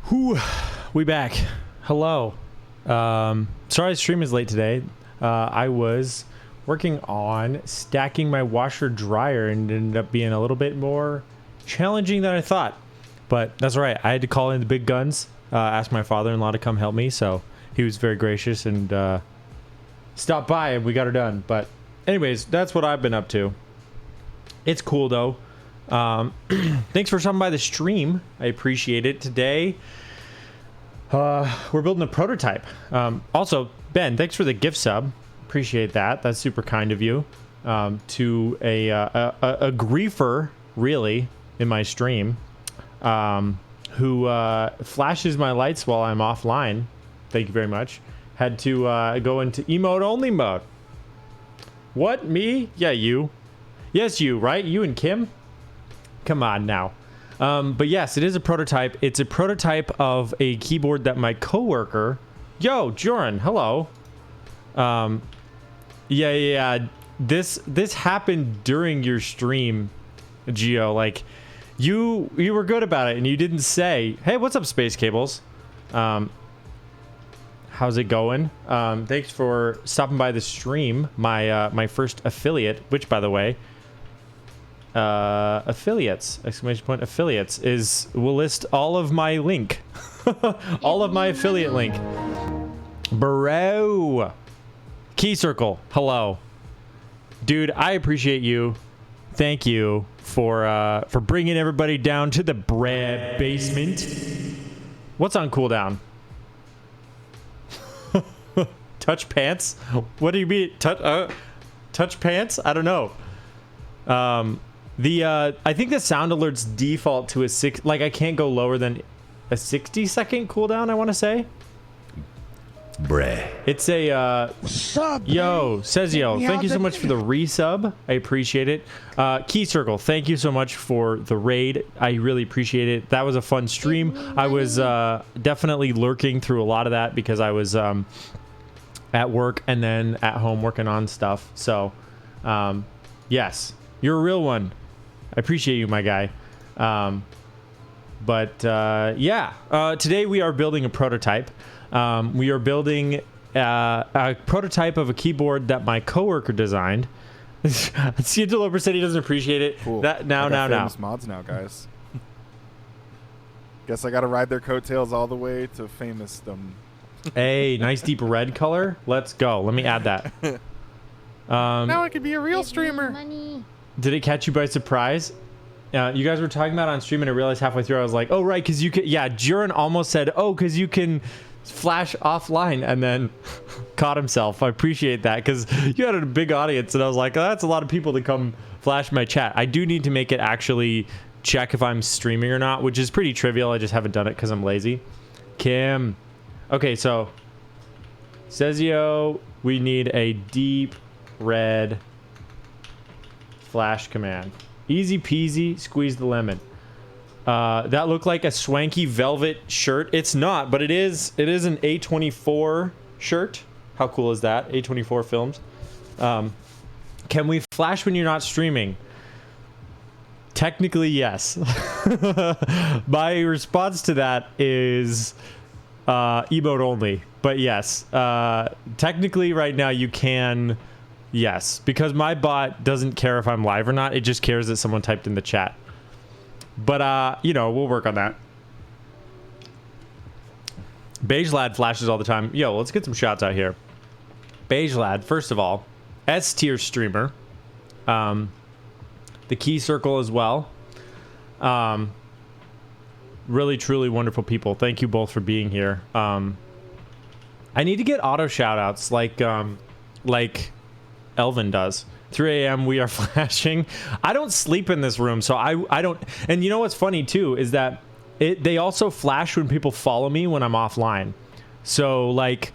Whew, we back. Hello. Sorry stream is late today. I was working on stacking my washer dryer and it ended up being a little bit more challenging than I thought. But that's all right. I had to call in the big guns, ask my father-in-law to come help me, so he was very gracious and stopped by and we got her done. But anyways, that's what I've been up to. It's cool though. Thanks for stopping by the stream. I appreciate it. Today we're building a prototype. Also, Ben, thanks for the gift sub. Appreciate that. That's super kind of you. To a griefer, really, in my stream, who flashes my lights while I'm offline. Thank you very much. Had to go into emote only mode. What, me? Yeah, you. Yes, you, right? You and Kim? Come on now. But yes, it is a prototype. It's a prototype of a keyboard that my coworker... Yo, Joran, hello. Yeah. This happened during your stream, Geo. Like, you were good about it, and you didn't say, hey, what's up, Space Cables? How's it going? Thanks for stopping by the stream. My first affiliate, which, by the way... affiliates, exclamation point, affiliates will list all of my link. All of my affiliate link. Bro. Key Circle, hello. Dude, I appreciate you. Thank you for bringing everybody down to the bread basement. What's on cooldown? Touch pants? What do you mean? Touch pants? I don't know. I think the sound alerts default to a I can't go lower than a 60-second cooldown, I want to say. Bruh. It's a, Sub, yo, Sezio, thank you so much for the resub. I appreciate it. Key Circle, thank you so much for the raid. I really appreciate it. That was a fun stream. I was definitely lurking through a lot of that because I was at work and then at home working on stuff. So, yes, you're a real one. I appreciate you, my guy. Today we are building a prototype. We are building a prototype of a keyboard that my coworker designed. Interloper said he doesn't appreciate it. Cool. Now. Famous mods now, guys. Guess I gotta ride their coattails all the way to famous them. Hey, nice deep red color. Let's go. Let me add that. Now I could be a real streamer. Money. Did it catch you by surprise? You guys were talking about it on stream, and I realized halfway through I was like, oh, right, because you can... Yeah, Juran almost said, oh, because you can flash offline, and then caught himself. I appreciate that, because you had a big audience, and I was like, oh, that's a lot of people to come flash my chat. I do need to make it actually check if I'm streaming or not, which is pretty trivial. I just haven't done it because I'm lazy. Kim. Okay, so... Sezio, we need a deep red... flash command. Easy peasy, squeeze the lemon. That looked like a swanky velvet shirt. It's not, but it is an A24 shirt. How cool is that? A24 films. Can we flash when you're not streaming? Technically, yes. My response to that is emote only. But yes, technically right now you can... Yes, because my bot doesn't care if I'm live or not. It just cares that someone typed in the chat. But, we'll work on that. Beige Lad flashes all the time. Yo, let's get some shots out here. Beige Lad, first of all, S tier streamer. The Key Circle as well. Really, truly wonderful people. Thank you both for being here. I need to get auto shout-outs like Elvin does. 3 a.m. we are flashing. I don't sleep in this room, so I don't. And you know what's funny too is that they also flash when people follow me when I'm offline. So like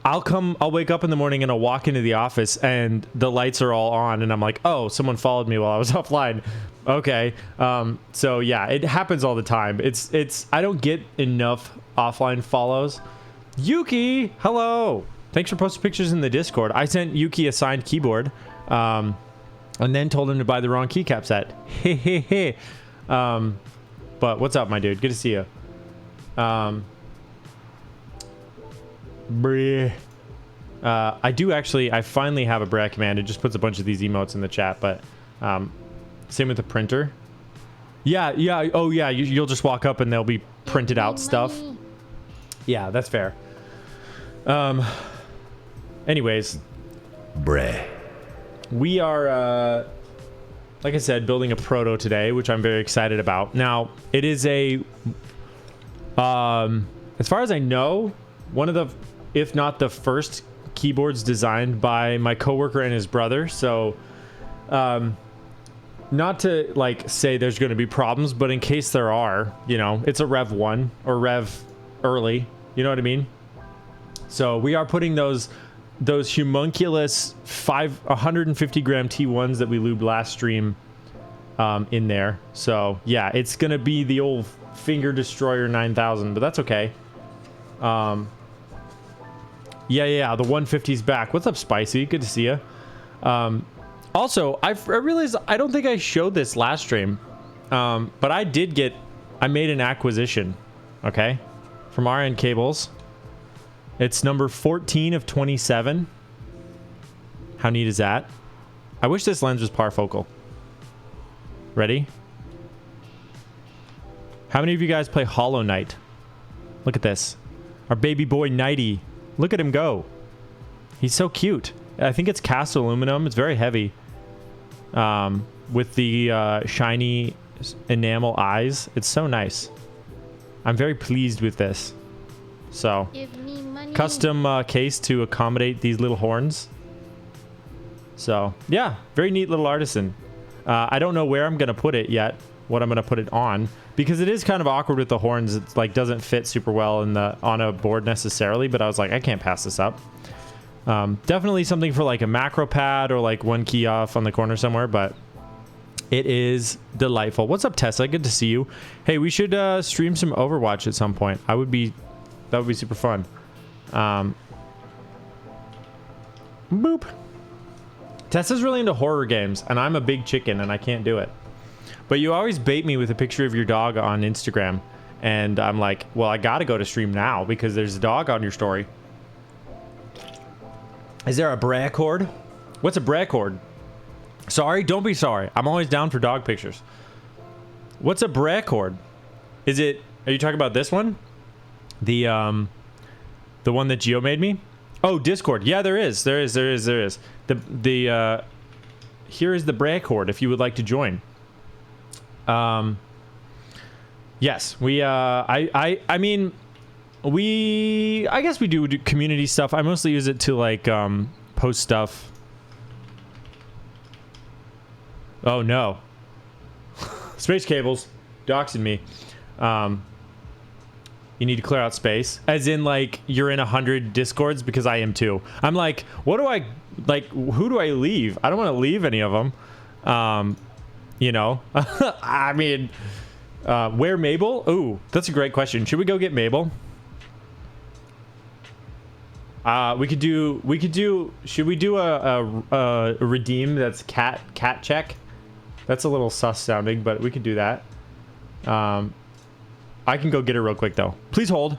I'll wake up in the morning and I'll walk into the office and the lights are all on and I'm like, oh, someone followed me while I was offline. Okay. So yeah, it happens all the time. It's I don't get enough offline follows. Yuki, hello. Thanks for posting pictures in the Discord. I sent Yuki a signed keyboard. and then told him to buy the wrong keycap set. Hey. But what's up, my dude? Good to see you. I finally have a Brad command. It just puts a bunch of these emotes in the chat, but same with the printer. Yeah. Oh yeah, you'll just walk up and they'll be printed out stuff. Yeah, that's fair. Anyways, Bruh. we are like I said, building a proto today, which I'm very excited about. Now, it is a as far as I know, one of the, if not the first keyboards designed by my coworker and his brother. So not to like say there's going to be problems, but in case there are, you know, it's a Rev 1 or Rev early, you know what I mean? So we are putting those homunculus 150 gram T1s that we lubed last stream in there. So yeah, it's gonna be the old finger destroyer 9000, but that's okay. Yeah, the 150's back. What's up, Spicy? Good to see you. Also, I realized I don't think I showed this last stream, but I made an acquisition, okay, from RN Cables. It's number 14 of 27. How neat is that? I wish this lens was parfocal. Ready? How many of you guys play Hollow Knight? Look at this. Our baby boy Nighty. Look at him go. He's so cute. I think it's cast aluminum. It's very heavy. With the shiny enamel eyes. It's so nice. I'm very pleased with this. So, custom case to accommodate these little horns. So, yeah, very neat little artisan. I don't know where I'm going to put it yet, what I'm going to put it on, because it is kind of awkward with the horns. It like doesn't fit super well on a board necessarily, but I was like, I can't pass this up. Definitely something for like a macro pad or like one key off on the corner somewhere, but it is delightful. What's up, Tessa? Good to see you. Hey, we should stream some Overwatch at some point. That would be super fun. Boop. Tessa's really into horror games, and I'm a big chicken, and I can't do it. But you always bait me with a picture of your dog on Instagram, and I'm like, well, I gotta go to stream now because there's a dog on your story. Is there a bra cord? What's a bra cord? Sorry? Don't be sorry. I'm always down for dog pictures. What's a bra cord? Are you talking about this one? The one that Geo made me? Oh, Discord. Yeah, there is. Here is the bra cord if you would like to join. Yes, I mean, I guess we do community stuff. I mostly use it to like post stuff. Oh no. Space cables doxing me. You need to clear out space, as in like you're in 100 discords, because I am too. I'm like, who do I leave? I don't want to leave any of them. You know, I mean, where Mabel? Ooh, that's a great question. Should we go get Mabel? Should we do a redeem that's cat check? That's a little sus sounding, but we could do that. I can go get her real quick though. Please hold.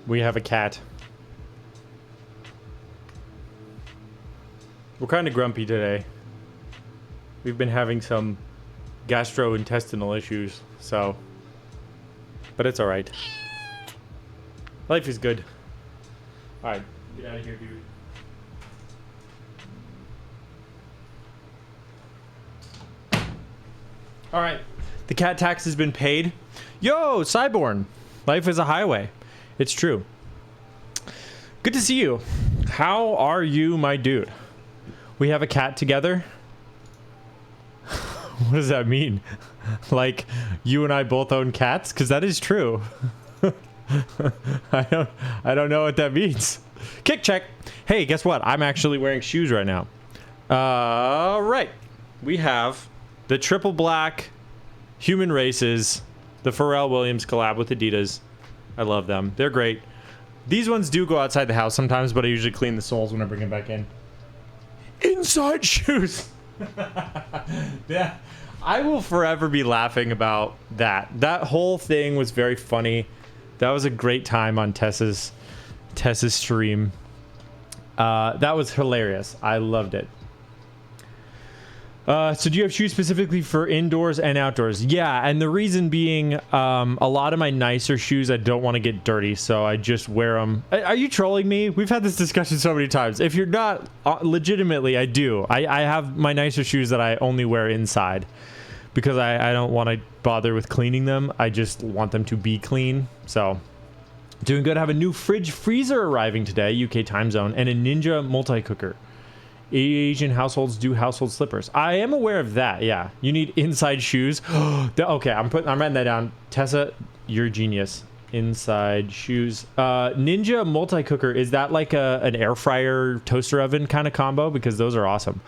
We have a cat. We're kind of grumpy today. We've been having some gastrointestinal issues, so... But it's alright. Life is good. Alright, get out of here, dude. Alright, The cat tax has been paid. Yo, Cyborn. Life is a highway. It's true. Good to see you. How are you, my dude? We have a cat together. What does that mean? Like, you and I both own cats? Because that is true. I don't know what that means. Kick check. Hey, guess what? I'm actually wearing shoes right now. Right. We have the triple black Human Races, the Pharrell Williams collab with Adidas. I love them. They're great. These ones do go outside the house sometimes, but I usually clean the soles when I bring them back in. Inside shoes. Yeah. I will forever be laughing about that. That whole thing was very funny. That was a great time on Tessa's stream. That was hilarious. I loved it. So do you have shoes specifically for indoors and outdoors? Yeah, and the reason being, a lot of my nicer shoes, I don't want to get dirty, so I just wear them. Are you trolling me? We've had this discussion so many times. If you're not, legitimately, I do. I have my nicer shoes that I only wear inside because I don't want to bother with cleaning them. I just want them to be clean. So doing good. I have a new fridge freezer arriving today, UK time zone, and a Ninja multi-cooker. Asian households do household slippers. I am aware of that. Yeah, you need inside shoes. Okay, I'm writing that down. Tessa, you're a genius. Inside shoes. Ninja multi-cooker, is that like an air fryer toaster oven kind of combo? Because those are awesome.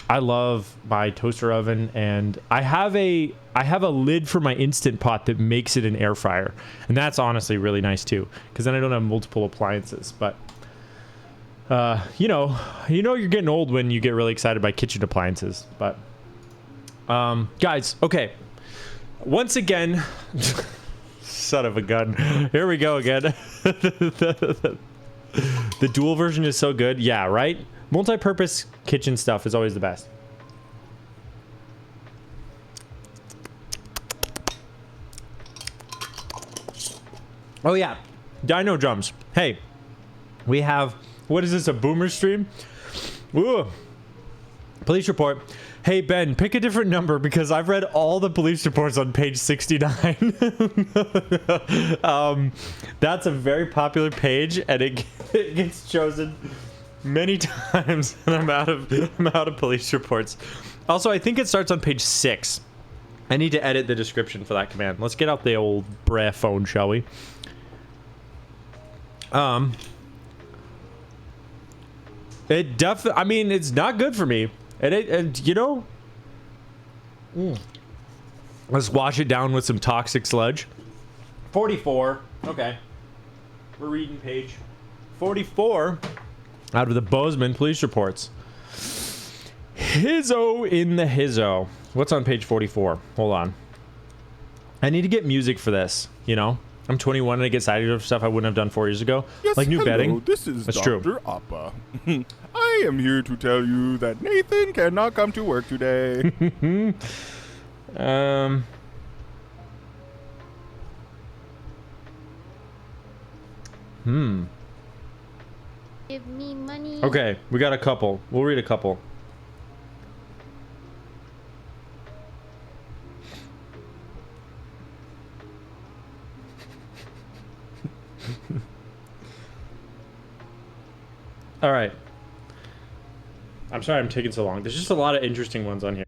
I love my toaster oven, and I have a lid for my Instant Pot that makes it an air fryer, and that's honestly really nice too, because then I don't have multiple appliances. But you know you're getting old when you get really excited by kitchen appliances. But guys, okay, once again, son of a gun, here we go again. The dual version is so good. Yeah, right. Multi-purpose kitchen stuff is always the best. Oh yeah, Dino Drums. Hey, we have, what is this, a boomer stream? Ooh. Police report. Hey Ben, pick a different number because I've read all the police reports on page 69. That's a very popular page, and it gets chosen many times, and I'm out of police reports. Also, I think it starts on page 6. I need to edit the description for that command. Let's get out the old Bra phone, shall we? It definitely, I mean, it's not good for me. And you know, let's wash it down with some toxic sludge. 44. Okay. We're reading page 44 out of the Bozeman police reports. Hizzo in the hizzo. What's on page 44? Hold on. I need to get music for this, you know? I'm 21 and I get excited over stuff I wouldn't have done 4 years ago. Yes, like new hello, bedding. This is That's Dr. true. Appa. I am here to tell you that Nathan cannot come to work today. Give me money. Okay, we got a couple. We'll read a couple. All right. I'm sorry I'm taking so long. There's just a lot of interesting ones on here.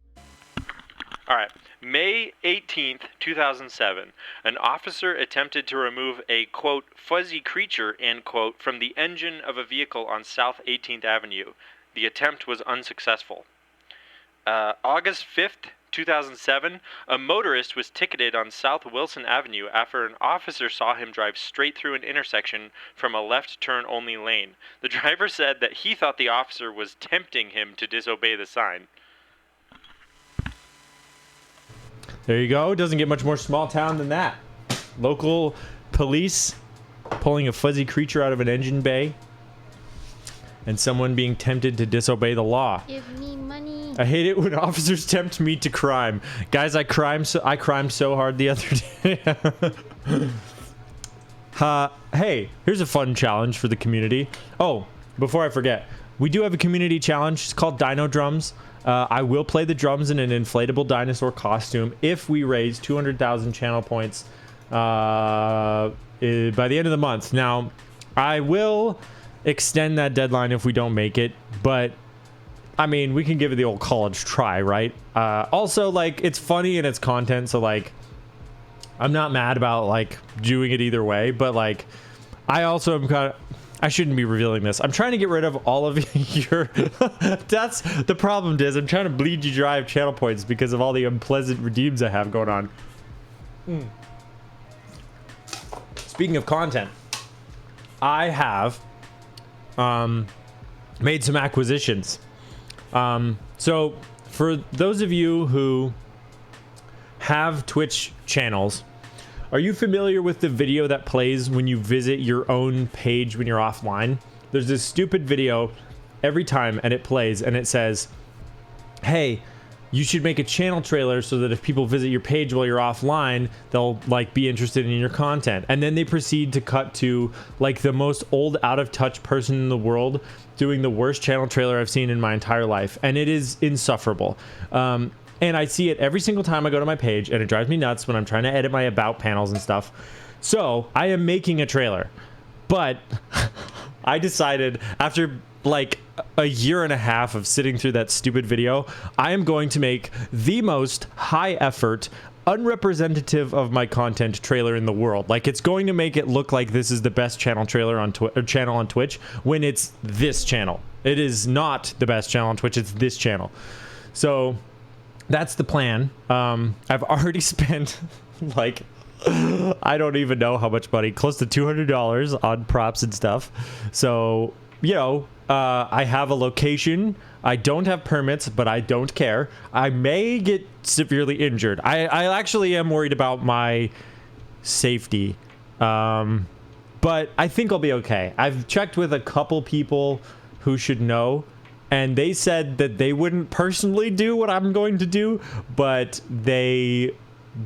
All right. May 18th, 2007. An officer attempted to remove a, quote, fuzzy creature, end quote, from the engine of a vehicle on South 18th Avenue. The attempt was unsuccessful. August 5th, 2007, a motorist was ticketed on South Wilson Avenue after an officer saw him drive straight through an intersection from a left turn-only lane. The driver said that he thought the officer was tempting him to disobey the sign. There you go. Doesn't get much more small town than that. Local police pulling a fuzzy creature out of an engine bay. And someone being tempted to disobey the law. Give me money. I hate it when officers tempt me to crime. Guys, I crimed so hard the other day. Hey, here's a fun challenge for the community. Oh, before I forget, we do have a community challenge. It's called Dino Drums. I will play the drums in an inflatable dinosaur costume if we raise 200,000 channel points by the end of the month. Now, I will extend that deadline if we don't make it, but I mean, we can give it the old college try, right? Also, like, it's funny and it's content, so like, I'm not mad about like doing it either way, but like, I also am kind of, I shouldn't be revealing this. I'm trying to get rid of all of your that's the problem, Diz. I'm trying to bleed you dry of channel points because of all the unpleasant redeems I have going on. Speaking of content, I have made some acquisitions. So for those of you who have Twitch channels, are you familiar with the video that plays when you visit your own page when you're offline? There's this stupid video every time and it plays and it says, hey, you should make a channel trailer so that if people visit your page while you're offline, they'll like be interested in your content. And then they proceed to cut to like the most old, out of touch person in the world doing the worst channel trailer I've seen in my entire life. And it is insufferable. And I see it every single time I go to my page, and it drives me nuts when I'm trying to edit my about panels and stuff. So I am making a trailer, but I decided after like a year and a half of sitting through that stupid video, I am going to make the most high effort, unrepresentative of my content trailer in the world. Like, it's going to make it look like this is the best channel trailer on channel on Twitch when it's this channel. It is not the best channel on Twitch. It's this channel. So that's the plan. I've already spent like, I don't even know how much money, close to $200 on props and stuff. So, you know, I have a location. I don't have permits, but I don't care. I may get severely injured. I actually am worried about my safety. But I think I'll be okay. I've checked with a couple people who should know, and they said that they wouldn't personally do what I'm going to do, but they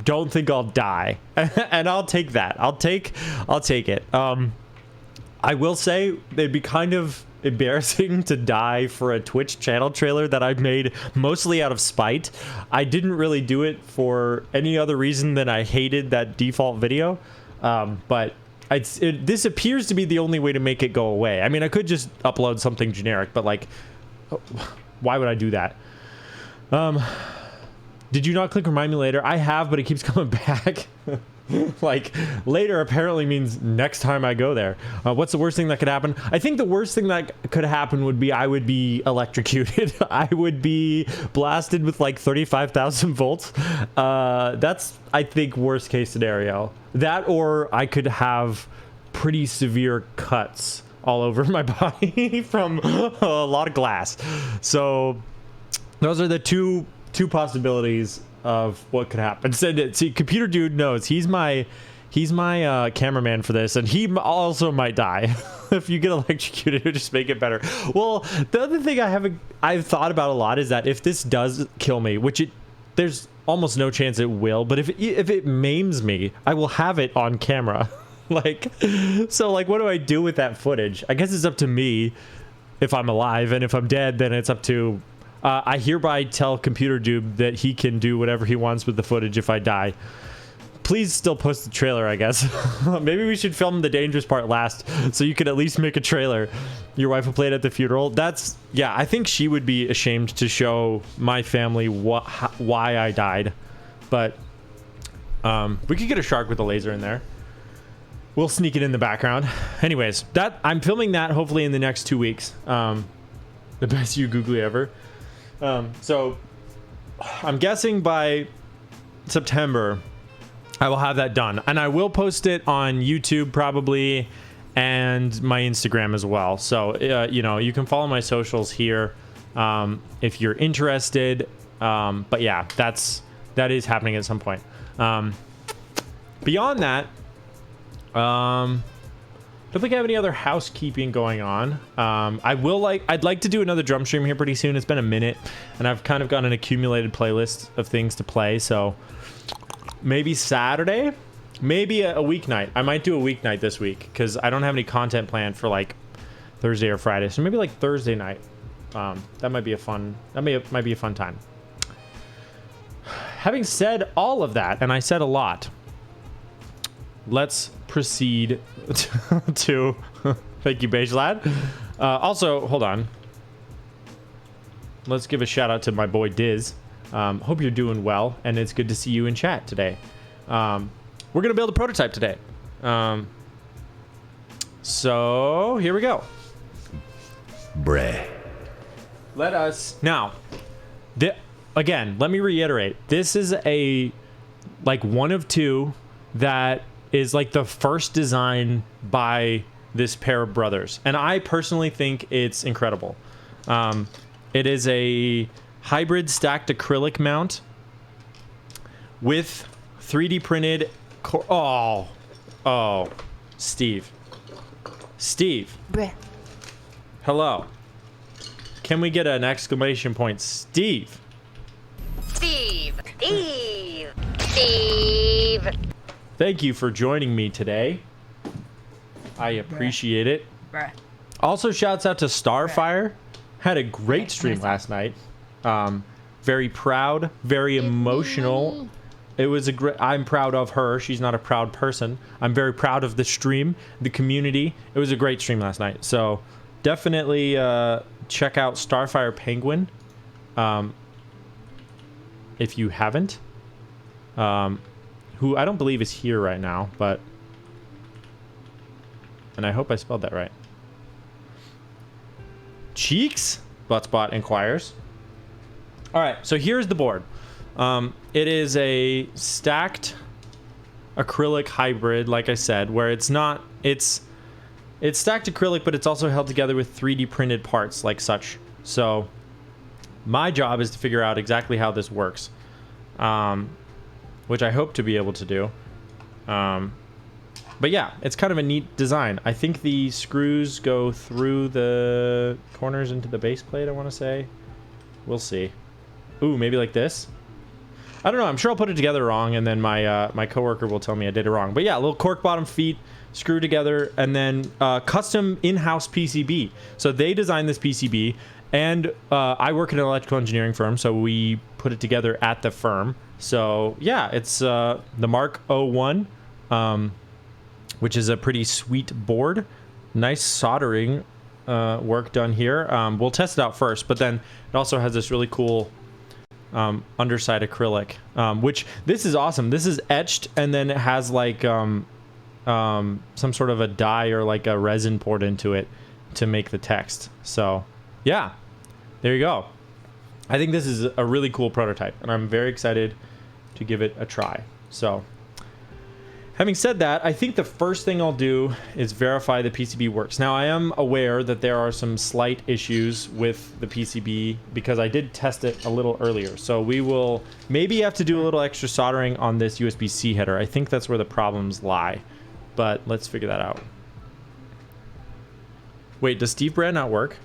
don't think I'll die. And I'll take that. I'll take it. I will say it'd be kind of embarrassing to die for a Twitch channel trailer that I made mostly out of spite. I didn't really do it for any other reason than I hated that default video. But this appears to be the only way to make it go away. I mean, I could just upload something generic, but like, why would I do that? Did you not click remind me later? I have, but it keeps coming back. Like, later apparently means next time I go there. What's the worst thing that could happen? I think the worst thing that could happen would be I would be electrocuted. I would be blasted with like 35,000 volts. That's, I think, worst case scenario. That, or I could have pretty severe cuts all over my body from a lot of glass. So those are the two possibilities of what could happen. See, Computer Dude knows. He's my cameraman for this, and he also might die. If you get electrocuted, it'll just make it better. Well, the other thing I've thought about a lot is that if this does kill me, which there's almost no chance it will, but if it maims me, I will have it on camera. Like, so like, what do I do with that footage? I guess it's up to me if I'm alive, and if I'm dead, then it's up to I hereby tell Computer Dude that he can do whatever he wants with the footage if I die. Please still post the trailer, I guess. Maybe we should film the dangerous part last, so you could at least make a trailer. Your wife will play it at the funeral. Yeah, I think she would be ashamed to show my family why I died. But we could get a shark with a laser in there. We'll sneak it in the background. Anyways, I'm filming that hopefully in the next 2 weeks. The best you googly ever. So I'm guessing by September I will have that done, and I will post it on YouTube probably, and my Instagram as well. So you know, you can follow my socials here if you're interested. But yeah, that is happening at some point. Beyond that, don't think I have any other housekeeping going on. I'd like to do another drum stream here pretty soon. It's been a minute, and I've kind of got an accumulated playlist of things to play. So maybe Saturday, maybe a weeknight. I might do a weeknight this week because I don't have any content planned for like Thursday or Friday. So maybe like Thursday night. that might be a fun. Might be a fun time. Having said all of that, and I said a lot, let's proceed to. Thank you, Beige Lad. Also, hold on. Let's give a shout out to my boy Diz. Hope you're doing well, and it's good to see you in chat today. We're gonna build a prototype today. So here we go. Bray. Let us now. Again, let me reiterate. This is like one of two that is like the first design by this pair of brothers, and I personally think it's incredible. It is a hybrid stacked acrylic mount with 3D printed. Oh, Steve. Bruh. Hello. Can we get an exclamation point, Steve? Steve. Thank you for joining me today. I appreciate it. Bruh. Also, shouts out to Starfire. Had a great stream last night. Very proud, very Give me emotional. money. It was a great. I'm proud of her. She's not a proud person. I'm very proud of the stream, the community. It was a great stream last night. So definitely check out Starfire Penguin. If you haven't, who I don't believe is here right now, but, and I hope I spelled that right. Cheeks? Buttspot inquires. All right, so here's the board. It is a stacked acrylic hybrid, like I said, where it's stacked acrylic, but it's also held together with 3D printed parts like such. So my job is to figure out exactly how this works, which I hope to be able to do. But yeah, it's kind of a neat design. I think the screws go through the corners into the base plate, I want to say. We'll see. Ooh, maybe like this? I don't know. I'm sure I'll put it together wrong, and then my coworker will tell me I did it wrong. But yeah, little cork bottom feet screwed together, and then custom in-house PCB. So they designed this PCB, and I work in an electrical engineering firm, so we put it together at the firm. So yeah, it's the MK.01, which is a pretty sweet board. Nice soldering work done here. We'll test it out first, but then it also has this really cool underside acrylic, which this is awesome. This is etched, and then it has like some sort of a dye or like a resin poured into it to make the text. So yeah, there you go. I think this is a really cool prototype, and I'm very excited to give it a try. So having said that, I think the first thing I'll do is verify the PCB works. Now, I am aware that there are some slight issues with the PCB because I did test it a little earlier. So we will maybe have to do a little extra soldering on this USB-C header. I think that's where the problems lie, but let's figure that out. Wait, does Steve Brand not work?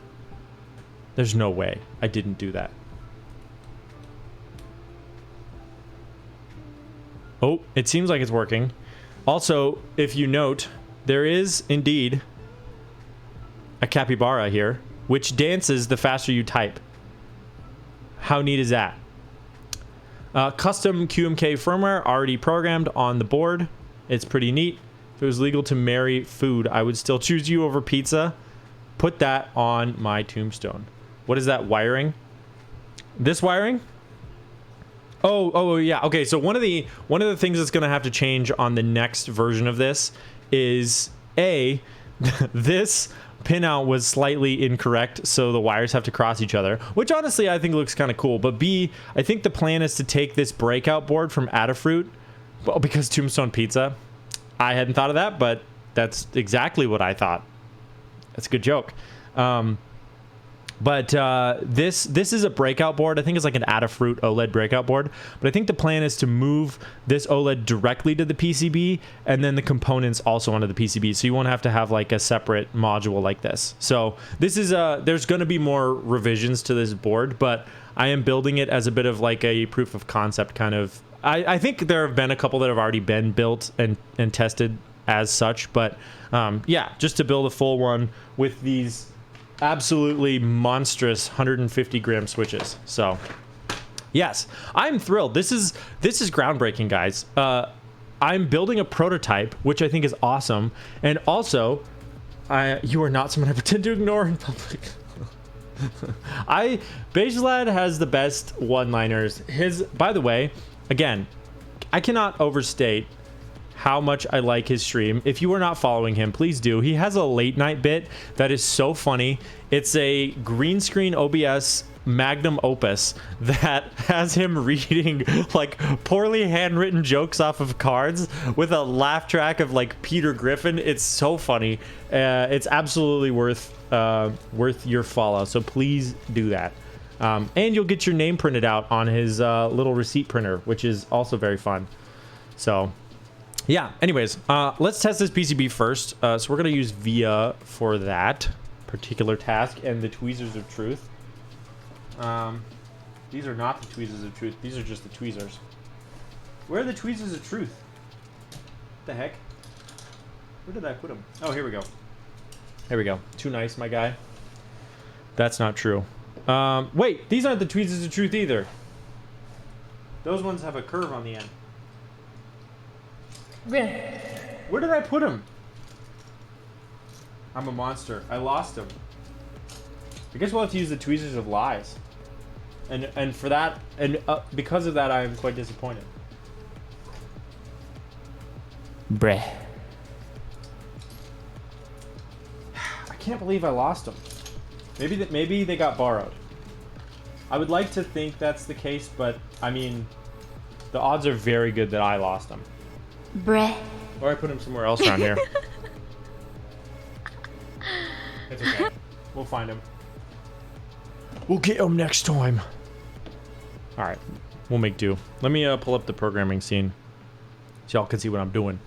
There's no way I didn't do that. Oh, it seems like it's working. Also, if you note, there is indeed a capybara here, which dances the faster you type. How neat is that? Custom QMK firmware already programmed on the board. It's pretty neat. If it was legal to marry food, I would still choose you over pizza. Put that on my tombstone. What is that wiring? This wiring? Oh yeah. Okay, so one of the things that's gonna have to change on the next version of this is this pinout was slightly incorrect, so the wires have to cross each other, which honestly I think looks kind of cool. But B, I think the plan is to take this breakout board from Adafruit, well, because Tombstone Pizza. I hadn't thought of that, but that's exactly what I thought. That's a good joke. But this is a breakout board. I think it's like an Adafruit OLED breakout board. But I think the plan is to move this OLED directly to the PCB, and then the components also onto the PCB. So you won't have to have like a separate module like this. So this is there's going to be more revisions to this board, but I am building it as a bit of like a proof of concept kind of. I think there have been a couple that have already been built and tested as such. But yeah, just to build a full one with these absolutely monstrous 150 gram switches. So yes, I'm thrilled. This is groundbreaking, guys. I'm building a prototype, which I think is awesome. And also, you are not someone I pretend to ignore in public. Beige Lad has the best one-liners. By the way, again, I cannot overstate how much I like his stream. If you are not following him, please do. He has a late night bit that is so funny. It's a green screen OBS magnum opus that has him reading like poorly handwritten jokes off of cards with a laugh track of like Peter Griffin. It's so funny. It's absolutely worth your follow. So please do that. And you'll get your name printed out on his little receipt printer, which is also very fun. So yeah, anyways, let's test this PCB first. So we're going to use VIA for that particular task and the tweezers of truth. These are not the tweezers of truth. These are just the tweezers. Where are the tweezers of truth? What the heck? Where did I put them? Oh, here we go. There we go. Too nice, my guy. That's not true. Wait, these aren't the tweezers of truth either. Those ones have a curve on the end. Where did I put them? I'm a monster. I lost them. I guess we'll have to use the tweezers of lies. And for that, and because of that, I am quite disappointed. Bruh. I can't believe I lost them. Maybe they got borrowed. I would like to think that's the case, but I mean, the odds are very good that I lost them. Bruh. Or I put them somewhere else around here. It's okay. We'll find them. We'll get them next time. All right, we'll make do. Let me pull up the programming scene so y'all can see what I'm doing.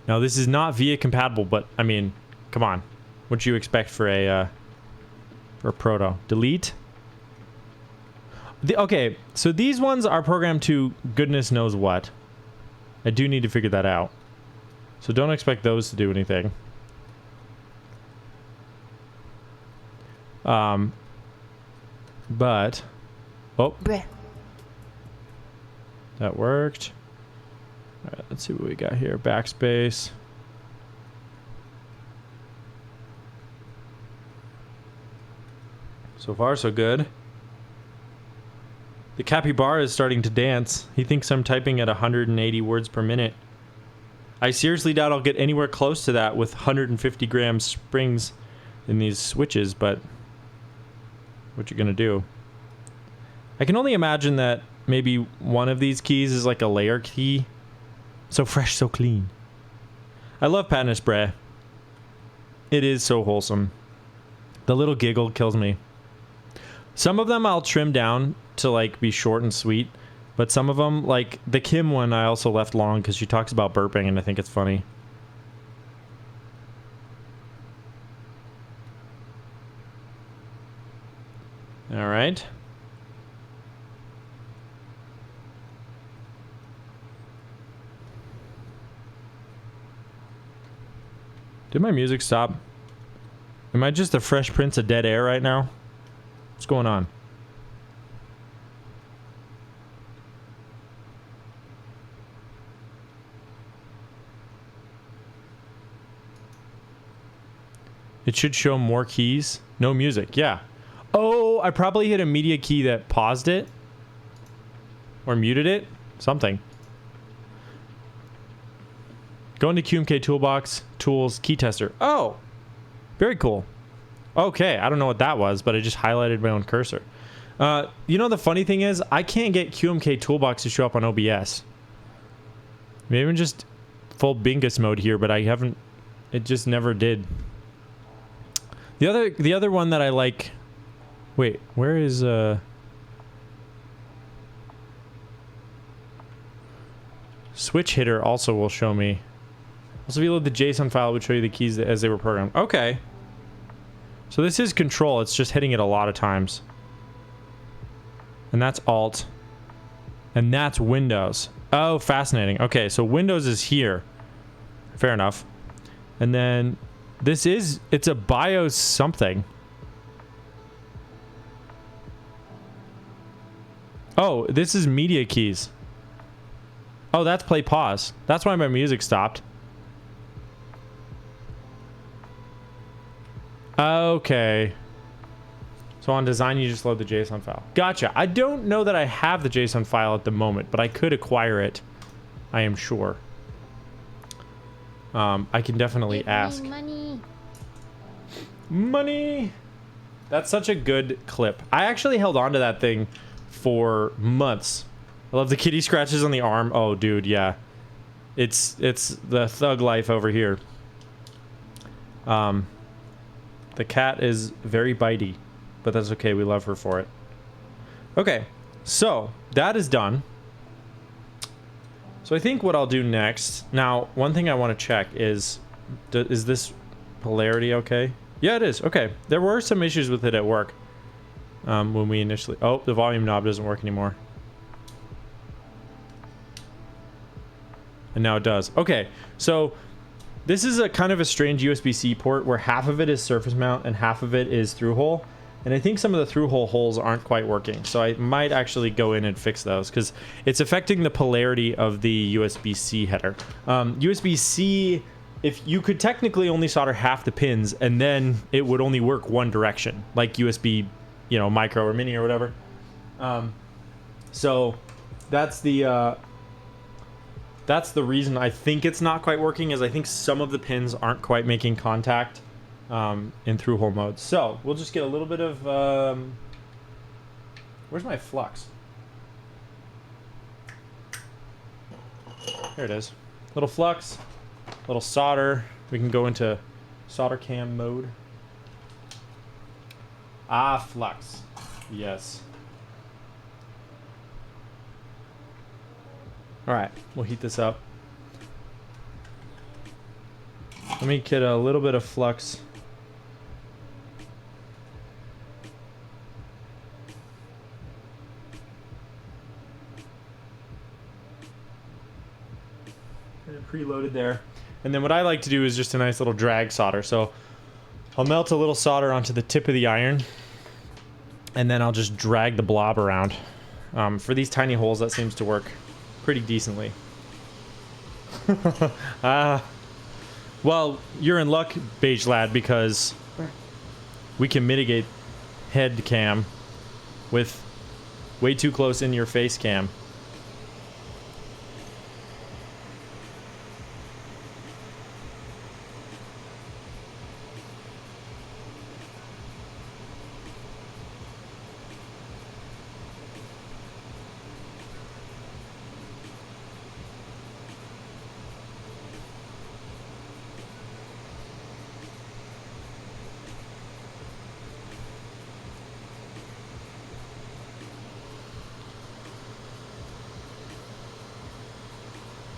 Now, this is not VIA compatible, but I mean, come on. What do you expect for a proto? Delete. Okay, so these ones are programmed to goodness knows what. I do need to figure that out. So don't expect those to do anything. But, oh, Bruh. that worked. All right, let's see what we got here. Backspace. So far, so good. The capybara is starting to dance. He thinks I'm typing at 180 words per minute. I seriously doubt I'll get anywhere close to that with 150 gram springs in these switches, but what you gonna do? I can only imagine that maybe one of these keys is like a layer key. So fresh, so clean. I love Patnus Bray. It is so wholesome. The little giggle kills me. Some of them I'll trim down to like be short and sweet, but some of them, like the Kim one, I also left long because she talks about burping and I think it's funny. All right. Did my music stop? Am I just the Fresh Prince of Dead Air right now? What's going on? It should show more keys. No music. Yeah. Oh, I probably hit a media key that paused it. Or muted it. Something. Go into QMK Toolbox, Tools, Key Tester. Oh, very cool. Okay, I don't know what that was, but I just highlighted my own cursor. You know, the funny thing is, I can't get QMK Toolbox to show up on OBS. Maybe I'm just full Bingus mode here, but I haven't. It just never did. The other one that I like. Wait, where is Switch Hitter also will show me. Also, if you load the JSON file, it would show you the keys as they were programmed. Okay. So this is control. It's just hitting it a lot of times. And that's Alt. And that's Windows. Oh, fascinating. Okay, so Windows is here. Fair enough. And then this is, it's a BIOS something. Oh, this is media keys. Oh, that's play pause. That's why my music stopped. Okay. So on design, you just load the JSON file. Gotcha. I don't know that I have the JSON file at the moment, but I could acquire it. I am sure. I can definitely Give ask. me money. Money. That's such a good clip. I actually held on to that thing for months. I love the kitty scratches on the arm. Oh, dude, yeah. It's the thug life over here. The cat is very bitey, but that's okay. We love her for it. Okay, so that is done. So I think what I'll do next... Now, one thing I want to check is this polarity okay? Yeah, it is. Okay. There were some issues with it at work when we initially... Oh, the volume knob doesn't work anymore. And now it does. Okay, so this is a kind of a strange USB-C port where half of it is surface mount and half of it is through hole. And I think some of the through hole holes aren't quite working. So I might actually go in and fix those because it's affecting the polarity of the USB-C header. USB-C, if you could technically only solder half the pins and then it would only work one direction, like USB, you know, micro or mini or whatever. So that's the reason I think it's not quite working, is I think some of the pins aren't quite making contact in through hole mode. So we'll just get a little bit of where's my flux? There it is. Little flux, little solder. We can go into solder cam mode. Ah, flux. Yes. All right, we'll heat this up. Let me get a little bit of flux. Preloaded there. And then what I like to do is just a nice little drag solder. So I'll melt a little solder onto the tip of the iron and then I'll just drag the blob around. For these tiny holes, that seems to work pretty decently. Well, you're in luck, Beige Lad, because we can mitigate head cam with way too close in your face cam.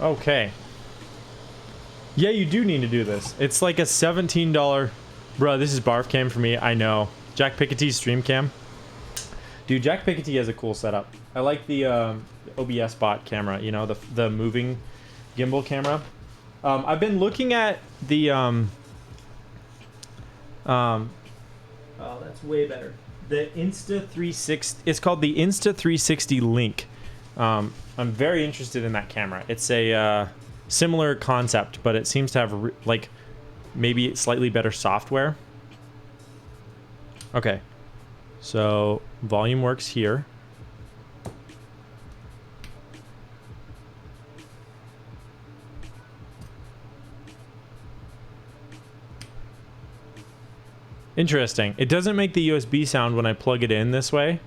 Okay. Yeah, you do need to do this. It's like a $17... Bruh, this is barf cam for me. I know. Jack Pickety's stream cam. Dude, Jack Pickety has a cool setup. I like the OBS bot camera, you know, the moving gimbal camera. I've been looking at the... oh, that's way better. The Insta360... It's called the Insta360 Link. I'm very interested in that camera. It's a similar concept, but it seems to have like maybe slightly better software. Okay, so volume works here. Interesting. It doesn't make the USB sound when I plug it in this way.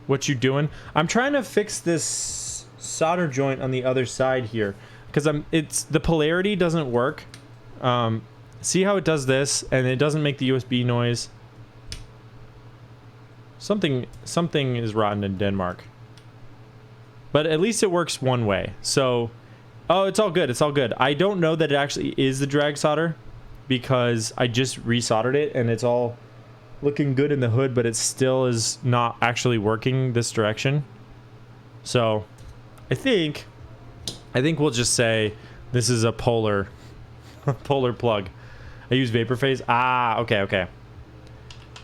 What you doing? I'm trying to fix this solder joint on the other side here because it's the polarity doesn't work. See how it does this and it doesn't make the USB noise. Something is rotten in Denmark. But at least it works one way. So, oh, it's all good. It's all good. I don't know that it actually is the drag solder because I just resoldered it and it's all looking good in the hood, but it still is not actually working this direction. So I think we'll just say this is a polar plug. I use vapor phase. Ah, okay.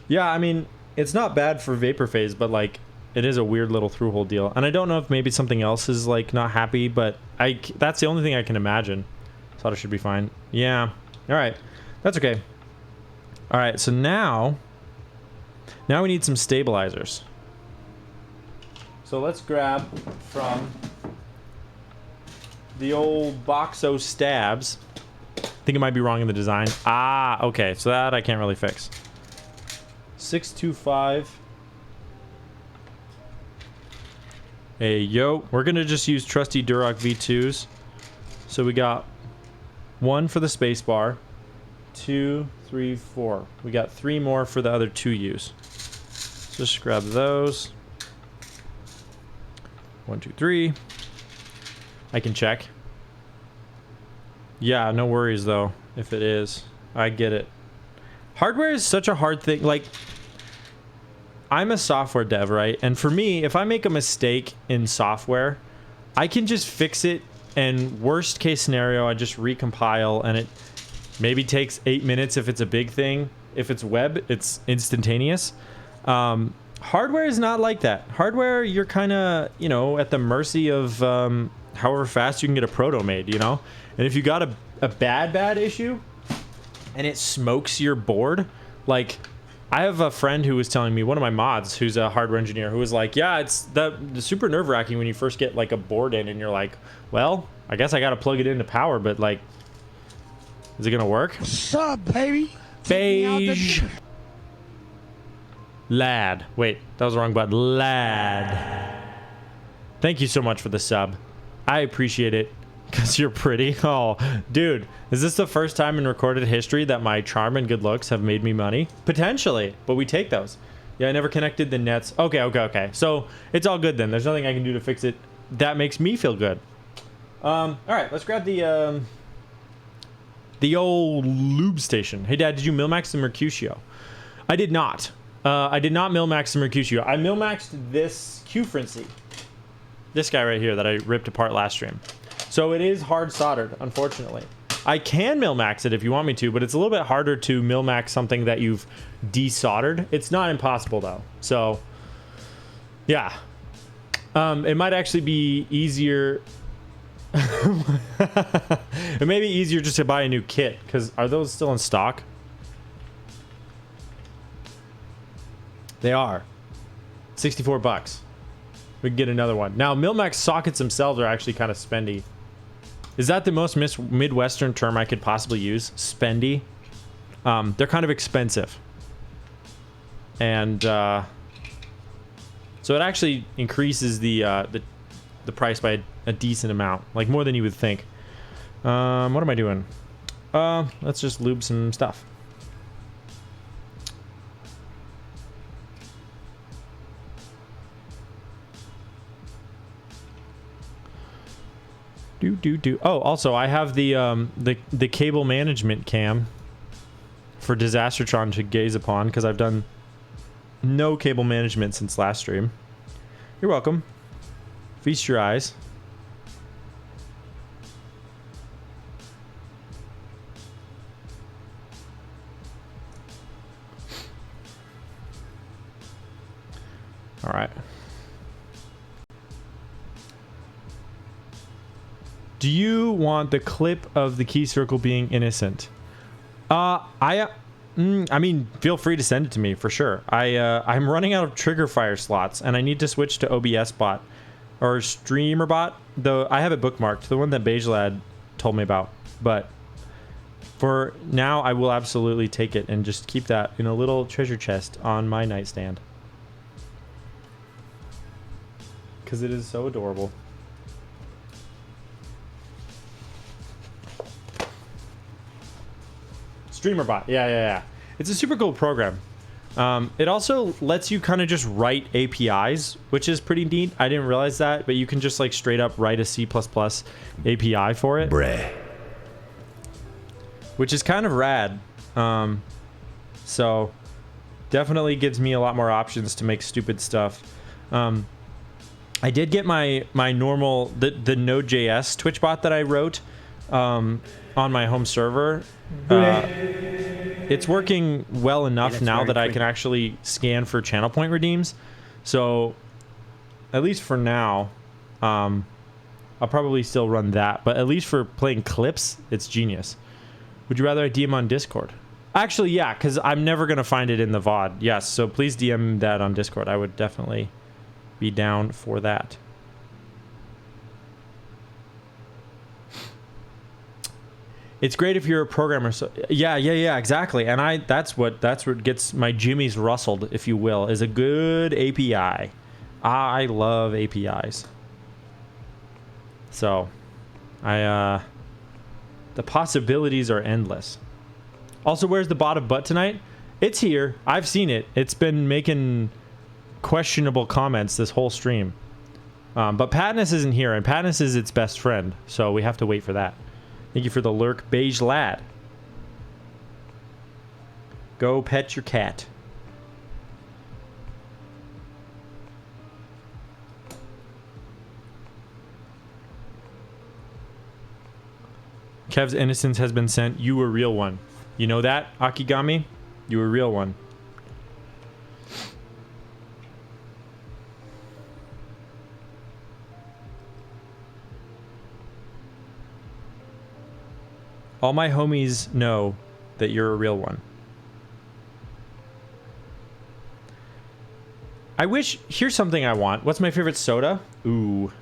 Yeah, I mean, it's not bad for vapor phase, but like it is a weird little through hole deal. And I don't know if maybe something else is like not happy, but that's the only thing I can imagine. Thought it should be fine. Yeah. All right. That's okay. All right. So now we need some stabilizers. So let's grab from the old Boxo stabs. I think it might be wrong in the design. Ah, okay. So that I can't really fix. 625. Hey, yo. We're going to just use trusty Duroc V2s. So we got 1 for the space bar. 2, 3, 4. We got 3 more for the other 2 U's. So just grab those. 1, 2, 3. I can check. Yeah, no worries though, if it is. I get it. Hardware is such a hard thing. Like, I'm a software dev, right? And for me, if I make a mistake in software, I can just fix it, and worst case scenario, I just recompile, and it maybe takes 8 minutes if it's a big thing. If it's web, it's instantaneous. Hardware is not like that. Hardware, you're kind of, you know, at the mercy of however fast you can get a proto made, you know? And if you got a bad issue and it smokes your board, like, I have a friend who was telling me, one of my mods who's a hardware engineer, who was like, yeah, it's super nerve-wracking when you first get like a board in and you're like, well, I guess I got to plug it into power, but like, is it going to work? What's up, baby? Beige. Lad. Wait, that was the wrong button. Lad. Thank you so much for the sub. I appreciate it. Because you're pretty. Oh, dude. Is this the first time in recorded history that my charm and good looks have made me money? Potentially. But we take those. Yeah, I never connected the nets. Okay. So, it's all good then. There's nothing I can do to fix it. That makes me feel good. Alright, let's grab the old lube station. Hey, Dad, did you Milmax the Mercutio? I did not. I did not Milmax the Mercutio. I Milmaxed this Q-Frenzy. This guy right here that I ripped apart last stream. So it is hard soldered, unfortunately. I can Milmax it if you want me to, but it's a little bit harder to Milmax something that you've desoldered. It's not impossible, though. So, yeah. It might actually be easier... It may be easier just to buy a new kit, because are those still in stock? They are. 64 bucks. We can get another one. Now, Milmax sockets themselves are actually kind of spendy. Is that the most Midwestern term I could possibly use? Spendy? They're kind of expensive. And, so it actually increases the price by a decent amount. Like, more than you would think. What am I doing? Let's just lube some stuff. Oh, also, I have the cable management cam for Disastertron to gaze upon, because I've done no cable management since last stream. You're welcome. Feast your eyes. All right. Do you want the clip of the key circle being innocent? I mean, feel free to send it to me for sure. I'm running out of trigger fire slots, and I need to switch to OBS bot or streamer bot. Though I have it bookmarked, the one that Beige Lad told me about. But for now, I will absolutely take it and just keep that in a little treasure chest on my nightstand, because it is so adorable. StreamerBot, yeah. It's a super cool program. It also lets you kind of just write APIs, which is pretty neat. I didn't realize that, but you can just like straight up write a C++ API for it. Bruh. Which is kind of rad. So definitely gives me a lot more options to make stupid stuff. I did get my normal, the Node.js Twitch bot that I wrote on my home server. it's working well enough that's now very that I quick. can actually scan for channel point redeems. So at least for now, I'll probably still run that. But at least for playing clips, it's genius. Would you rather I DM on Discord? Actually, yeah, because I'm never going to find it in the VOD. Yes, so please DM that on Discord. I would definitely be down for that. It's great if you're a programmer. So yeah, exactly. And that's what gets my jimmies rustled, if you will, is a good API. I love APIs. So the possibilities are endless. Also, where's the bot of butt tonight? It's here. I've seen it. It's been making questionable comments this whole stream. But Patnus isn't here, and Patnus is its best friend, so we have to wait for that. Thank you for the lurk, Beige Lad. Go pet your cat. Kev's innocence has been sent. You a real one. You know that, Akigami? You a real one. All my homies know that you're a real one. I wish... Here's something I want. What's my favorite soda? Ooh.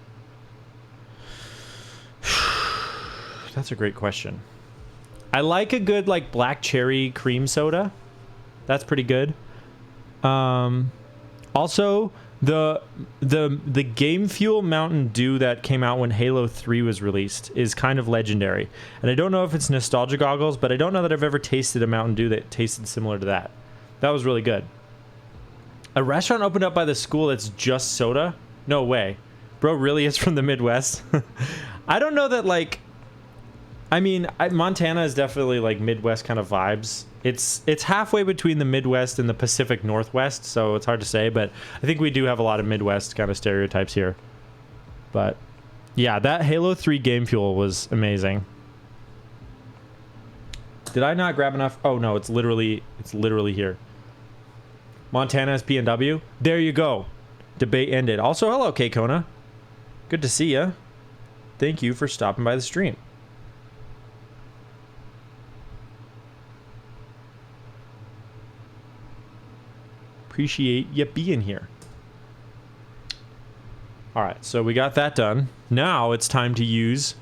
That's a great question. I like a good, like, black cherry cream soda. That's pretty good. Also... The Game Fuel Mountain Dew that came out when Halo 3 was released is kind of legendary. And I don't know if it's nostalgia goggles, but I don't know that I've ever tasted a Mountain Dew that tasted similar to that. That was really good. A restaurant opened up by the school that's just soda? No way. Bro really is from the Midwest? I don't know that, like... I mean, Montana is definitely, like, Midwest kind of vibes. It's halfway between the Midwest and the Pacific Northwest, so it's hard to say, but I think we do have a lot of Midwest kind of stereotypes here. But, yeah, that Halo 3 Game Fuel was amazing. Did I not grab enough? Oh, no, it's literally here. Montana is PNW. There you go. Debate ended. Also, hello, K-Kona. Good to see ya. Thank you for stopping by the stream. Appreciate you being here. All right, so we got that done. Now it's time to use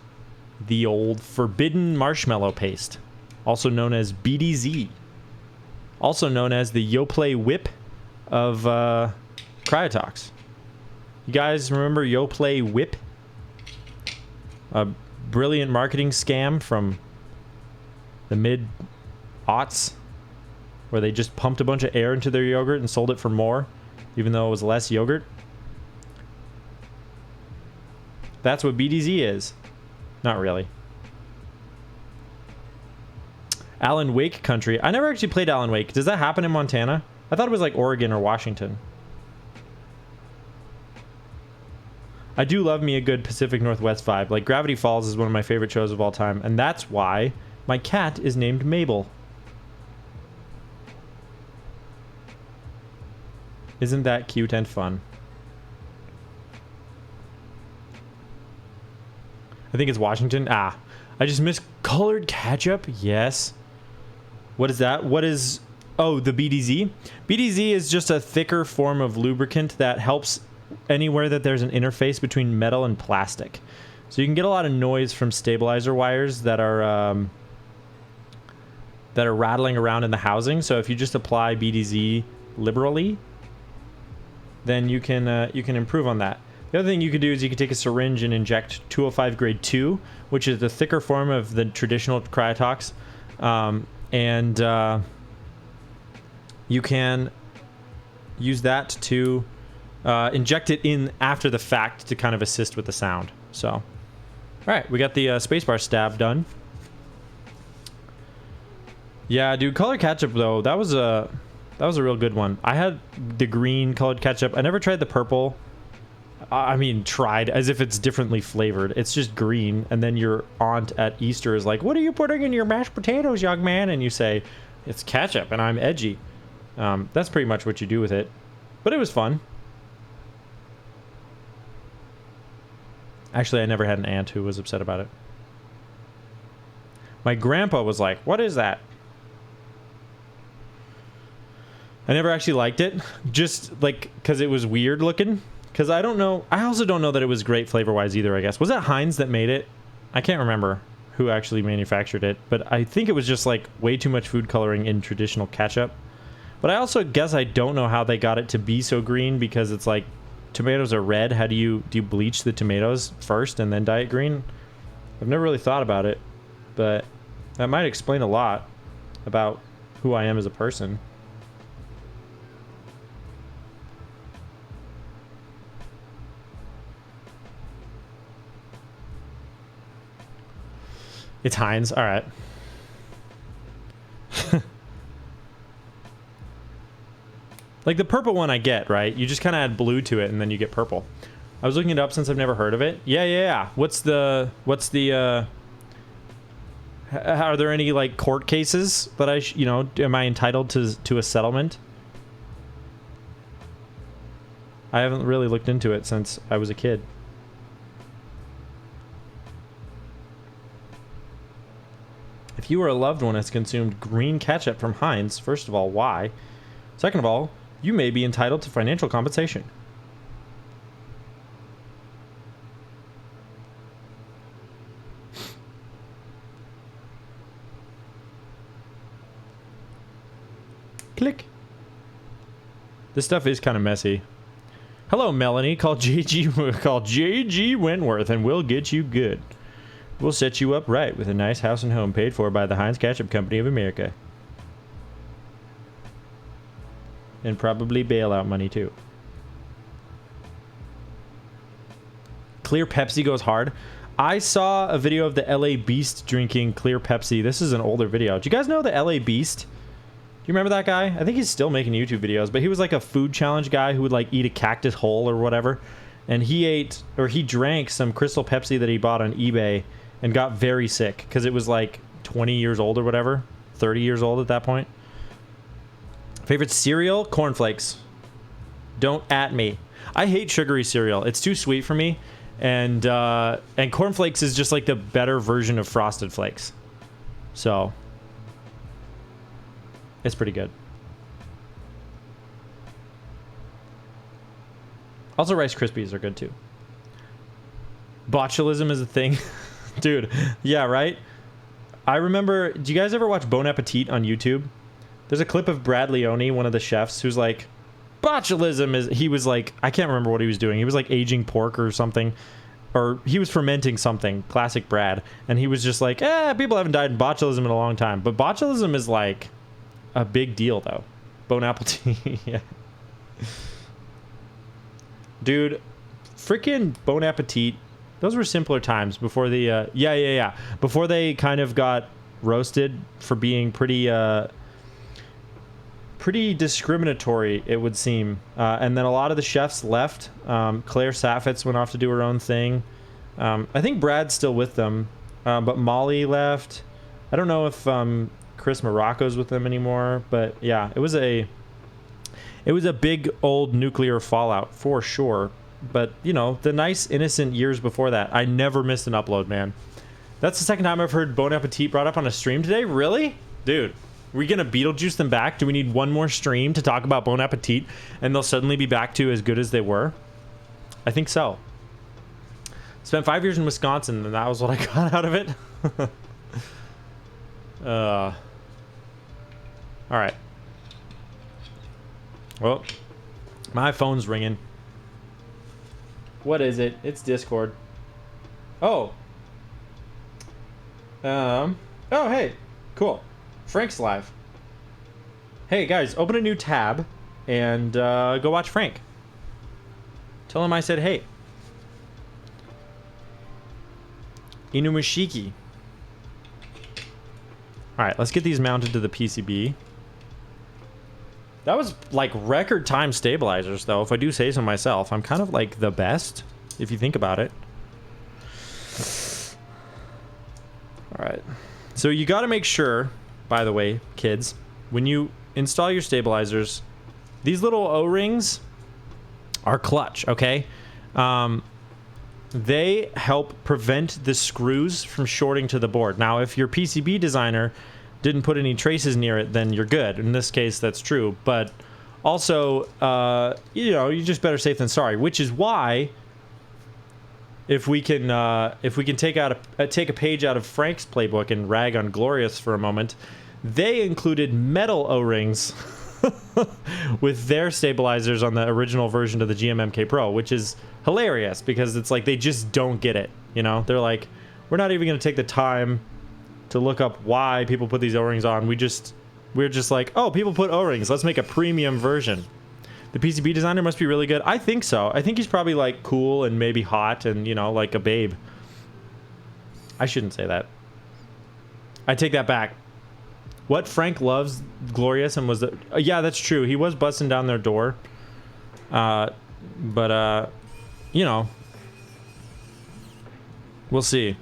the old forbidden marshmallow paste, also known as BDZ, also known as the Yoplait whip of Cryotox. You guys remember Yoplait whip? A brilliant marketing scam from the mid-aughts, where they just pumped a bunch of air into their yogurt and sold it for more, even though it was less yogurt. That's what BDZ is. Not really. Alan Wake country. I never actually played Alan Wake. Does that happen in Montana? I thought it was like Oregon or Washington. I do love me a good Pacific Northwest vibe. Like, Gravity Falls is one of my favorite shows of all time, and that's why my cat is named Mabel. Isn't that cute and fun? I think it's Washington. Ah, I just missed colored ketchup. Yes. What is that? What is... Oh, the BDZ? BDZ is just a thicker form of lubricant that helps anywhere that there's an interface between metal and plastic. So you can get a lot of noise from stabilizer wires that are rattling around in the housing. So if you just apply BDZ liberally, then you can improve on that. The other thing you could do is you could take a syringe and inject 205 grade 2, which is the thicker form of the traditional Cryotox, and you can use that to inject it in after the fact to kind of assist with the sound. So, all right, we got the spacebar stab done. Yeah, dude, colored ketchup though, that was a real good one. I had the green colored ketchup. I never tried the purple. I mean, tried as if it's differently flavored. It's just green. And then your aunt at Easter is like, "What are you putting in your mashed potatoes, young man?" And you say, It's ketchup and I'm edgy. That's pretty much what you do with it. But it was fun. Actually, I never had an aunt who was upset about it. My grandpa was like, what is that? I never actually liked it. Just like, because it was weird looking. Because I don't know. I also don't know that it was great flavor-wise either, I guess. Was that Heinz that made it? I can't remember who actually manufactured it. But I think it was just like way too much food coloring in traditional ketchup. But I also guess I don't know how they got it to be so green, because it's like tomatoes are red. How do you bleach the tomatoes first and then dye it green? I've never really thought about it, but that might explain a lot about who I am as a person. It's Heinz. All right. Like the purple one I get, right? You just kind of add blue to it and then you get purple. I was looking it up since I've never heard of it. Yeah. What's the are there any like court cases that am I entitled to a settlement? I haven't really looked into it since I was a kid. If you or a loved one has consumed green ketchup from Heinz, first of all, why? Second of all, you may be entitled to financial compensation. Click. This stuff is kind of messy. Hello, Melanie. Call JG Wentworth and we'll get you good. We'll set you up right with a nice house and home paid for by the Heinz Ketchup Company of America. And probably bailout money too. Clear Pepsi goes hard. I saw a video of the LA Beast drinking clear Pepsi. This is an older video. Do you guys know the LA Beast? Do you remember that guy? I think he's still making YouTube videos, but he was like a food challenge guy who would like eat a cactus whole or whatever. And he drank some Crystal Pepsi that he bought on eBay and got very sick because it was like 20 years old or whatever. 30 years old at that point. Favorite cereal? Cornflakes. Don't at me. I hate sugary cereal. It's too sweet for me. And cornflakes is just like the better version of Frosted Flakes. So it's pretty good. Also, Rice Krispies are good too. Botulism is a thing. Dude, yeah, right? I remember, do you guys ever watch Bon Appetit on YouTube? There's a clip of Brad Leone, one of the chefs, who's like, botulism is, he was like, I can't remember what he was doing. He was like aging pork or something. Or he was fermenting something, classic Brad. And he was just like, people haven't died in botulism in a long time. But botulism is like a big deal though. Bon Appetit, yeah. Dude, freaking Bon Appetit. Those were simpler times before the, before they kind of got roasted for being pretty discriminatory, it would seem. And then a lot of the chefs left. Claire Saffitz went off to do her own thing. I think Brad's still with them, but Molly left. I don't know if Chris Morocco's with them anymore, but yeah, it was a big old nuclear fallout for sure. But, you know, the nice, innocent years before that, I never missed an upload, man. That's the second time I've heard Bon Appetit brought up on a stream today. Really? Dude, are we going to Beetlejuice them back? Do we need one more stream to talk about Bon Appetit and they'll suddenly be back to as good as they were? I think so. Spent 5 years in Wisconsin and that was what I got out of it. All right. Well, my phone's ringing. What is it? It's Discord. Oh. Oh, hey. Cool. Frank's live. Hey, guys, open a new tab and go watch Frank. Tell him I said hey. Inumashiki. All right, let's get these mounted to the PCB. That was like record time stabilizers, though, if I do say so myself. I'm kind of like the best, if you think about it. All right. So you got to make sure, by the way, kids, when you install your stabilizers, these little O-rings are clutch, okay? They help prevent the screws from shorting to the board. Now, if your PCB designer didn't put any traces near it, then you're good. In this case, that's true. But also, you know, you're just better safe than sorry, which is why if we can take a page out of Frank's playbook and rag on Glorious for a moment, they included metal O-rings with their stabilizers on the original version of the GMMK Pro, which is hilarious because it's like they just don't get it. You know, they're like, we're not even going to take the time to look up why people put these O-rings on. We're just like, oh, people put O-rings. Let's make a premium version. The PCB designer must be really good. I think so. I think he's probably like cool and maybe hot and, you know, like a babe. I shouldn't say that. I take that back. What Frank loves Glorious and was the yeah, that's true. He was busting down their door. But you know, we'll see.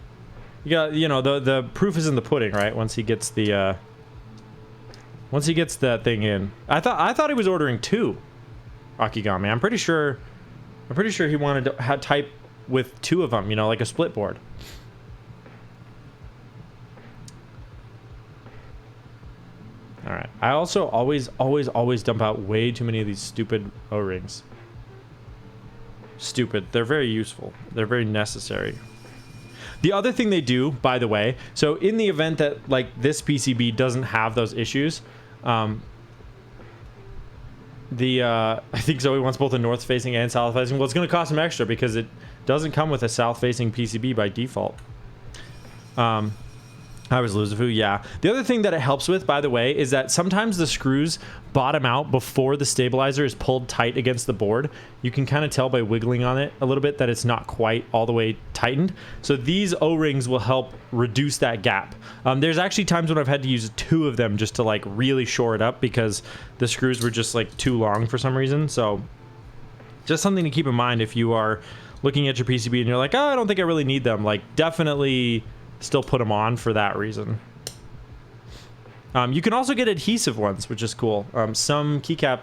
You got, you know, the proof is in the pudding, right? Once he gets that thing in. I thought he was ordering 2 Akigami. I'm pretty sure he wanted to type with 2 of them, you know, like a split board. All right. I also always dump out way too many of these stupid O-rings. Stupid. They're very useful. They're very necessary. The other thing they do, by the way, so in the event that like this PCB doesn't have those issues, I think Zoe wants both a north-facing and south-facing. Well, it's going to cost him extra because it doesn't come with a south-facing PCB by default. I was Lucifu, yeah. The other thing that it helps with, by the way, is that sometimes the screws bottom out before the stabilizer is pulled tight against the board. You can kind of tell by wiggling on it a little bit that it's not quite all the way tightened. So these O-rings will help reduce that gap. There's actually times when I've had to use 2 of them just to like really shore it up because the screws were just like too long for some reason. So just something to keep in mind if you are looking at your PCB and you're like, oh, I don't think I really need them. Like definitely still put them on for that reason. You can also get adhesive ones, which is cool. Some keycap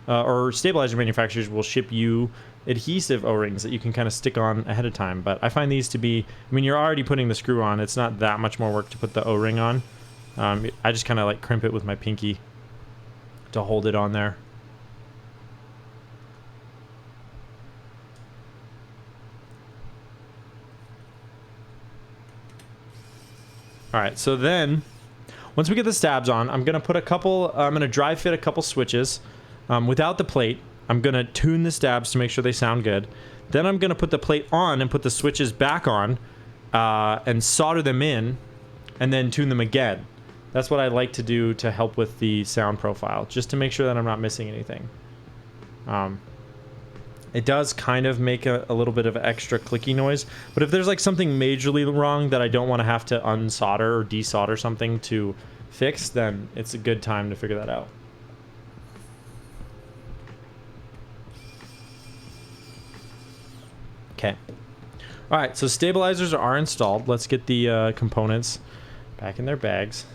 or stabilizer manufacturers will ship you adhesive O-rings that you can kind of stick on ahead of time. But I find these to be, I mean, you're already putting the screw on. It's not that much more work to put the O-ring on. I just kind of like crimp it with my pinky to hold it on there. All right, so then once we get the stabs on, I'm going to dry fit a couple switches without the plate. I'm going to tune the stabs to make sure they sound good. Then I'm going to put the plate on and put the switches back on and solder them in and then tune them again. That's what I like to do to help with the sound profile, just to make sure that I'm not missing anything. It does kind of make a little bit of extra clicky noise, but if there's like something majorly wrong that I don't want to have to unsolder or desolder something to fix, then it's a good time to figure that out. Okay. All right, so stabilizers are installed. Let's get the components back in their bags.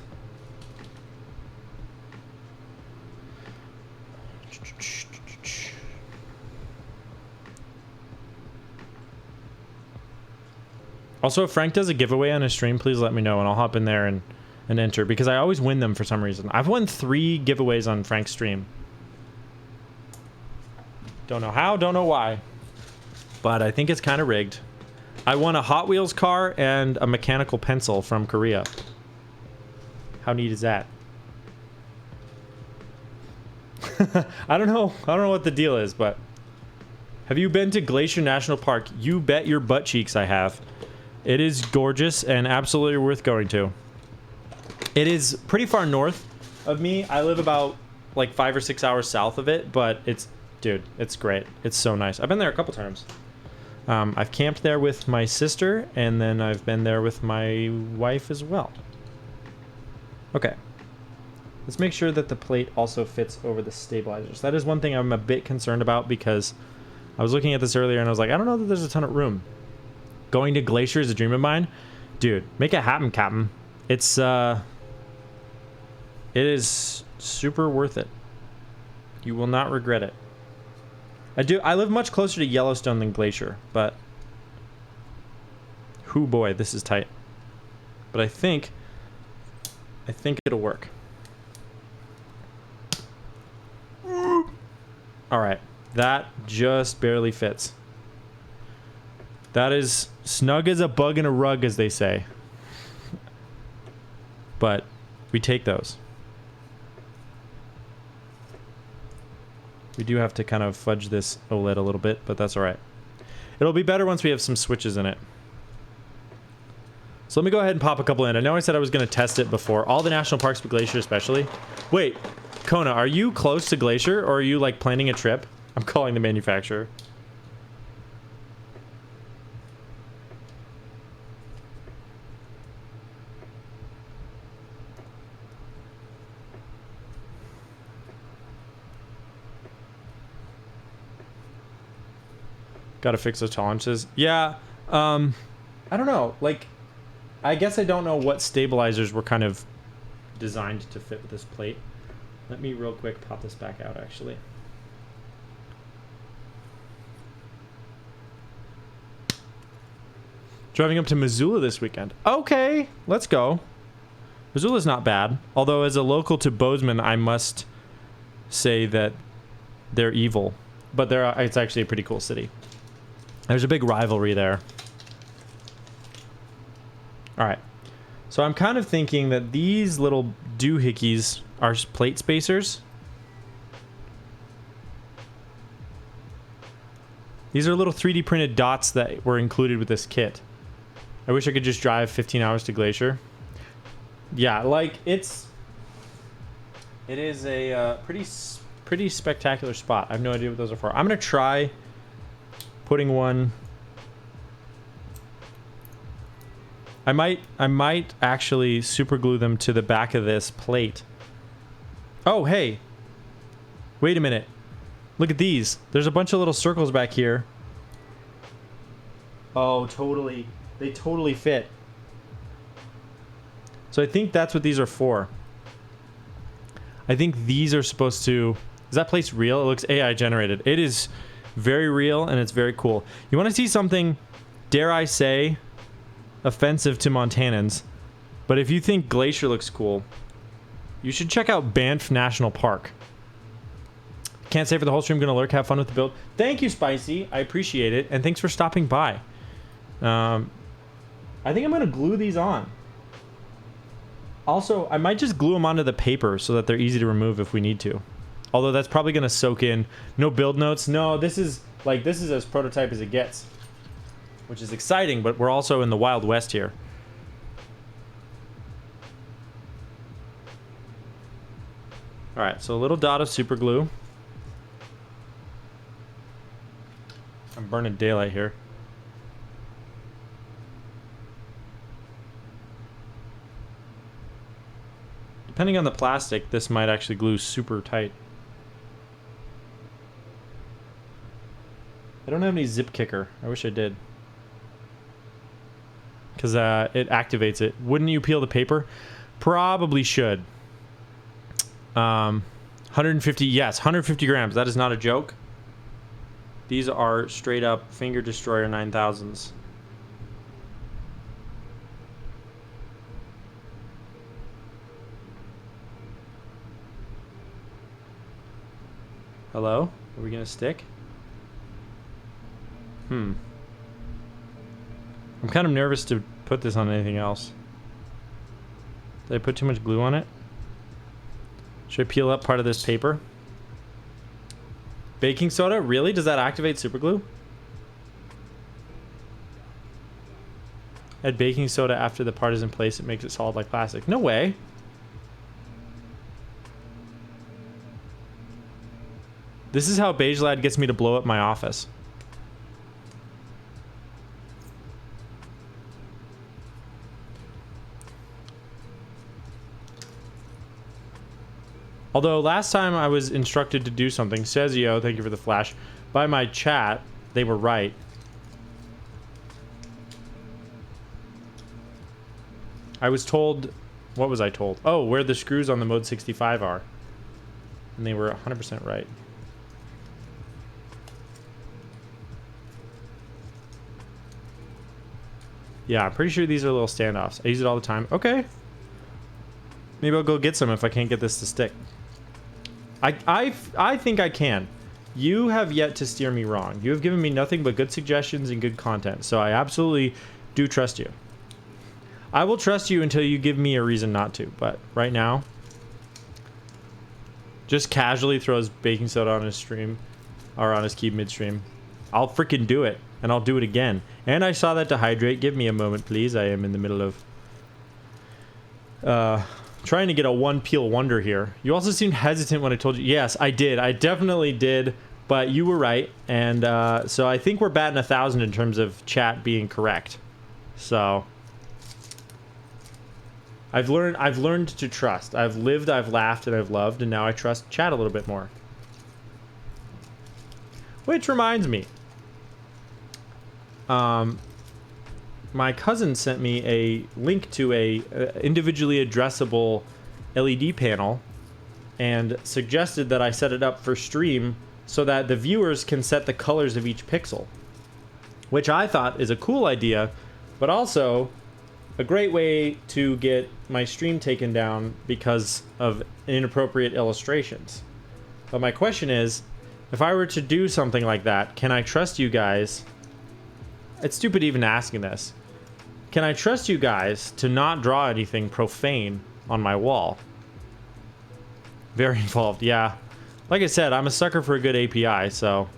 Also, if Frank does a giveaway on his stream, please let me know and I'll hop in there and enter because I always win them for some reason. I've won 3 giveaways on Frank's stream. Don't know how, don't know why, but I think it's kind of rigged. I won a Hot Wheels car and a mechanical pencil from Korea. How neat is that? I don't know what the deal is, but have you been to Glacier National Park? You bet your butt cheeks I have. It is gorgeous and absolutely worth going to. It is pretty far north of me. I live about like 5 or 6 hours south of it, but it's, dude, it's great. It's so nice. I've been there a couple times. I've camped there with my sister, and then I've been there with my wife as well. Okay. Let's make sure that the plate also fits over the stabilizers. That is one thing I'm a bit concerned about because I was looking at this earlier and I was like, I don't know that there's a ton of room. Going to Glacier is a dream of mine. Dude, make it happen, Captain. It is Super worth it. You will not regret it. I live much closer to Yellowstone than Glacier, but hoo boy, this is tight. But I think it'll work. All right, that just barely fits. That is snug as a bug in a rug, as they say. But we take those. We do have to kind of fudge this OLED a little bit, but that's all right. It'll be better once we have some switches in it. So let me go ahead and pop a couple in. I know I said I was going to test it before. All the national parks, but Glacier especially. Wait, Kona, are you close to Glacier, or are you like planning a trip? I'm calling the manufacturer. Gotta fix those tolerances. Yeah, I don't know. Like, I guess I don't know what stabilizers were kind of designed to fit with this plate. Let me real quick pop this back out, actually. Driving up to Missoula this weekend. Okay, let's go. Missoula's not bad. Although as a local to Bozeman, I must say that they're evil. But it's actually a pretty cool city. There's a big rivalry there. All right. So I'm kind of thinking that these little doohickeys are plate spacers. These are little 3D printed dots that were included with this kit. I wish I could just drive 15 hours to Glacier. Yeah, like it is a pretty spectacular spot. I have no idea what those are for. I'm gonna try putting one. I might actually super glue them to the back of this plate. Oh, hey. Wait a minute. Look at these. There's a bunch of little circles back here. Oh, totally. They totally fit. So I think that's what these are for. I think these are supposed to... Is that place real? It looks AI generated. It is very real and it's very cool. You want to see something, dare I say, offensive to Montanans, but if you think Glacier looks cool, you should check out Banff National Park. Can't say for the whole stream, gonna lurk, have fun with the build. Thank you, Spicy. I appreciate it, and thanks for stopping by. I think I'm gonna glue these on. Also, I might just glue them onto the paper so that they're easy to remove if we need to. Although that's probably gonna soak in. No build notes. No, this is as prototype as it gets, which is exciting, but we're also in the Wild West here. All right, so a little dot of super glue. I'm burning daylight here. Depending on the plastic, this might actually glue super tight. I don't have any zip kicker. I wish I did. Because it activates it. Wouldn't you peel the paper? Probably should. 150, yes, 150 grams. That is not a joke. These are straight up Finger Destroyer 9000s. Hello? Are we gonna stick? I'm kind of nervous to put this on anything else. Did I put too much glue on it? Should I peel up part of this paper? Baking soda? Really? Does that activate super glue? Add baking soda after the part is in place. It makes it solid like plastic. No way. This is how Beige Lad gets me to blow up my office. Although last time I was instructed to do something, Sezio, thank you for the flash, by my chat, they were right. I was told, what was I told? Oh, where the screws on the Mode 65 are. And they were 100% right. Yeah, I'm pretty sure these are little standoffs. I use it all the time. Okay. Maybe I'll go get some if I can't get this to stick. I think I can. You have yet to steer me wrong. You have given me nothing but good suggestions and good content. So I absolutely do trust you. I will trust you until you give me a reason not to. But right now, just casually throws baking soda on his stream or on his key midstream. I'll freaking do it. And I'll do it again. And I saw that dehydrate. Give me a moment, please. I am in the middle of trying to get a one peel wonder here. You also seemed hesitant when I told you. Yes, I did. I definitely did. But you were right. And so I think we're batting 1,000 in terms of chat being correct. So I've learned to trust. I've lived, I've laughed, and I've loved, and now I trust chat a little bit more. Which reminds me. My cousin sent me a link to a individually addressable LED panel and suggested that I set it up for stream so that the viewers can set the colors of each pixel, which I thought is a cool idea, but also a great way to get my stream taken down because of inappropriate illustrations. But my question is, if I were to do something like that, can I trust you guys? It's stupid even asking this. Can I trust you guys to not draw anything profane on my wall? Very involved, yeah. Like I said, I'm a sucker for a good API, so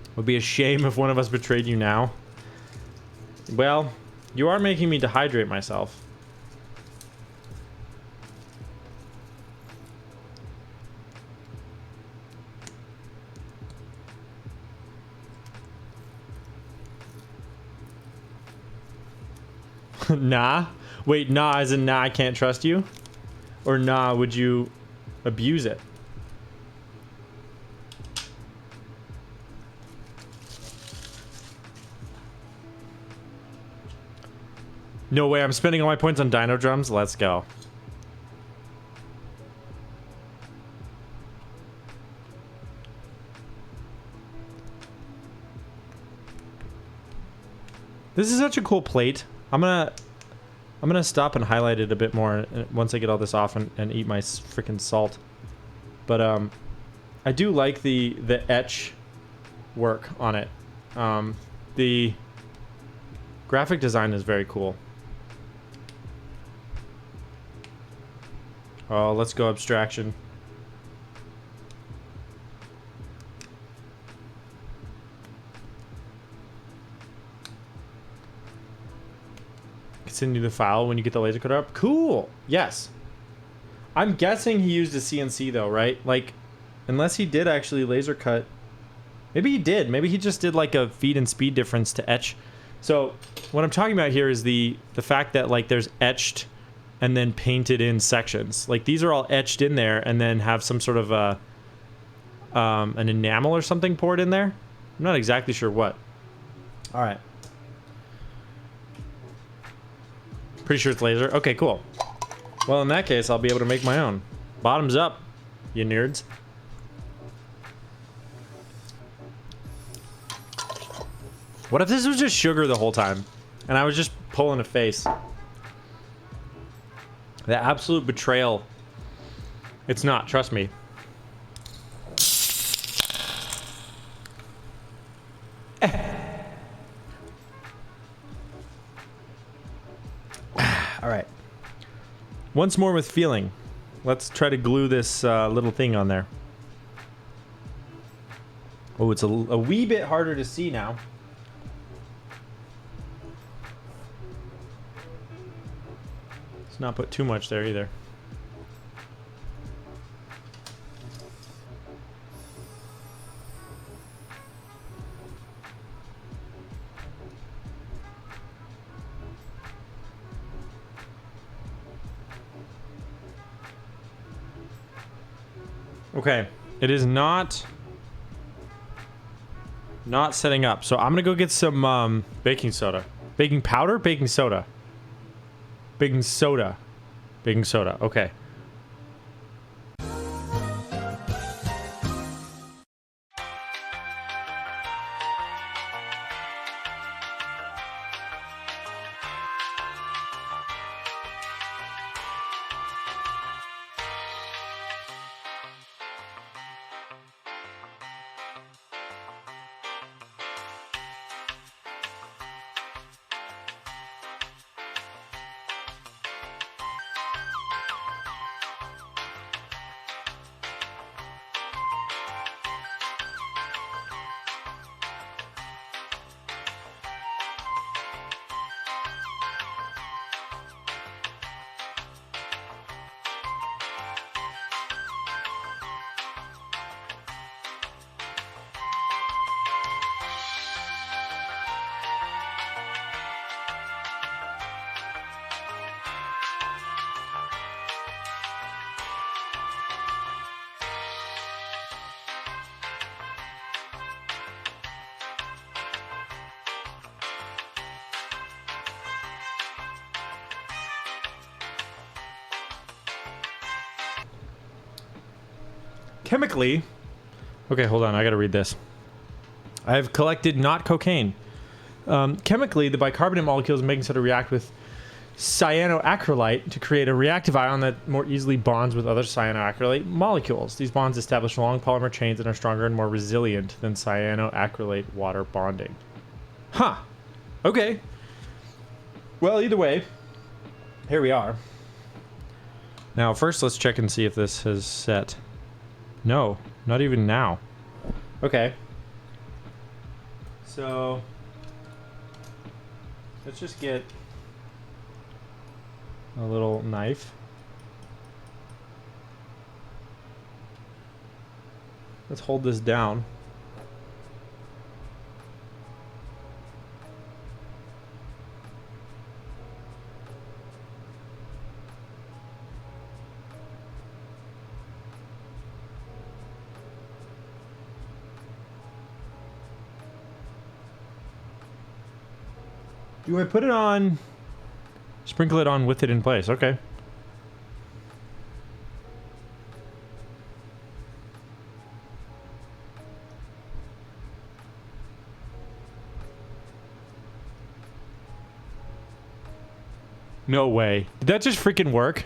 it would be a shame if one of us betrayed you now. Well, you are making me dehydrate myself. Nah? Wait, nah as in nah, I can't trust you? Or nah, would you abuse it? No way, I'm spending all my points on dino drums? Let's go. This is such a cool plate. I'm gonna stop and highlight it a bit more once I get all this off and eat my freaking salt. But I do like the etch work on it. The graphic design is very cool. Oh, let's go abstraction. Continue the file when you get the laser cutter up. Cool. Yes. I'm guessing he used a CNC though, right? Like, unless he did actually laser cut. Maybe he did. Maybe he just did like a feed and speed difference to etch. So what I'm talking about here is the fact that like there's etched and then painted in sections. Like these are all etched in there and then have some sort of an enamel or something poured in there. I'm not exactly sure what. All right. Pretty sure it's laser. Okay, cool. Well, in that case, I'll be able to make my own. Bottoms up, you nerds. What if this was just sugar the whole time and I was just pulling a face? The absolute betrayal. It's not, trust me. All right. Once more with feeling. Let's try to glue this little thing on there. Oh, it's a wee bit harder to see now. Let's not put too much there either. Okay, it is not setting up. So I'm gonna go get some baking soda. Baking powder? Baking soda. Baking soda. Baking soda. Okay. chemically, okay, hold on, I gotta read this. I have collected not cocaine. Chemically, the bicarbonate molecules in baking soda react with cyanoacrylate to create a reactive ion that more easily bonds with other cyanoacrylate molecules. These bonds establish long polymer chains and are stronger and more resilient than cyanoacrylate water bonding. Huh. Okay. Well, either way, here we are. Now, first, let's check and see if this has set. No, not even now. Okay. So, let's just get a little knife. Let's hold this down. Do I put it on? Sprinkle it on with it in place. Okay. No way. Did that just freaking work?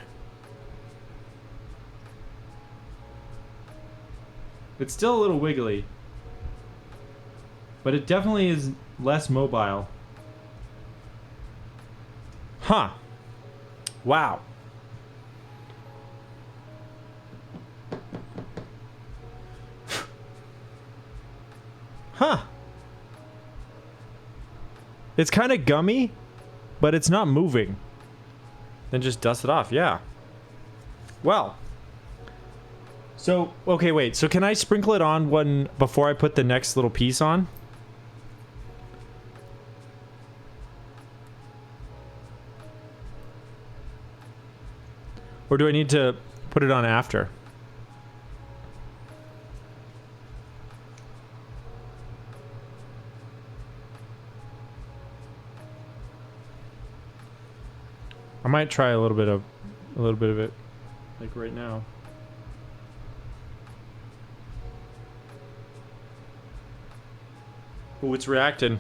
It's still a little wiggly. But it definitely is less mobile. Huh. Wow. Huh. It's kind of gummy, but it's not moving. Then just dust it off. Yeah. Well. So, okay, wait. So can I sprinkle it on one before I put the next little piece on? Or do I need to put it on after? I might try a little bit of it, like right now. Oh, it's reacting.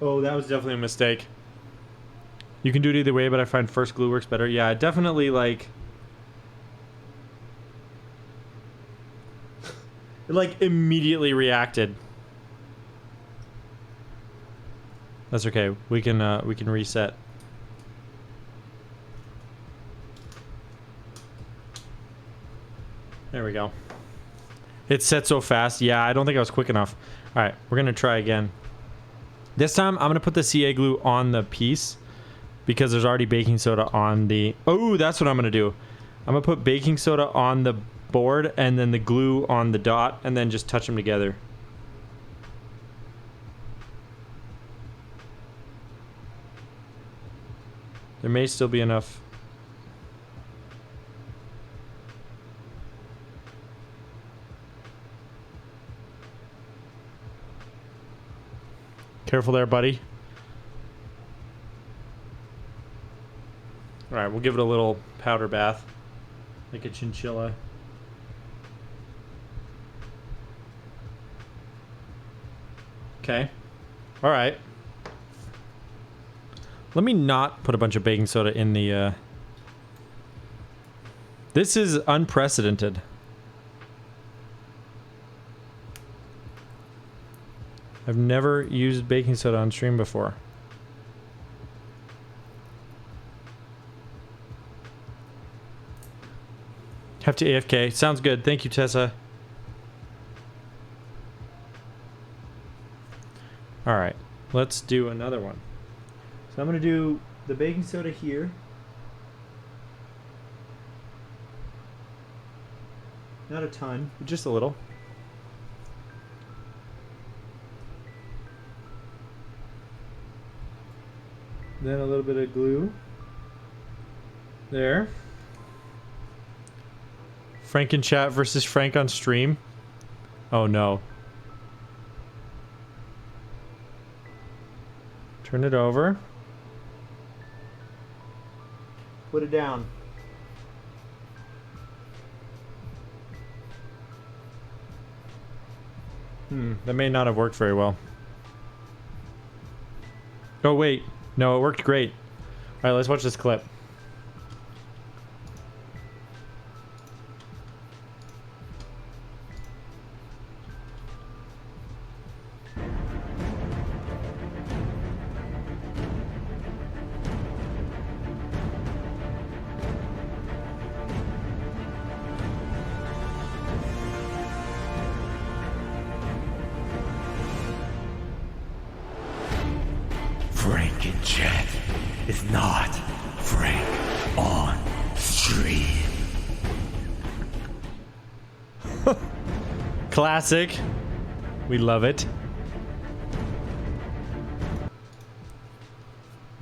Oh, that was definitely a mistake. You can do it either way, but I find first glue works better. Yeah, definitely, like... it, like, immediately reacted. That's okay. We can reset. There we go. It set so fast. Yeah, I don't think I was quick enough. All right, we're going to try again. This time, I'm going to put the CA glue on the piece because there's already baking soda on the... Oh, that's what I'm going to do. I'm going to put baking soda on the board and then the glue on the dot and then just touch them together. There may still be enough. Careful there, buddy. Alright, we'll give it a little powder bath. Like a chinchilla. Okay. Alright. Let me not put a bunch of baking soda in the... This is unprecedented. I've never used baking soda on stream before. Have to AFK. Sounds good. Thank you, Tessa. Alright. Let's do another one. So I'm going to do the baking soda here. Not a ton, but just a little. Then a little bit of glue. There. Frank in chat versus Frank on stream. Oh no. Turn it over. Put it down. That may not have worked very well. Oh, wait. No, it worked great. All right, let's watch this clip. Frank in chat is not Frank on stream. Classic. We love it.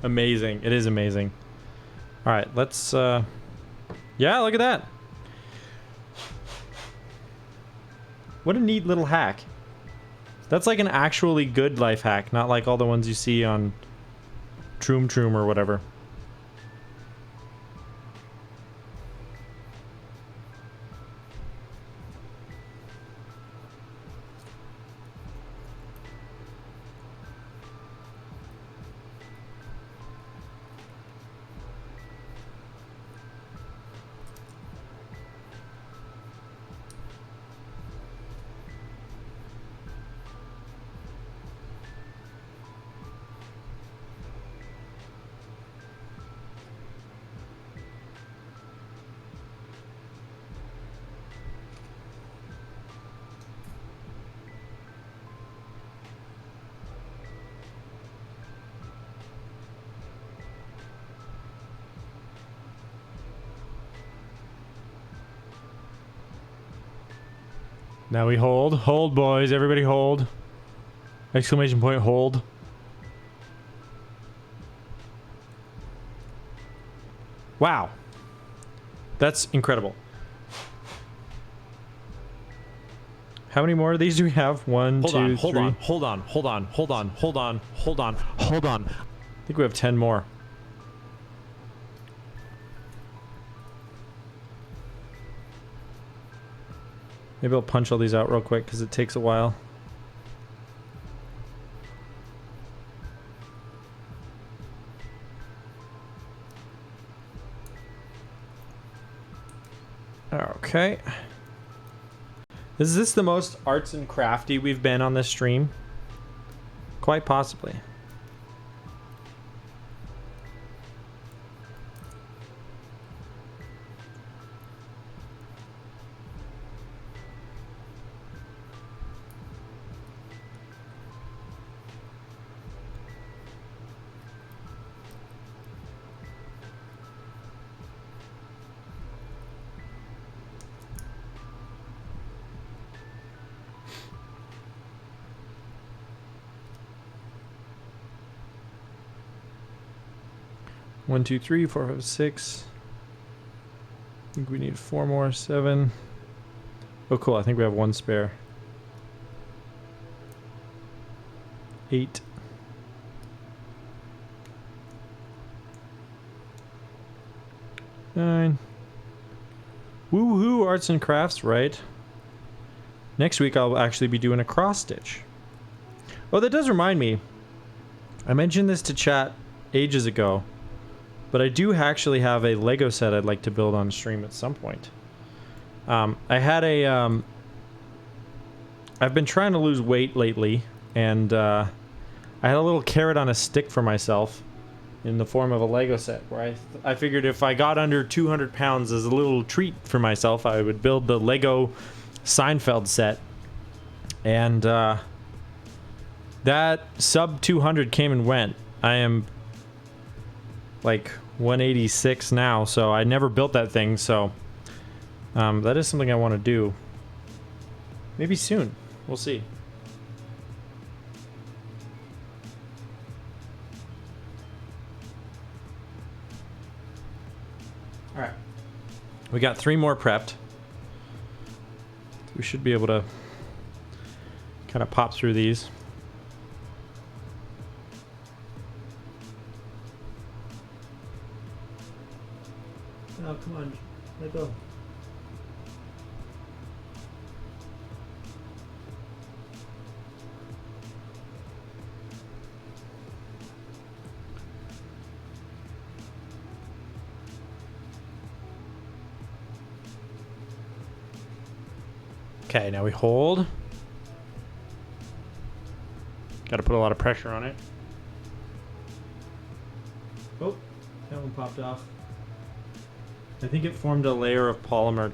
Amazing. It is amazing. All right, let's yeah, look at that. What a neat little hack. That's like an actually good life hack, not like all the ones you see on Troom or whatever. Now we hold. Hold, boys. Everybody hold. Exclamation point, hold. Wow. That's incredible. How many more of these do we have? One, Hold two, on, hold three. on, hold on, hold on, hold on, hold on, hold on, hold on. I think we have 10 more. Maybe I'll punch all these out real quick because it takes a while. Okay. Is this the most arts and crafty we've been on this stream? Quite possibly. One, two, three, four, five, six. I think we need 4 more. 7. Oh, cool. I think we have 1 spare. 8. 9. Woohoo! Arts and crafts, right? Next week I'll actually be doing a cross stitch. Oh, that does remind me. I mentioned this to chat ages ago. But I do actually have a Lego set I'd like to build on stream at some point. I had a... I've been trying to lose weight lately, and I had a little carrot on a stick for myself in the form of a Lego set, where I figured if I got under 200 pounds as a little treat for myself, I would build the Lego Seinfeld set. And that sub 200 came and went. I am like 186 now, so I never built that thing, so that is something I want to do. Maybe soon. We'll see. Alright. We got 3 more prepped. We should be able to kind of pop through these. though. Okay, now we hold. Got to put a lot of pressure on it. Oh, that one popped off. I think it formed a layer of polymer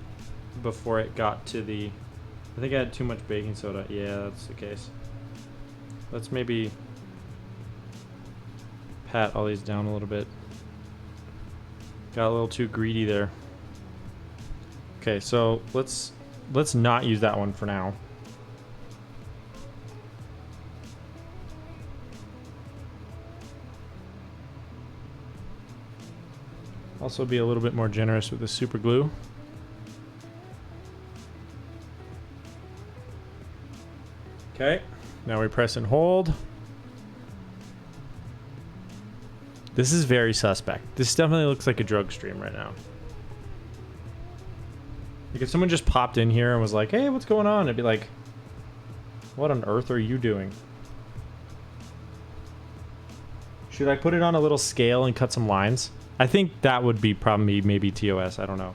before it got to the... I think I had too much baking soda. Yeah, that's the case. Let's maybe pat all these down a little bit. Got a little too greedy there. Okay, so let's not use that one for now. Also be a little bit more generous with the super glue. Okay, now we press and hold. This is very suspect. This definitely looks like a drug stream right now. Like if someone just popped in here and was like, hey, what's going on? I'd be like, what on earth are you doing? Should I put it on a little scale and cut some lines? I think that would be probably maybe TOS. I don't know.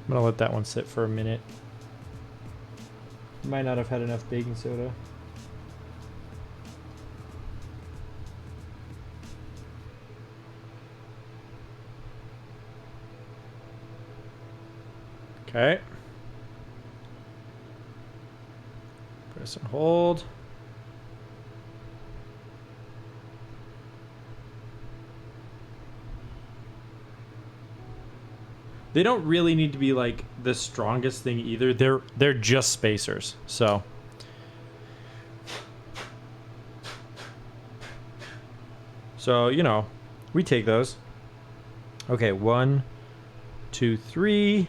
I'm gonna let that one sit for a minute. Might not have had enough baking soda. Okay. Press and hold. They don't really need to be like the strongest thing either. They're just spacers. So you know, we take those. Okay, 1, 2, 3,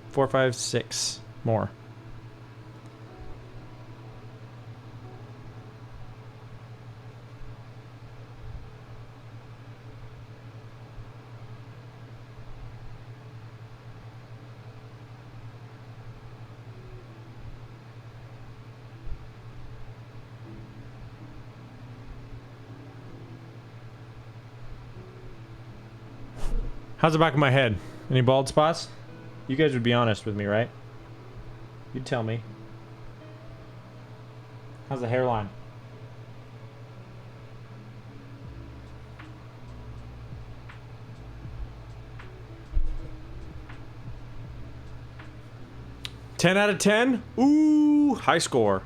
4, 5, 6 more. How's the back of my head? Any bald spots? You guys would be honest with me, right? You'd tell me. How's the hairline? Ten out of 10? Ooh, high score.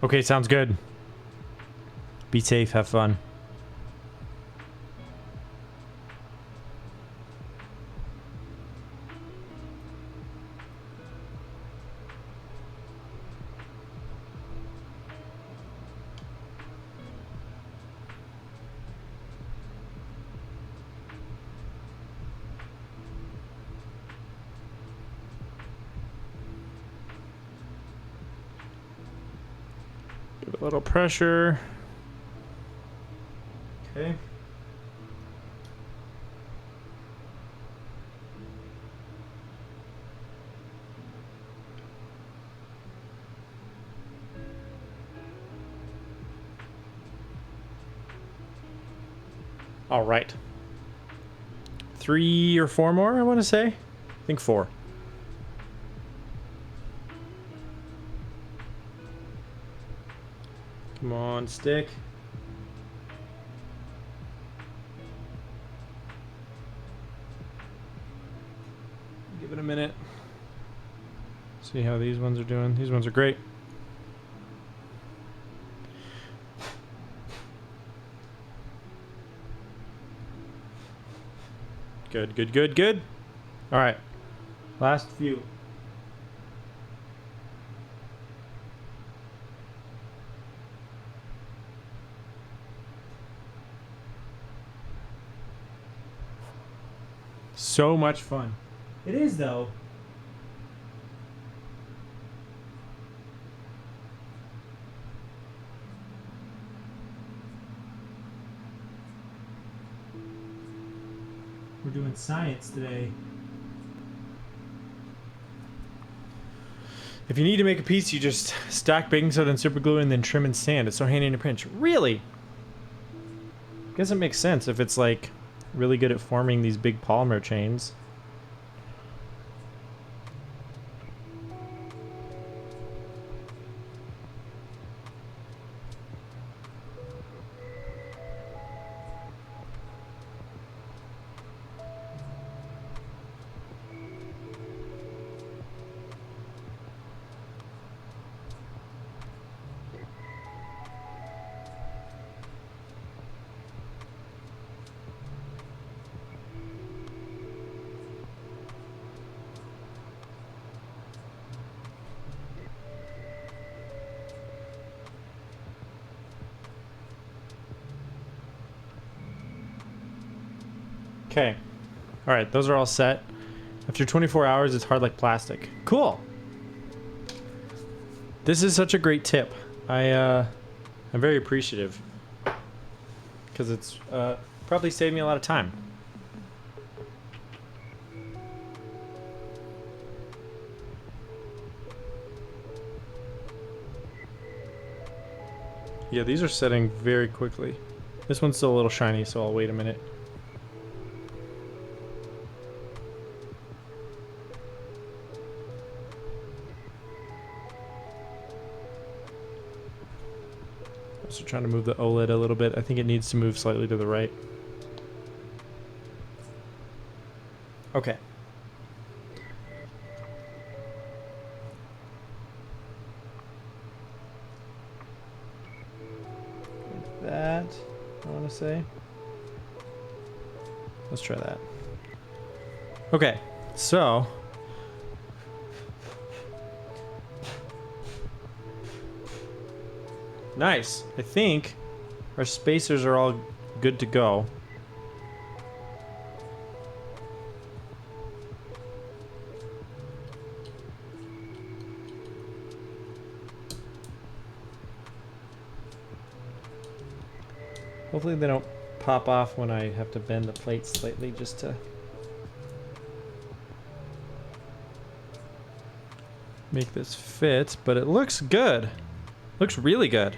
Okay, sounds good. Be safe, have fun. Give it a little pressure. Okay. All right. 3 or 4 more, I want to say. I think 4. Come on, stick. Give it a minute. See how these ones are doing. These ones are great. Good, good, good, good. All right. Last few. So much fun. It is, though. We're doing science today. If you need to make a piece, you just stack baking soda and super glue and then trim and sand. It's so handy in a pinch. Really? Guess it makes sense if it's like really good at forming these big polymer chains. Okay. All right, those are all set. After 24 hours, it's hard like plastic. Cool. This is such a great tip. I'm very appreciative because it's probably saved me a lot of time. Yeah, these are setting very quickly. This one's still a little shiny, so I'll wait a minute. Also trying to move the OLED a little bit. I think it needs to move slightly to the right. Okay. That, I want to say. Let's try that. Okay, so nice. I think our spacers are all good to go. Hopefully they don't pop off when I have to bend the plate slightly just to make this fit, but it looks good. Looks really good.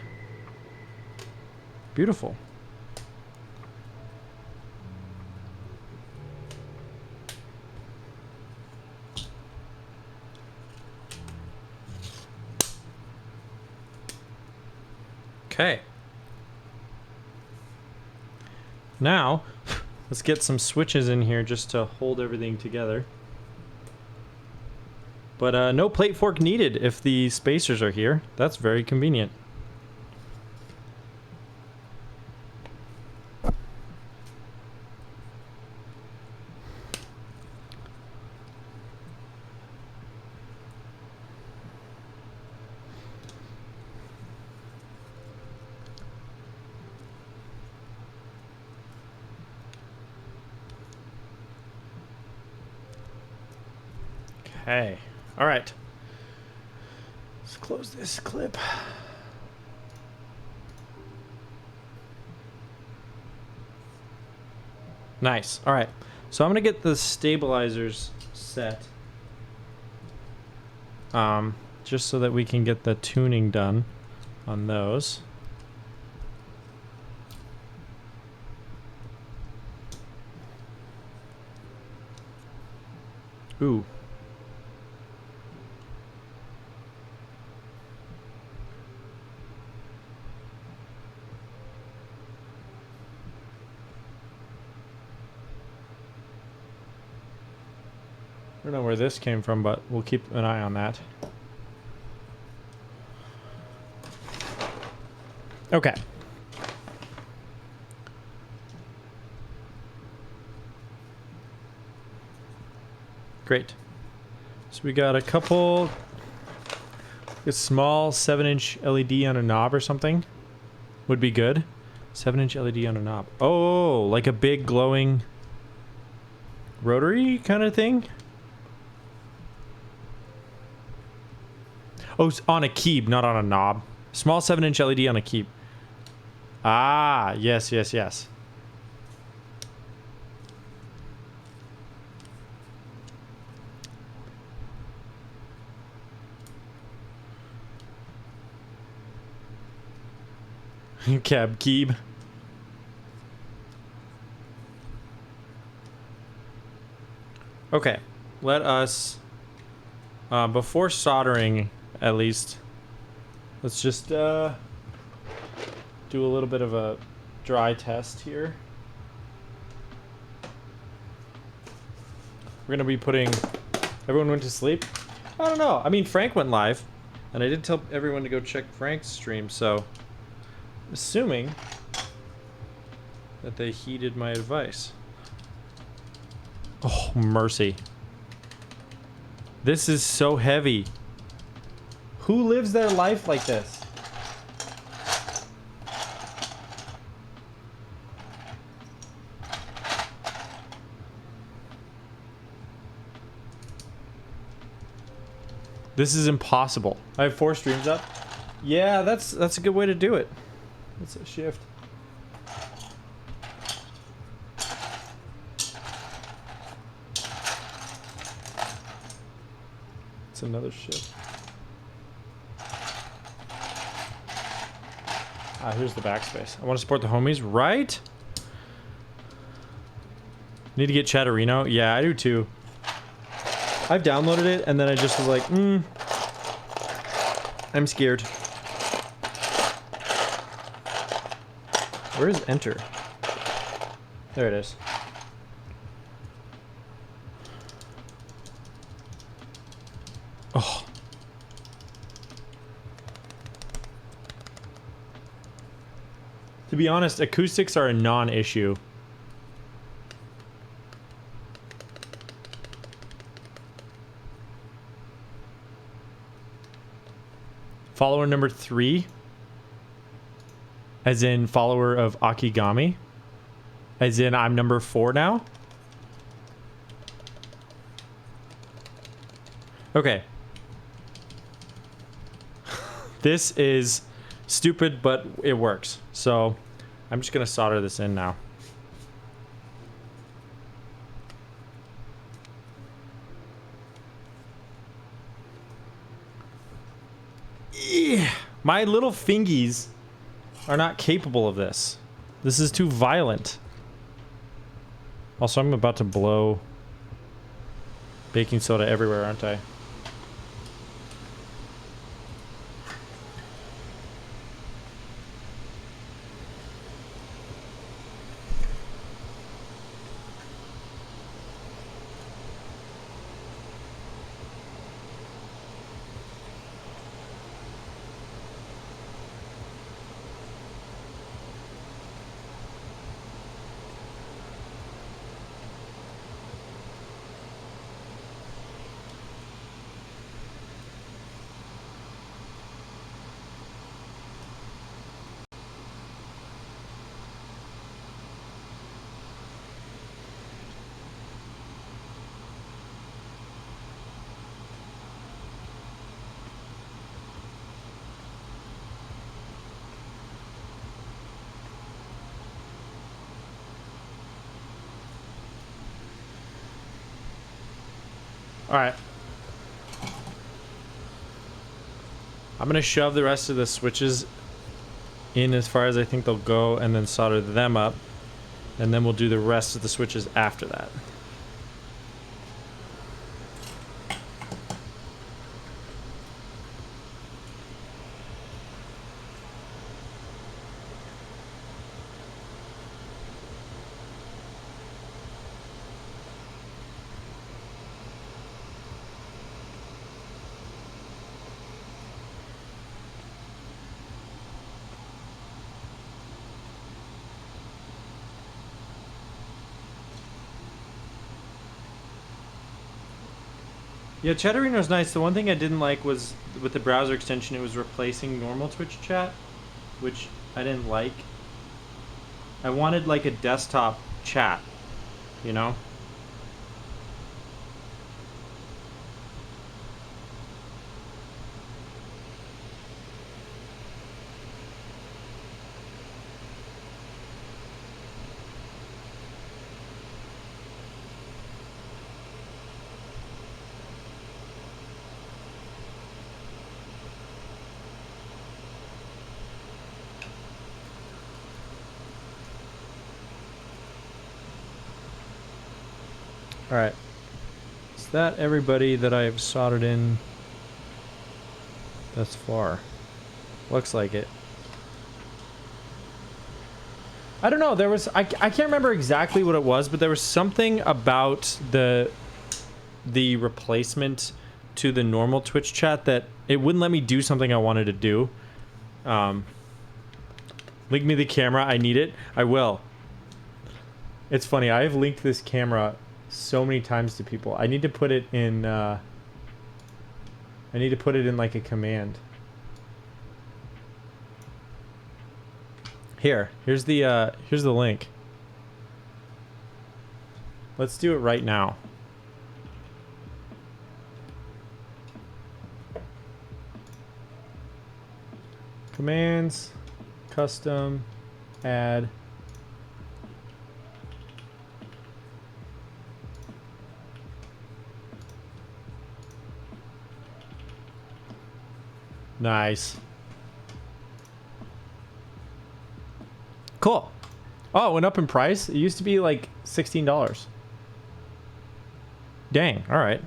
Beautiful. Okay. Now, let's get some switches in here just to hold everything together. But no plate fork needed if the spacers are here. That's very convenient. Okay. All right. Let's close this clip. Nice. All right. So I'm going to get the stabilizers set. Just so that we can get the tuning done on those. Ooh. I don't know where this came from, but we'll keep an eye on that. Okay. Great. So we got a small 7-inch LED on a knob or something. Would be good. 7-inch LED on a knob. Oh, like a big glowing rotary kind of thing? Oh, it's on a key, not on a knob. Small 7-inch LED on a key. Ah, yes, yes, yes. Cab Keeb. Okay, let us, before soldering, at least, let's just do a little bit of a dry test here. We're gonna be putting, everyone went to sleep? I don't know, I mean Frank went live, and I did tell everyone to go check Frank's stream, so assuming that they heeded my advice. Oh, mercy. This is so heavy. Who lives their life like this? This is impossible. I have 4 streams up. Yeah, that's a good way to do it. It's a shift. It's another shift. Ah, here's the backspace. I want to support the homies, right? Need to get Chatterino? Yeah, I do too. I've downloaded it and then I just was like, I'm scared. Where is enter? There it is. Oh. To be honest, acoustics are a non-issue. Follower number 3. As in follower of Akigami. As in I'm number 4 now. Okay. This is stupid, but it works. So I'm just gonna solder this in now. Yeah. My little fingies are not capable of this. This is too violent. Also, I'm about to blow baking soda everywhere, aren't I? Alright. I'm gonna shove the rest of the switches in as far as I think they'll go and then solder them up. And then we'll do the rest of the switches after that. Yeah, Chatterino's nice. The one thing I didn't like was with the browser extension, it was replacing normal Twitch chat, which I didn't like. I wanted like a desktop chat, you know? Alright. Is that everybody that I've soldered in thus far? Looks like it. I don't know, there was... I can't remember exactly what it was, but there was something about the replacement to the normal Twitch chat that it wouldn't let me do something I wanted to do. Link me the camera, I need it. I will. It's funny, I have linked this camera so many times to people. I need to put it in like a command. Here's the link. Let's do it right now. Commands, custom, add. Nice. Cool. Oh, it went up in price? It used to be like $16. Dang. All right.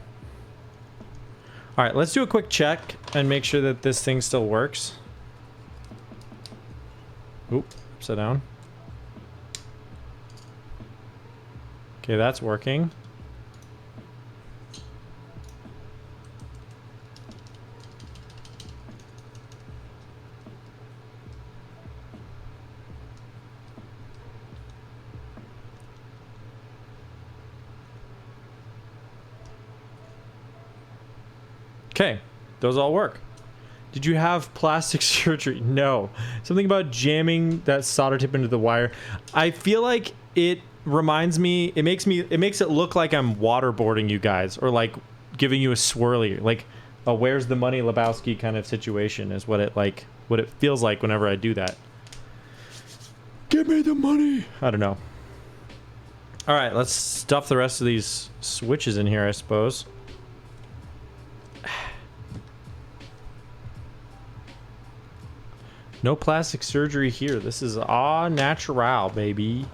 All right, let's do a quick check and make sure that this thing still works. Oop, upside down. Okay, that's working. Okay, those all work. Did you have plastic surgery? No. Something about jamming that solder tip into the wire. I feel like it reminds me, it makes it look like I'm waterboarding you guys, or like giving you a swirly, like a where's the money Lebowski kind of situation is what it feels like whenever I do that. Give me the money. I don't know. All right, let's stuff the rest of these switches in here, I suppose. No plastic surgery here. This is all natural, baby.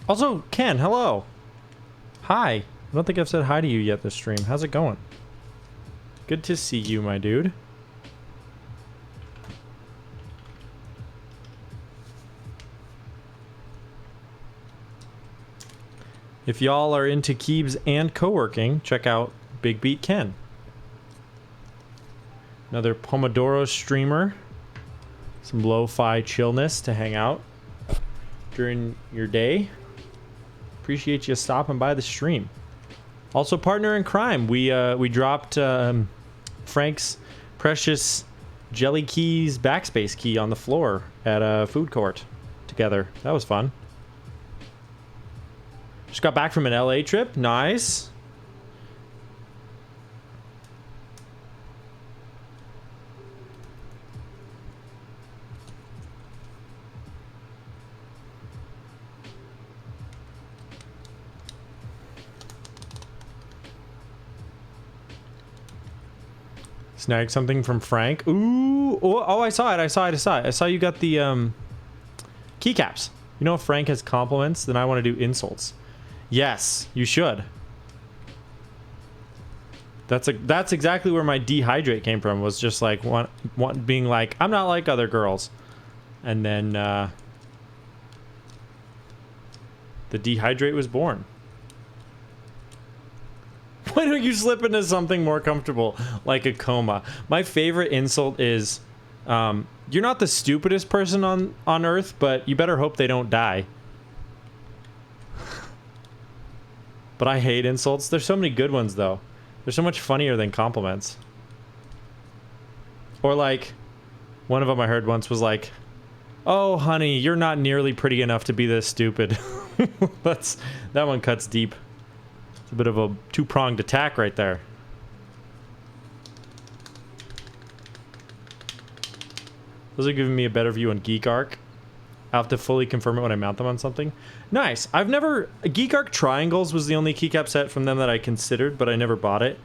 Also, Ken, hello. Hi. I don't think I've said hi to you yet this stream. How's it going? Good to see you, my dude. If y'all are into Keebs and co-working, check out Big Beat Ken. Another Pomodoro streamer. Some lo-fi chillness to hang out during your day. Appreciate you stopping by the stream. Also, partner in crime. We dropped Frank's precious Jelly Keys backspace key on the floor at a food court together. That was fun. Just got back from an LA trip. Nice. Snag something from Frank. Ooh. Oh, I saw it. I saw you got the keycaps. You know, if Frank has compliments, then I want to do insults. Yes, you should. That's exactly where my dehydrate came from. Was just like being like, I'm not like other girls, and then the dehydrate was born. Why don't you slip into something more comfortable, like a coma? My favorite insult is, you're not the stupidest person on Earth, but you better hope they don't die. But I hate insults. There's so many good ones, though. They're so much funnier than compliments. Or like, one of them I heard once was like, "Oh, honey, you're not nearly pretty enough to be this stupid." That one cuts deep. It's a bit of a two-pronged attack right there. Those are giving me a better view on Geek Arc. I'll have to fully confirm it when I mount them on something. Nice. I've never... Geek Arc Triangles was the only keycap set from them that I considered, but I never bought it.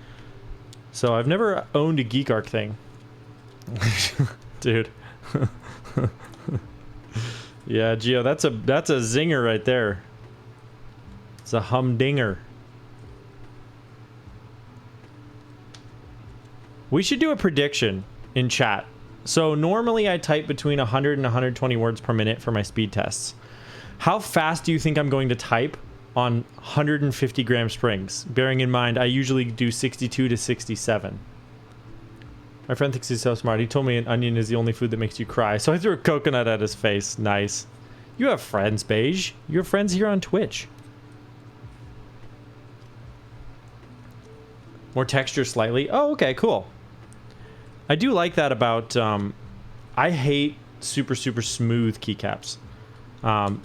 So I've never owned a Geek Arc thing. Dude. Yeah, Gio, that's a zinger right there. It's a humdinger. We should do a prediction in chat. So normally I type between 100 and 120 words per minute for my speed tests. How fast do you think I'm going to type on 150 gram springs? Bearing in mind, I usually do 62 to 67. My friend thinks he's so smart. He told me an onion is the only food that makes you cry. So I threw a coconut at his face. Nice. You have friends, Beige. You have friends here on Twitch. More texture slightly. Oh, okay, cool. I do like that about, I hate super smooth keycaps.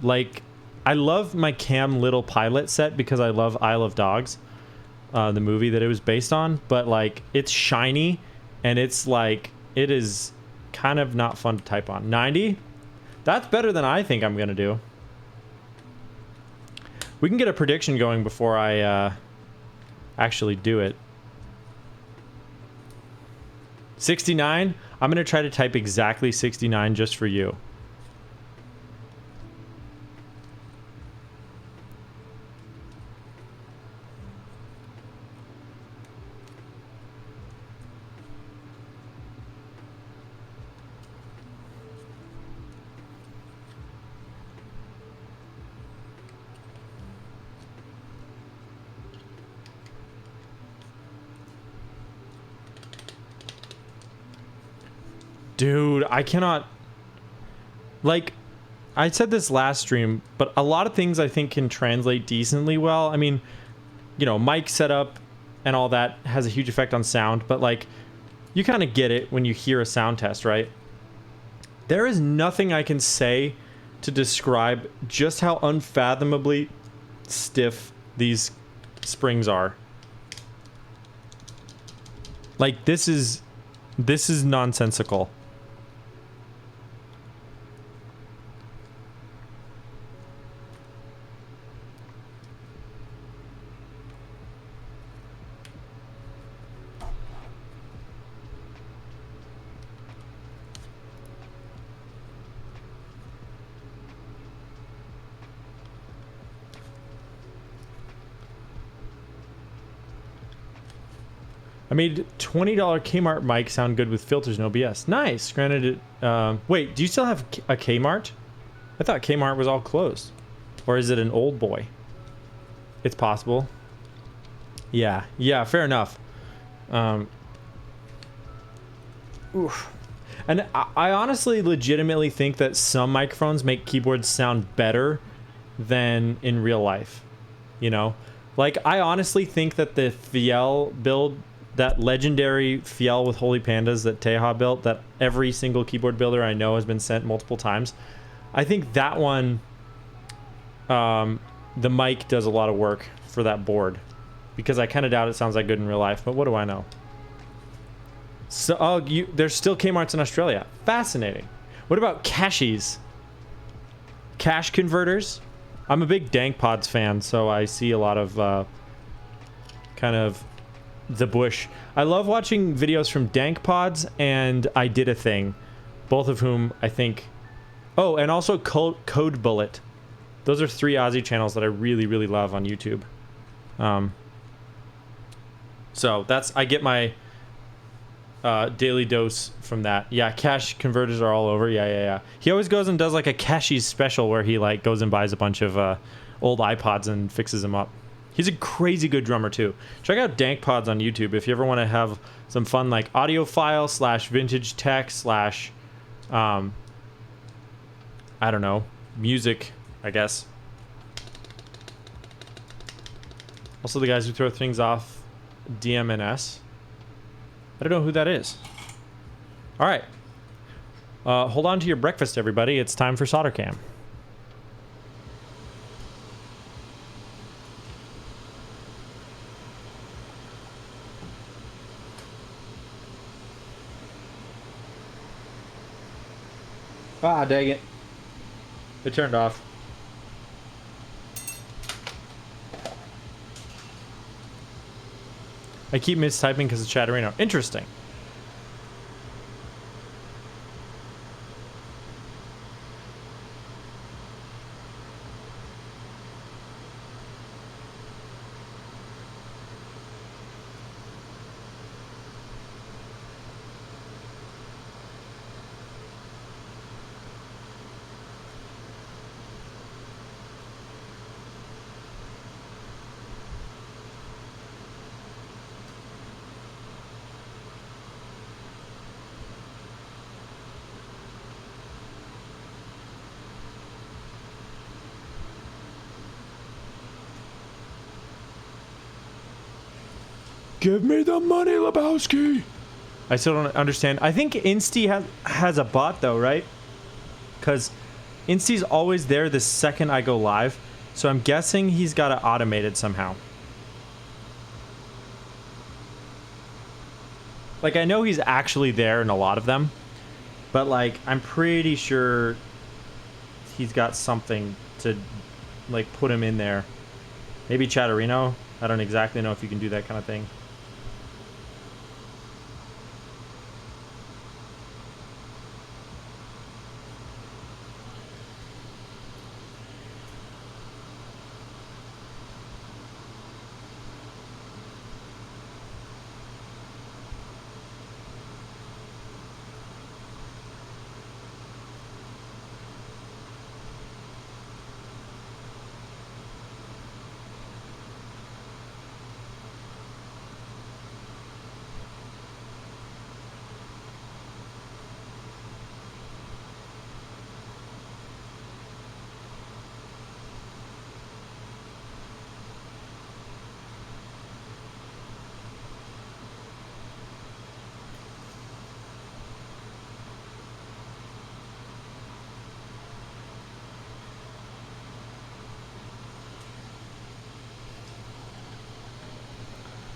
Like, I love my Cam Little Pilot set because I love Isle of Dogs, the movie that it was based on, but like, it's shiny, and it's like, it is kind of not fun to type on. 90? That's better than I think I'm gonna do. We can get a prediction going before I, actually do it. 69? I'm going to try to type exactly 69 just for you. Dude, I cannot... Like, I said this last stream, but a lot of things I think can translate decently well. I mean, you know, mic setup and all that has a huge effect on sound, but like, you kind of get it when you hear a sound test, right? There is nothing I can say to describe just how unfathomably stiff these springs are. Like, this is nonsensical. I made $20 Kmart mic sound good with filters and OBS. Nice. Granted, wait, do you still have a Kmart? I thought Kmart was all closed. Or is it an old boy? It's possible. Yeah, fair enough. Oof. And I honestly legitimately think that some microphones make keyboards sound better than in real life. You know? Like, I honestly think that the Fiel build... That legendary Fiel with Holy Pandas that Teja built, that every single keyboard builder I know has been sent multiple times. I think that one, the mic does a lot of work for that board. Because I kind of doubt it sounds that good in real life, but what do I know? So, oh, there's still Kmart's in Australia. Fascinating. What about caches? Cache converters? I'm a big DankPods fan, so I see a lot of kind of... the bush. I love watching videos from DankPods and I Did a Thing, both of whom I think... Oh, and also Code Bullet. Those are 3 Aussie channels that I really love on YouTube. So that's... I get my daily dose from that. Yeah, cache converters are all over. Yeah. He always goes and does like a caches special where he like goes and buys a bunch of old iPods and fixes them up. He's a crazy good drummer too. Check out Dank Pods on YouTube if you ever want to have some fun like audiophile / vintage tech / I don't know, music, I guess. Also the guys who throw things off DMNS. I don't know who that is. All right. Hold on to your breakfast, everybody. It's time for Solder Cam. Ah, dang it. It turned off. I keep mistyping because of Chatterino. Interesting. Give me the money, Lebowski. I still don't understand. I think Insty has a bot though, right? Because Insty's always there the second I go live. So I'm guessing he's got it automated somehow. Like I know he's actually there in a lot of them. But like I'm pretty sure he's got something to like put him in there. Maybe Chatterino. I don't exactly know if you can do that kind of thing.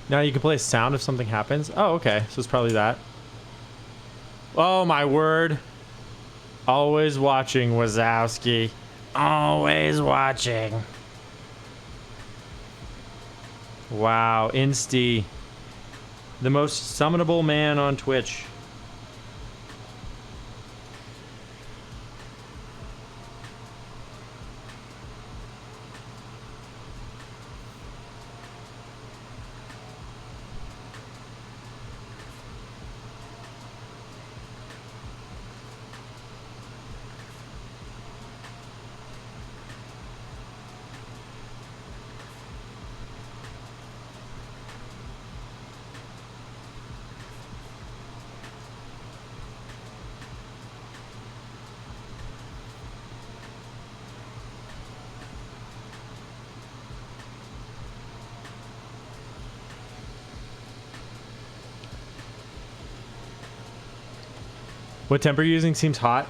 Now you can play a sound if something happens. Oh, okay. So it's probably that. Oh, my word. Always watching, Wazowski. Always watching. Wow, Insty. The most summonable man on Twitch. What temper you're using seems hot.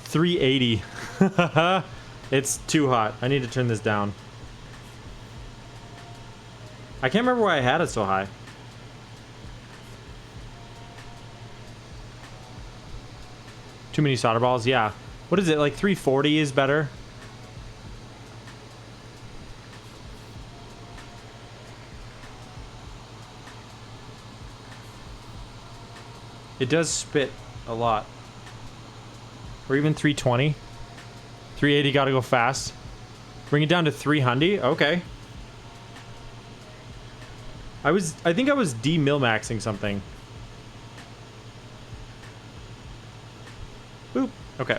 380. It's too hot. I need to turn this down. I can't remember why I had it so high. Too many solder balls? Yeah. What is it? Like 340 is better? It does spit a lot. Or even 320. 380 gotta go fast. Bring it down to 300. Okay. I think I was de-mil-maxing something. Boop. Okay.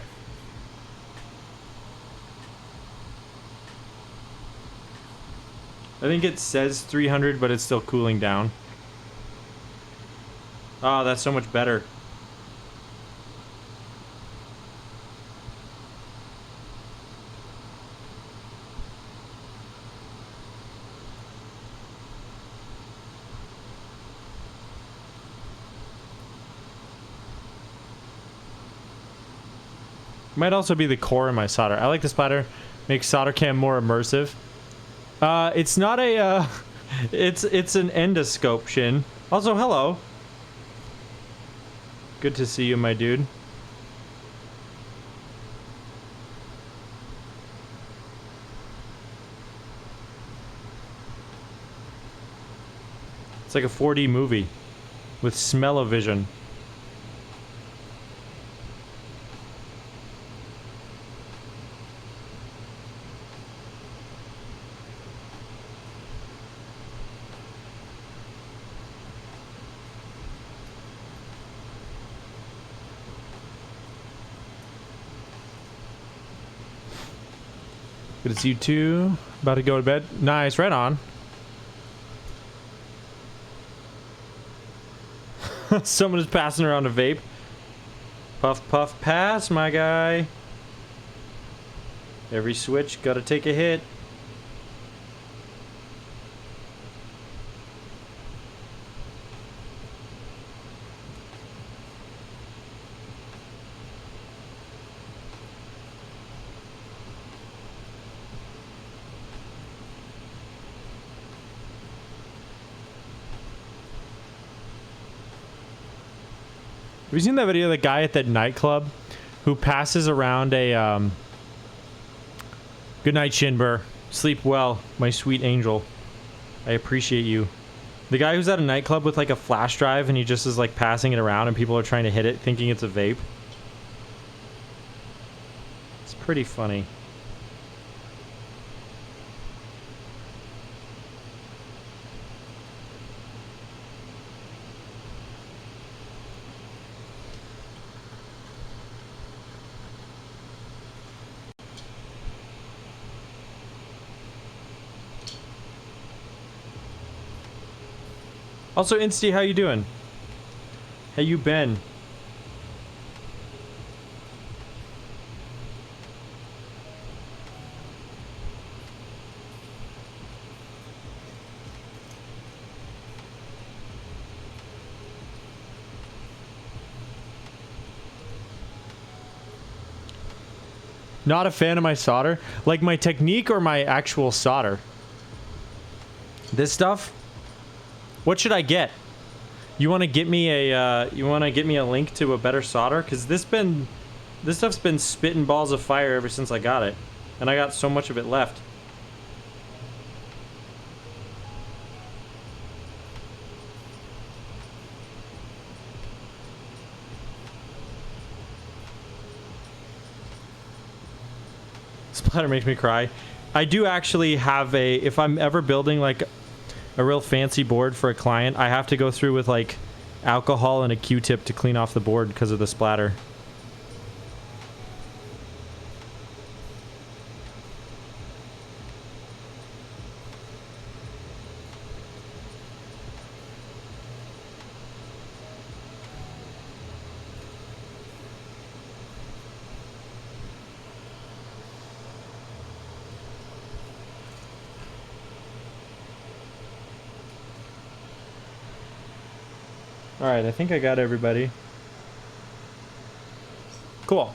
I think it says 300, but it's still cooling down. Oh, that's so much better. Might also be the core in my solder. I like the splatter. Makes solder cam more immersive. It's not a, it's an endoscope, Shin. Also, hello. Good to see you, my dude. It's like a 4D movie with smell-o-vision. Good to see you too. About to go to bed. Nice, right on. Someone is passing around a vape. Puff, puff, pass, my guy. Every switch, gotta take a hit. Have you seen that video of the guy at that nightclub who passes around a, good night, Shinbur. Sleep well, my sweet angel. I appreciate you. The guy who's at a nightclub with like a flash drive and he just is like passing it around and people are trying to hit it thinking it's a vape. It's pretty funny. Also, Insty, how you doing? How you been? Not a fan of my solder? Like my technique or my actual solder? This stuff? What should I get? You want to get me a link to a better solder? Cause this stuff's been spitting balls of fire ever since I got it, and I got so much of it left. Splatter makes me cry. I do actually have a, if I'm ever building like a real fancy board for a client, I have to go through with like alcohol and a Q-tip to clean off the board because of the splatter. Alright, I think I got everybody. Cool.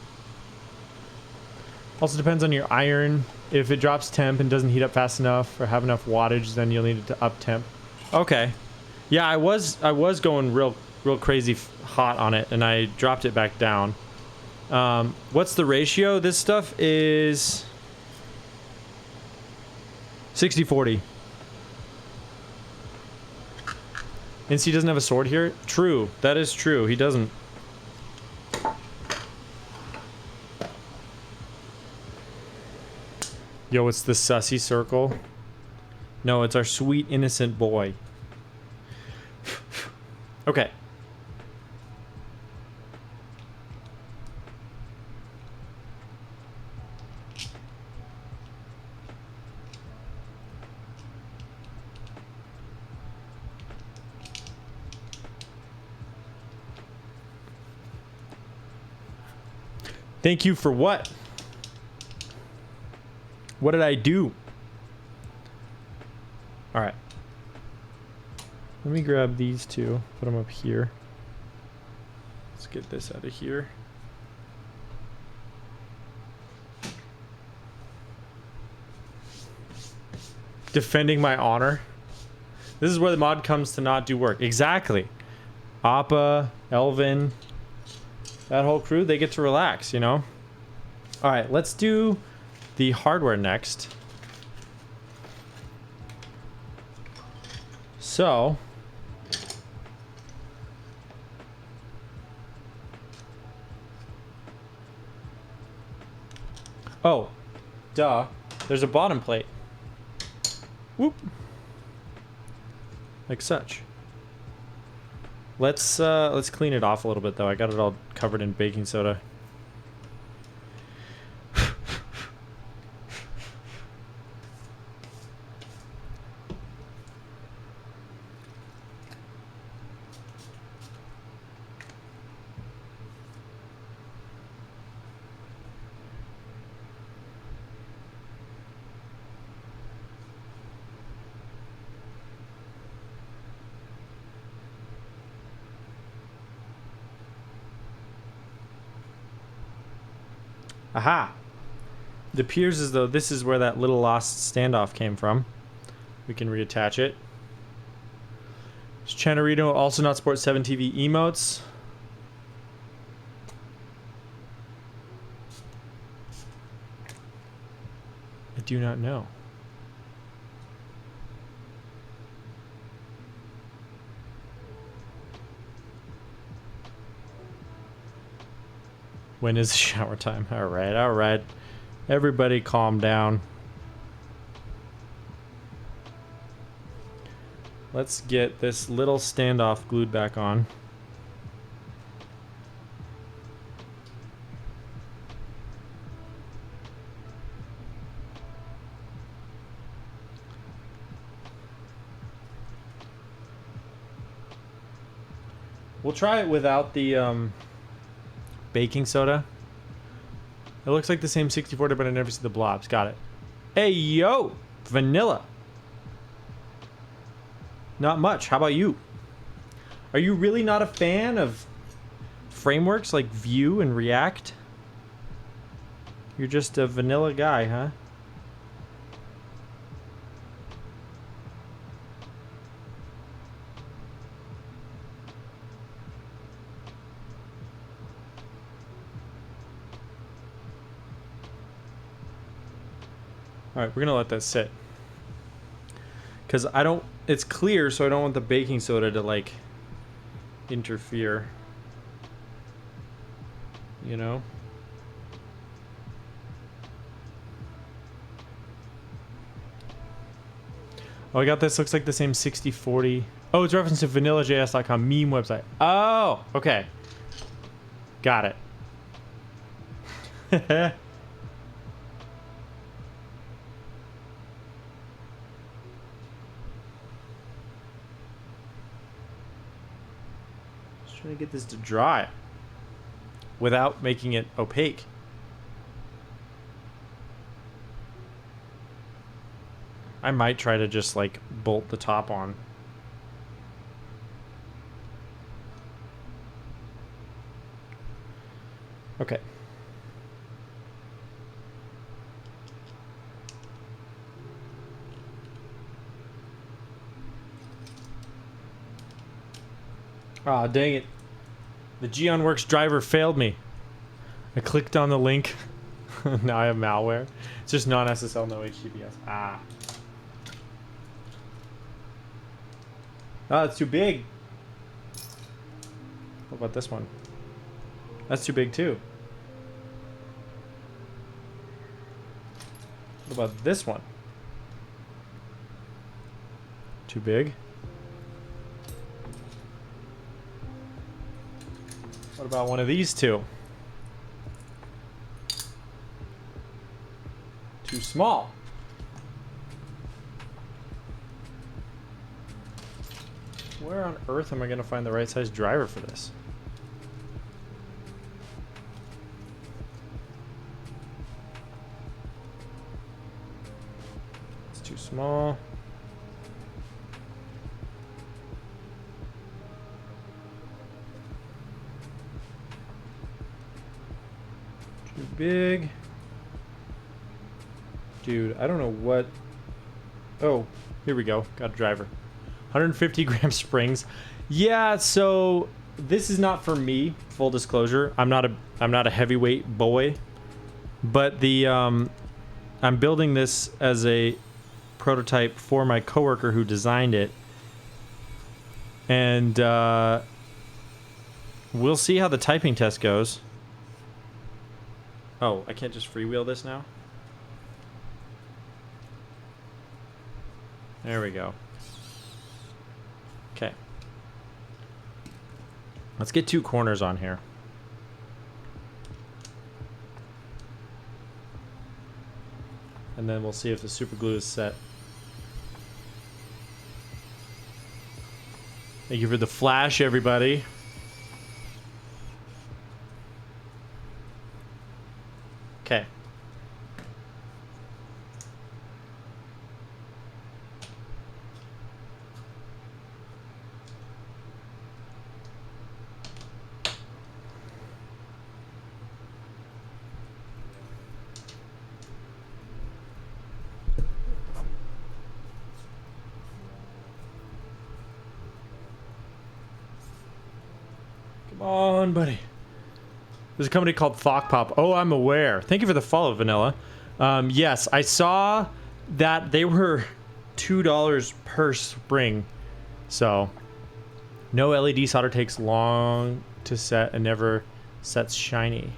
Also depends on your iron. If it drops temp and doesn't heat up fast enough or have enough wattage, then you'll need it to up temp. Okay. Yeah, I was going real crazy hot on it, and I dropped it back down. What's the ratio? This stuff is 60-40. NC doesn't have a sword here? True. That is true. He doesn't. Yo, it's the sussy circle. No, it's our sweet, innocent boy. Okay. Thank you for what? What did I do? All right. Let me grab these two, put them up here. Let's get this out of here. Defending my honor. This is where the mod comes to not do work. Exactly. Appa, Elvin, that whole crew, they get to relax, you know? All right, let's do the hardware next. So, oh, duh. There's a bottom plate. Whoop. Like such. Let's clean it off a little bit though. I got it all covered in baking soda. Aha! It appears as though this is where that little lost standoff came from. We can reattach it. Chanarito also not support 7 TV emotes. I do not know. When is shower time? All right, all right. Everybody calm down. Let's get this little standoff glued back on. We'll try it without the baking soda. It looks like the same 64, but I never see the blobs. Got it. Hey, yo! Vanilla. Not much. How about you? Are you really not a fan of frameworks like Vue and React? You're just a vanilla guy, huh? All right, we're gonna let that sit. Cause I don't, it's clear, so I don't want the baking soda to like interfere. You know? Oh, I got this. Looks like the same 6040. Oh, it's referenced to vanillajs.com meme website. Oh, okay. Got it. Trying to get this to dry without making it opaque. I might try to just like bolt the top on. Okay. Aw, dang it. The GeonWorks driver failed me. I clicked on the link. Now I have malware. It's just non-SSL, no HTTPS. Ah. Oh, it's too big. What about this one? That's too big too. What about this one? Too big. What about one of these two? Too small. Where on earth am I going to find the right size driver for this? small. Too big. Dude, I don't know what... Oh, here we go. Got a driver. 150 gram springs. Yeah, so this is not for me, full disclosure. I'm not a heavyweight boy. But the I'm building this as a prototype for my coworker who designed it. And we'll see how the typing test goes. Oh, I can't just freewheel this now? There we go. Okay. Let's get 2 corners on here. And then we'll see if the super glue is set. Thank you for the flash, everybody. Okay. Come on, buddy. There's a company called Thokpop. Oh, I'm aware. Thank you for the follow, Vanilla. Yes, I saw that they were $2 per spring. So, no LED solder takes long to set and never sets shiny.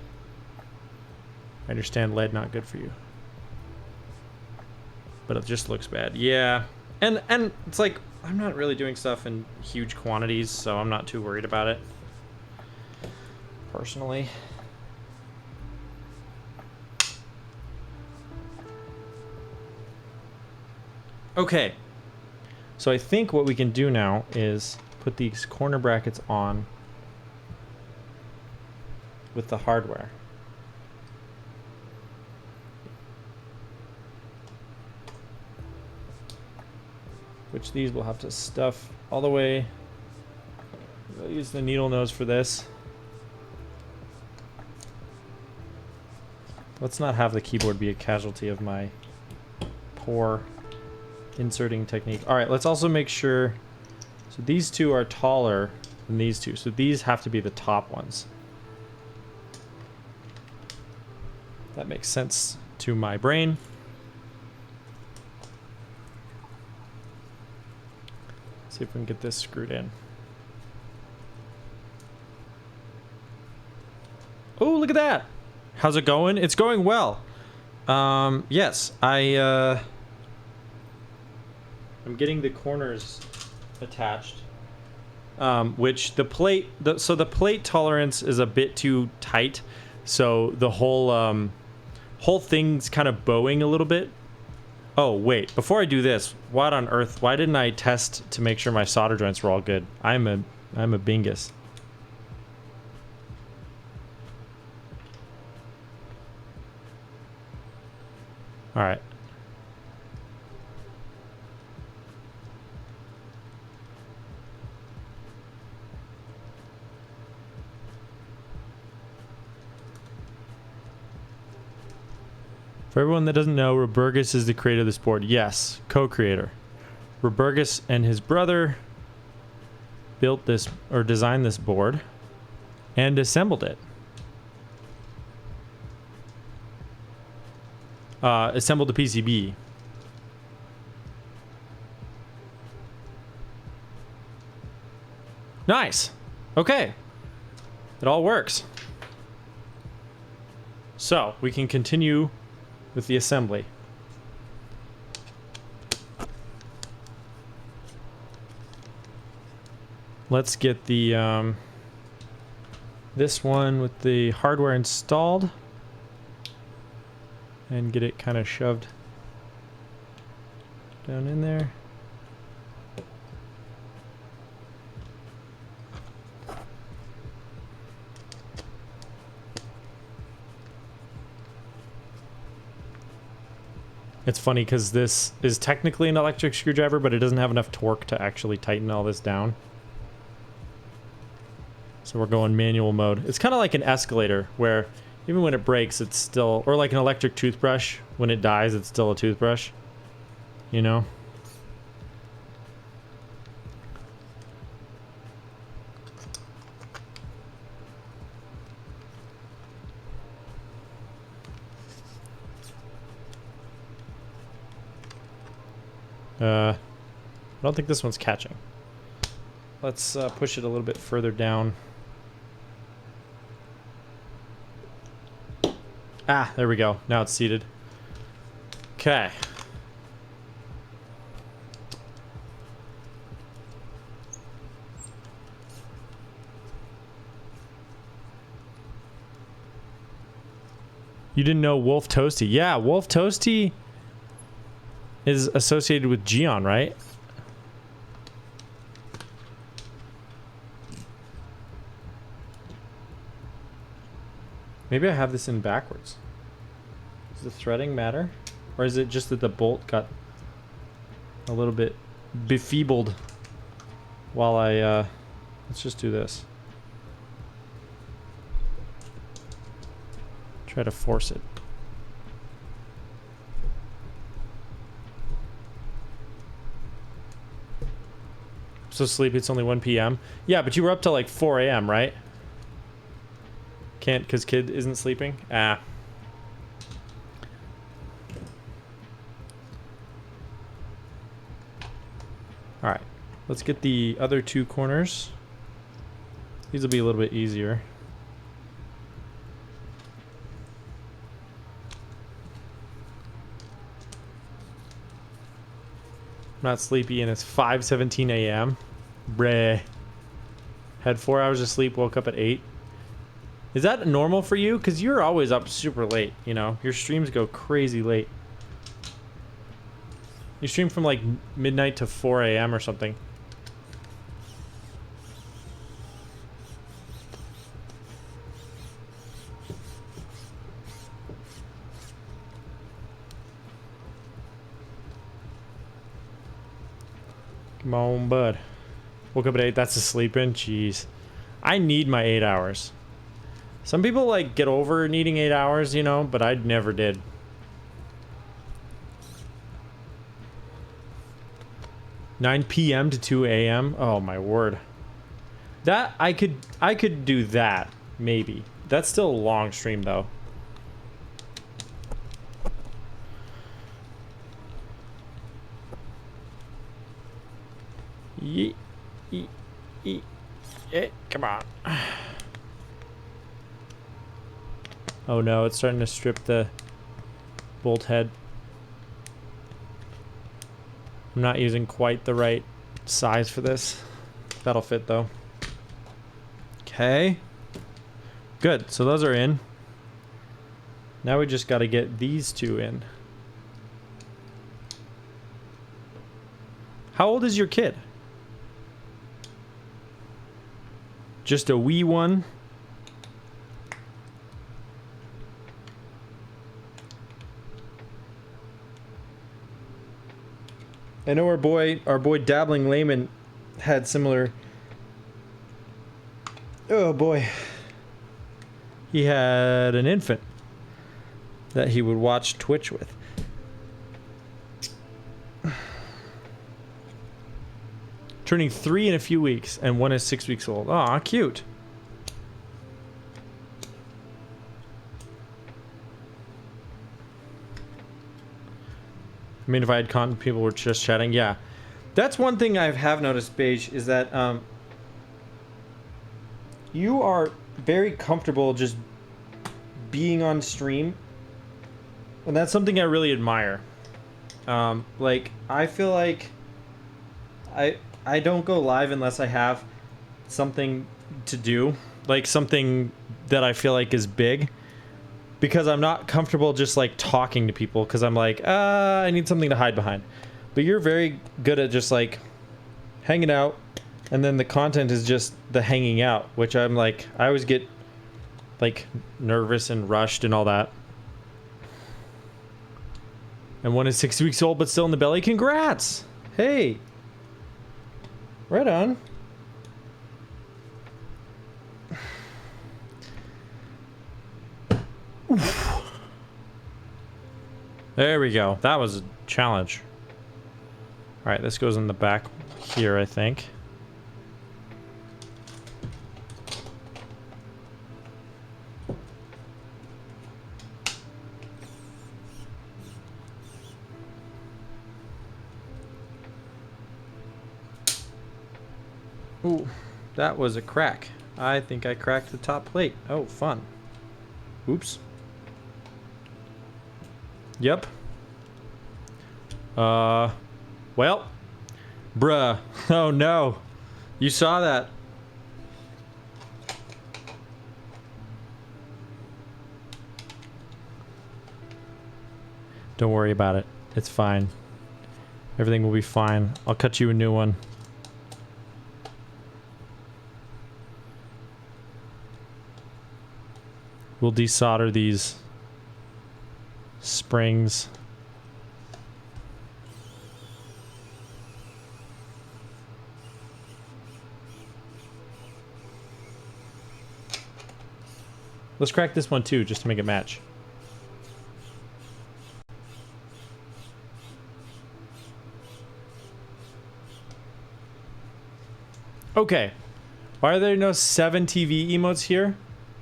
I understand lead not good for you. But it just looks bad. Yeah. And it's like, I'm not really doing stuff in huge quantities, so I'm not too worried about it. Personally. Okay. So I think what we can do now is put these corner brackets on with the hardware. Which these will have to stuff all the way. I'll use the needle nose for this. Let's not have the keyboard be a casualty of my poor inserting technique. All right, let's also make sure. So these two are taller than these two. So these have to be the top ones. That makes sense to my brain. See if we can get this screwed in. Oh, look at that. How's it going? It's going well. Yes, I'm getting the corners attached. Which the plate, so the plate tolerance is a bit too tight. So the whole thing's kind of bowing a little bit. Oh, wait, before I do this, what on earth, why didn't I test to make sure my solder joints were all good? I'm a bingus. All right. For everyone that doesn't know, Robergus is the creator of this board. Yes, co-creator. Robergus and his brother built this, or designed this board, and assembled it. Assembled the PCB. Nice. Okay. It all works. So, we can continue with the assembly. Let's get the this one with the hardware installed and get it kind of shoved down in there. It's funny because this is technically an electric screwdriver, but it doesn't have enough torque to actually tighten all this down. So we're going manual mode. It's kind of like an escalator where even when it breaks, it's still, or like an electric toothbrush. When it dies, it's still a toothbrush. You know? I don't think this one's catching. Let's push it a little bit further down. Ah, there we go. Now it's seated. Okay. You didn't know Wolf Toasty? Yeah, Wolf Toasty is associated with Gion, right? Maybe I have this in backwards. Does the threading matter? Or is it just that the bolt got a little bit befeebled while I, let's just do this. Try to force it. So sleepy, it's only 1 p.m. Yeah, but you were up till like 4 a.m., right? Can't because kid isn't sleeping? Ah. Alright. Let's get the other two corners. These will be a little bit easier. I'm not sleepy and it's 5:17 a.m. Bruh. Had 4 hours of sleep, woke up at 8. Is that normal for you? Because you're always up super late, you know? Your streams go crazy late. You stream from like midnight to 4 a.m. or something. Come on, bud. Woke up at 8. That's a sleep-in? Jeez. I need my 8 hours. Some people like get over needing 8 hours, you know, but I never did. "9 p.m. to 2 a.m. Oh my word. That I could do that, maybe. That's still a long stream though. Come on. Oh no, it's starting to strip the bolt head. I'm not using quite the right size for this. That'll fit though. Okay. Good, so those are in. Now we just gotta get these two in. How old is your kid? Just a wee one? I know our boy Dabbling Layman had similar. Oh boy. He had an infant that he would watch Twitch with. Turning 3 in a few weeks, and one is 6 weeks old. Aw, cute. I mean, if I had content, people were just chatting. Yeah, that's one thing I have noticed, Beige, is that you are very comfortable just being on stream, and that's something I really admire. Like, I feel like I don't go live unless I have something to do, like something that I feel like is big. Because I'm not comfortable just like talking to people because I'm like, I need something to hide behind. But you're very good at just like hanging out, and then the content is just the hanging out, which I'm like, I always get like nervous and rushed and all that. And one is 6 weeks old but still in the belly. Congrats! Hey! Right on. Oof. There we go. That was a challenge. Alright, this goes in the back here, I think. Ooh, that was a crack. I think I cracked the top plate. Oh, fun. Oops. Yep. Well. Bruh. Oh no. You saw that. Don't worry about it. It's fine. Everything will be fine. I'll cut you a new one. We'll desolder these springs. Let's crack this one too, just to make it match. Okay. Why are there no 7TV emotes here?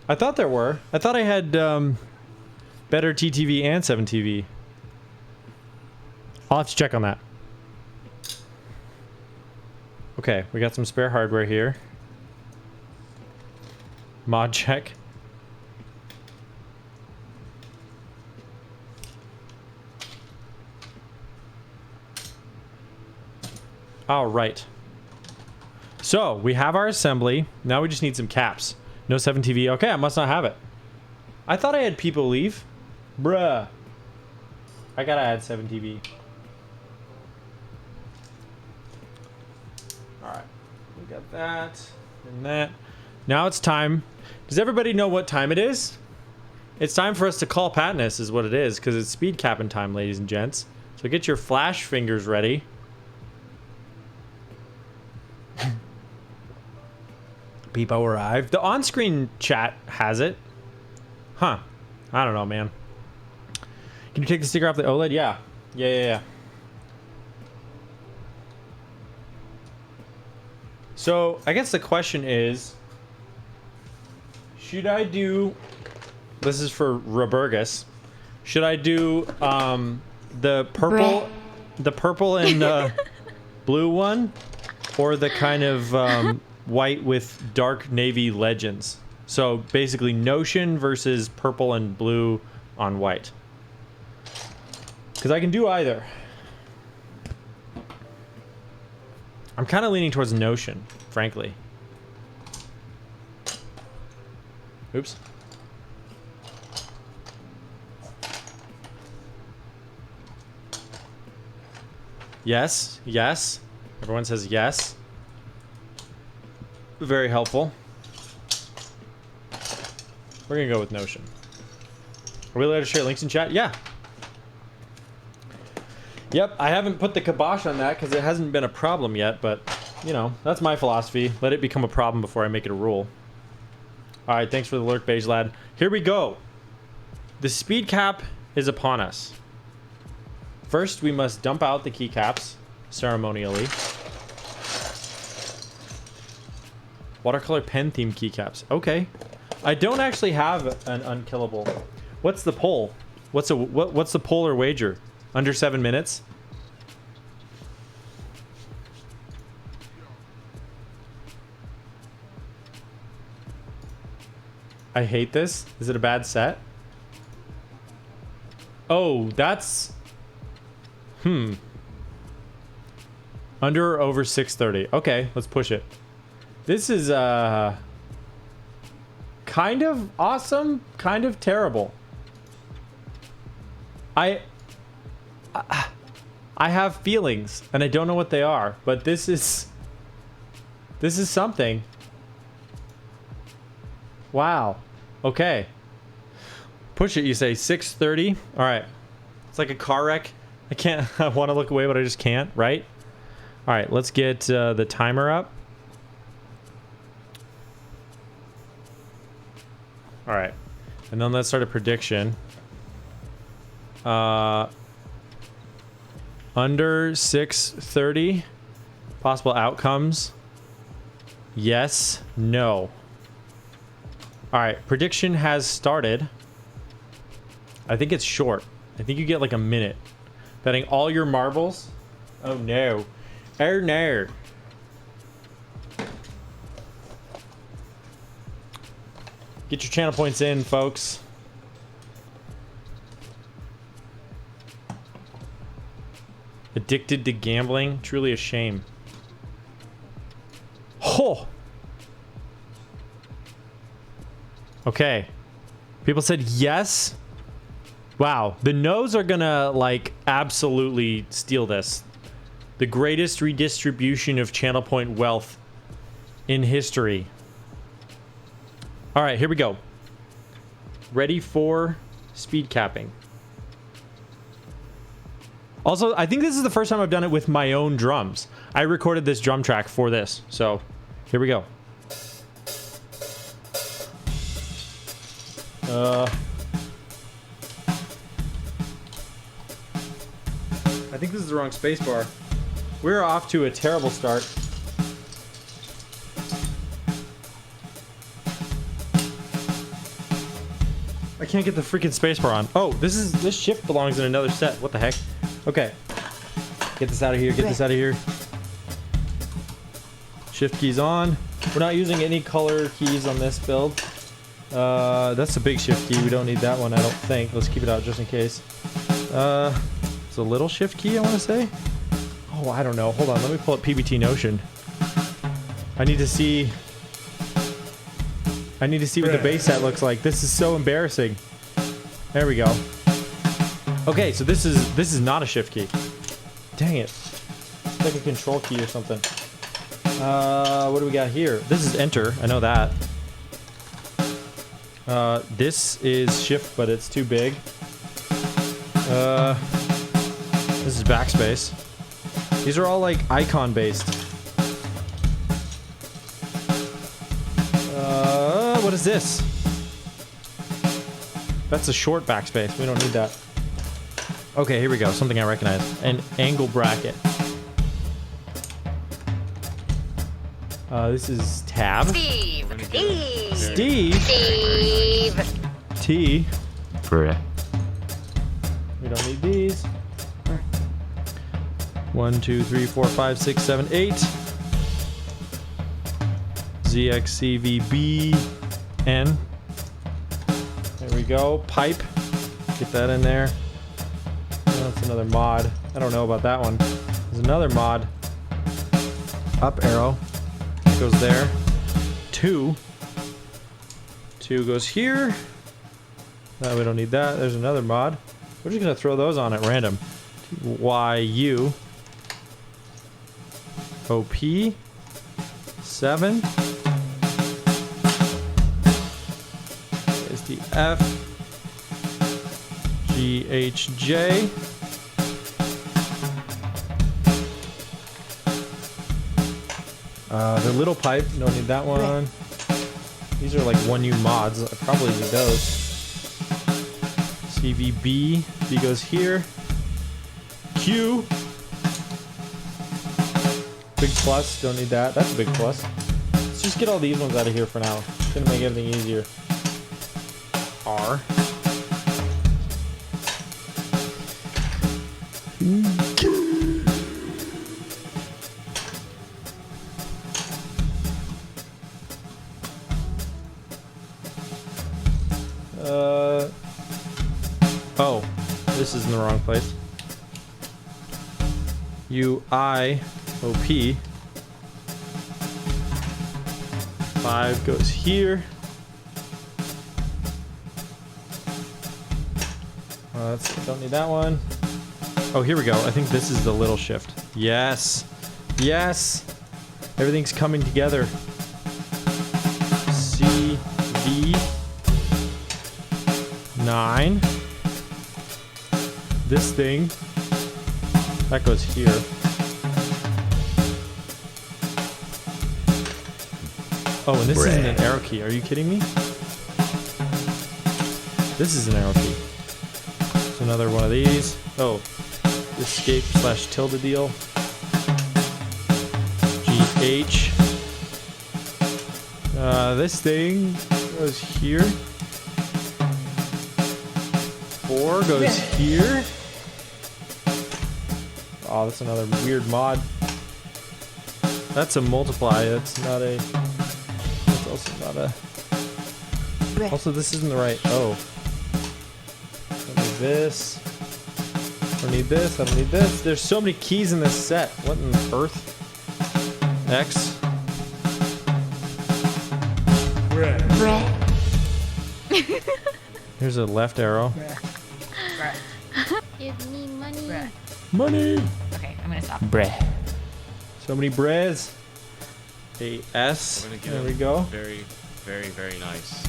I thought there were. I thought I had better TTV and 7TV. I'll have to check on that. Okay, we got some spare hardware here. Mod check. All right. So we have our assembly. Now we just need some caps. No 7TV. Okay, I must not have it. I thought I had people leave. Bruh. I gotta add 7TV. Alright. We got that and that. Now it's time. Does everybody know what time it is? It's time for us to call Patness is what it is, because it's speed capping time, ladies and gents. So get your flash fingers ready. Peepo arrived. The on-screen chat has it. Huh. I don't know, man. Can you take the sticker off the OLED? Yeah. Yeah. So, I guess the question is, should I do... This is for Robergus. Should I do the purple... The purple and blue one? Or the kind of... white with dark navy legends. So basically Notion versus purple and blue on white. Because I can do either. I'm kind of leaning towards Notion, frankly. Oops. Yes, yes. Everyone says yes. Very helpful. We're gonna go with Notion. Are we allowed to share links in chat? Yeah. Yep, I haven't put the kibosh on that because it hasn't been a problem yet, but, you know, that's my philosophy. Let it become a problem before I make it a rule. Alright, thanks for the lurk, Beige Lad. Here we go. The speed cap is upon us. First, we must dump out the keycaps ceremonially. Watercolor pen theme keycaps. Okay. I don't actually have an unkillable. What's the poll? What's the poll or wager? Under 7 minutes? I hate this. Is it a bad set? Oh, that's... Under or over 630. Okay, let's push it. This is kind of awesome, kind of terrible. I have feelings and I don't know what they are, but this is something. Wow. Okay. Push it, you say 630. All right. It's like a car wreck I can't. I want to look away, but I just can't, right? All right, let's get the timer up. All right, and then let's start a prediction. Under 6:30, possible outcomes. Yes, no. All right, prediction has started. I think it's short. I think you get like a minute. Betting all your marbles. Oh no. Oh no. Get your channel points in, folks. Addicted to gambling. Truly a shame. Oh. Okay. People said yes. Wow. The no's are gonna, like, absolutely steal this. The greatest redistribution of channel point wealth in history. All right, here we go. Ready for speed capping. Also, I think this is the first time I've done it with my own drums. I recorded this drum track for this, so here we go. I think this is the wrong spacebar. We're off to a terrible start. I can't get the freaking spacebar on. Oh, this shift belongs in another set. What the heck? Okay. Get this out of here. Get this out of here. Shift keys on. We're not using any color keys on this build. That's a big shift key. We don't need that one, I don't think. Let's keep it out just in case. It's a little shift key, I want to say. Oh, I don't know. Hold on. Let me pull up PBT Notion. I need to see what the bass set looks like. This is so embarrassing. There we go. Okay, so this is not a shift key. Dang it. It's like a control key or something. What do we got here? This is enter. I know that. This is shift, but it's too big. This is backspace. These are all like icon based. What is this? That's a short backspace. We don't need that. Okay, here we go. Something I recognize. An angle bracket. This is tab. Steve. Steve. Steve. T. Bruh. We don't need these. 1, 2, 3, 4, 5, 6, 7, 8. ZXCVB N. There we go. Pipe. Get that in there. Oh, that's another mod. I don't know about that one. There's another mod. Up arrow. Goes there. 2. 2 goes here. No, we don't need that. There's another mod. We're just gonna throw those on at random. YU. OP. 7. Is the F. GHJ. The little pipe, don't need that one. These are like 1U mods. I probably need those. CVB, B goes here. Q. Big plus, don't need that. That's a big plus. Let's just get all these ones out of here for now. It's gonna make everything easier. R. Oh, this is in the wrong place. UIOP. 5 goes here. Don't need that one. Oh, here we go. I think this is the little shift. Yes. Yes. Everything's coming together. CV 9. This thing. That goes here. Oh, and this isn't an arrow key. Are you kidding me? This is an arrow key. So another one of these. Oh, escape / tilde deal. GH. This thing goes here. 4 goes here. Oh, that's another weird mod. That's a multiply. That's not a. That's also not a. Also, this isn't the right. Oh. Don't need this. Don't need this. I don't need this. There's so many keys in this set. What in the earth? X. Here's a left arrow. Give me money. Money. Okay, I'm gonna stop. So many breads. A S. There we go. Very, very, very nice.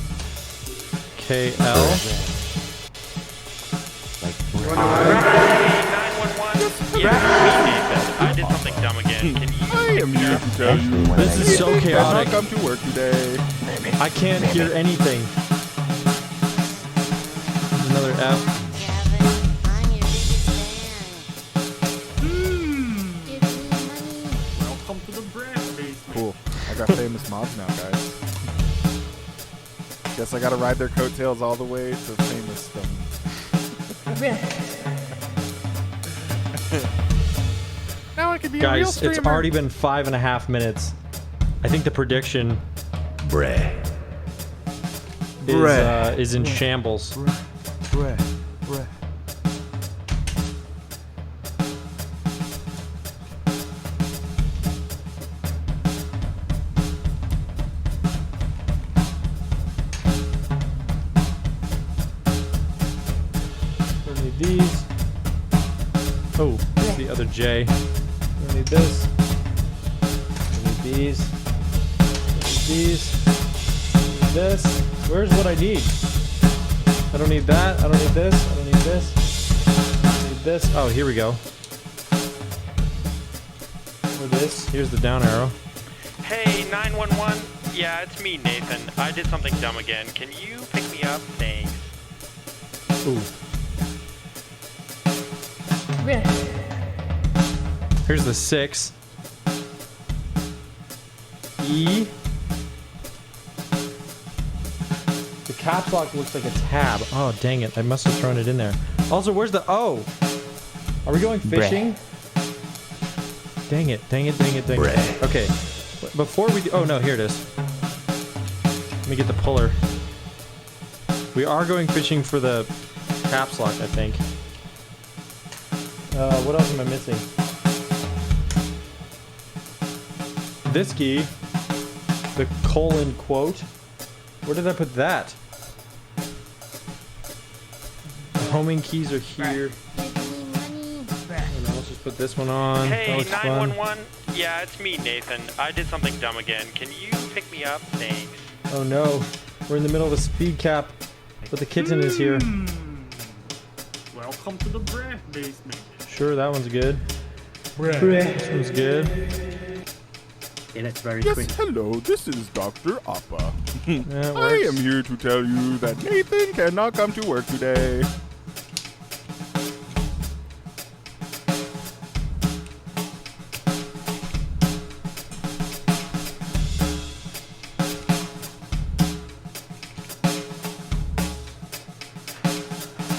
KL. Like, 911. Yeah, I did something dumb again. Can you? I am here to tell you. This is so Nathan chaotic. cannot come to work today. I can't hear anything. There's another F. Gavin, I'm your biggest fan. Give me money. Welcome to the bread basement. Cool. I got famous mods now, guys. Guess I gotta ride their coattails all the way to famous them. Now I can be a real Guys, streamer. it's already been 5.5 minutes. I think the prediction is in shambles. Don't need these. Oh, the other J. Don't need this. Don't need these. Don't need these. Don't need this. Where's what I need? I don't need that. I don't need this. I don't need this. I don't need this. Oh, here we go. Or this. Here's the down arrow. Hey, 911. Yeah, it's me, Nathan. I did something dumb again. Can you pick me up? Thanks. Ooh. Here's the 6. E. The caps lock looks like a tab. Oh, dang it. I must have thrown it in there. Also, where's the O? Are we going fishing? Dang it. Dang it. Dang it. Dang it. Okay. Before we do... Oh, no. Here it is. Let me get the puller. We are going fishing for the caps lock, I think. What else am I missing? This key. The colon quote. Where did I put that? The homing keys are here. Give me money. And let's just put this one on. That Hey, looks fun. 911. Yeah, it's me, Nathan. I did something dumb again. Can you pick me up? Thanks. Oh no. We're in the middle of a speed cap. But the kitten is here. Welcome to the bread basement. Sure, that one's good. This one's good. It's very Yes, quick. hello, this is Dr. Appa. Yeah, it I am works. here to tell you that Nathan cannot come to work today.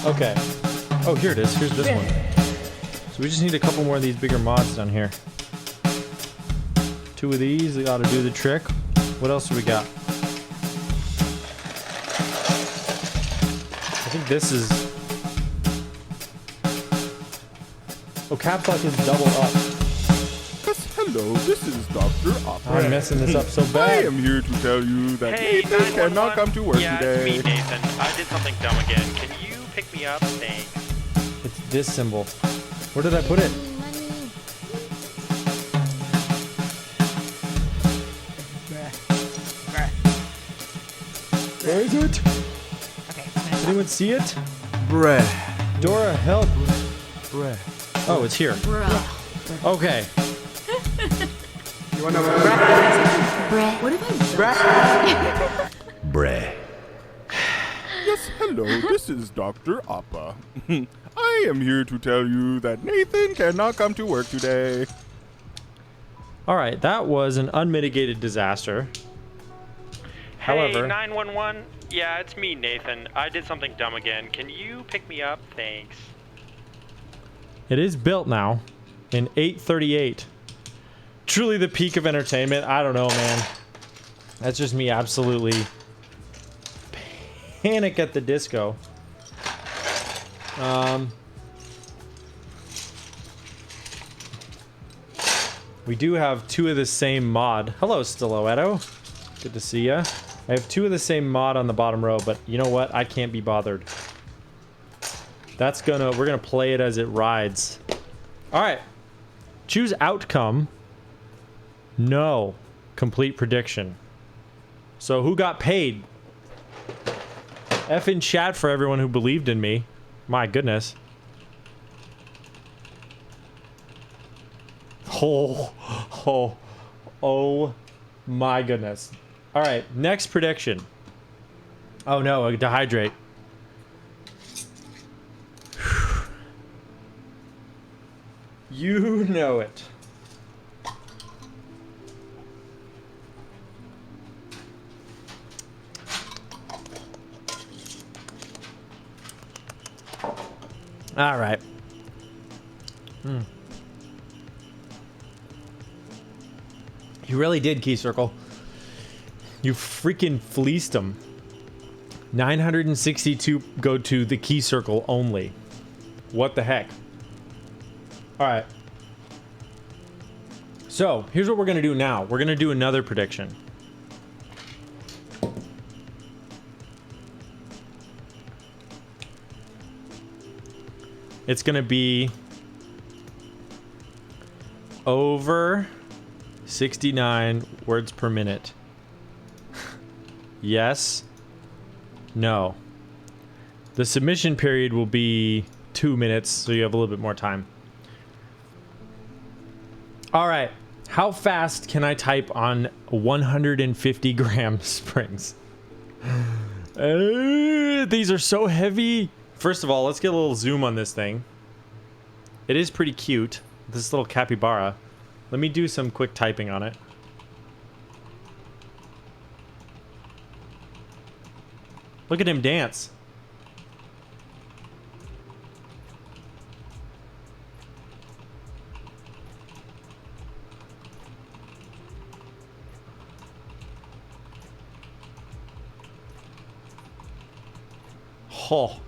Okay. Oh, here it is. Here's this one. So we just need a couple more of these bigger mods down here. 2 of these, they ought to do the trick. What else do we got? I think this is... Oh, caps lock is double up. Yes, hello, this is Dr. Appa. I'm messing this up so I bad. am here to tell you that Hey, Nathan 911. cannot come to work yeah, today. it's me, Nathan. I did something dumb again. Can you pick me up? Thanks. It's this symbol. Where did I put it? Give me money. Where is it? Okay, Anyone see it? Bruh. Dora, help. Bruh. Oh, it's here. Okay. You wanna Bruh. What about Bray. Yes, hello, this is Dr. Appa. I am here to tell you that Nathan cannot come to work today. All right, that was an unmitigated disaster. Hey, However, 911. Yeah, it's me, Nathan. I did something dumb again. Can you pick me up? Thanks. it is built now in 838. Truly the peak of entertainment. I don't know, man. That's just me absolutely panic at the disco. We do have two of the same mod. Hello, Stiletto. Good to see ya. I have two of the same mod on the bottom row, but you know what? I can't be bothered. We're gonna play it as it rides. All right. Choose outcome. No. Complete prediction. So who got paid? F in chat for everyone who believed in me. My goodness. Oh my goodness. All right, next prediction. Oh no, a dehydrate. You know it. All right. You really did, Key Circle. You freaking fleeced them. 962 go to the Key Circle only. What the heck? All right. So, here's what we're going to do now. We're going to do another prediction. It's going to be over 69 words per minute. Yes. No. The submission period will be 2 minutes, so you have a little bit more time. All right. How fast can I type on 150 gram springs? These are so heavy. First of all, let's get a little zoom on this thing. It is pretty cute. This little capybara. Let me do some quick typing on it. Look at him dance. Oh.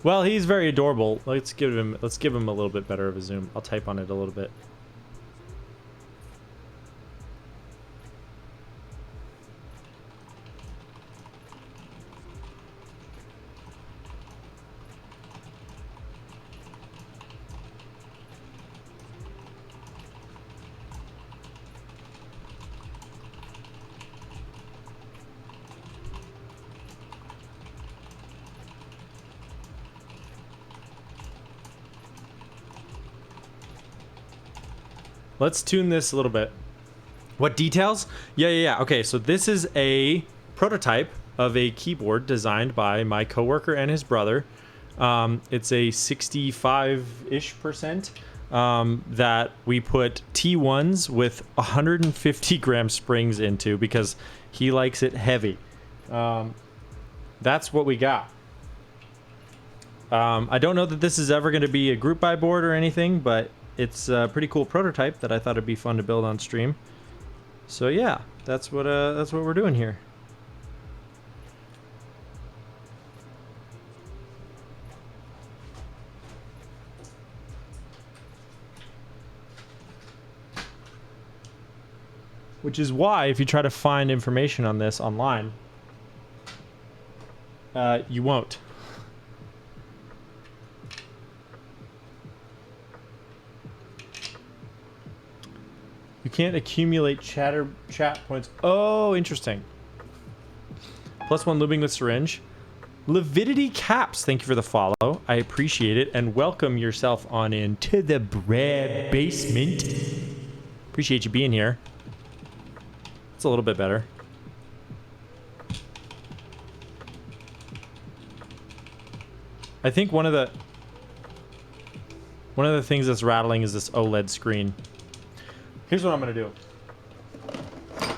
Well, he's very adorable. Let's give him a little bit better of a zoom. I'll type on it a little bit. Let's tune this a little bit. What details? Yeah. Okay, so this is a prototype of a keyboard designed by my coworker and his brother. It's a 65-ish% that we put T1s with 150 gram springs into because he likes it heavy. That's what we got. I don't know that this is ever going to be a group buy board or anything, but it's a pretty cool prototype that I thought it'd be fun to build on stream. So yeah, that's what we're doing here. Which is why if you try to find information on this online, you won't. You can't accumulate chat points. Oh, interesting. +1 lubing with syringe. Lividity Caps, thank you for the follow. I appreciate it. And welcome yourself on into the bread basement. Appreciate you being here. It's a little bit better. I think one of the things that's rattling is this OLED screen. Here's what I'm gonna do. I'm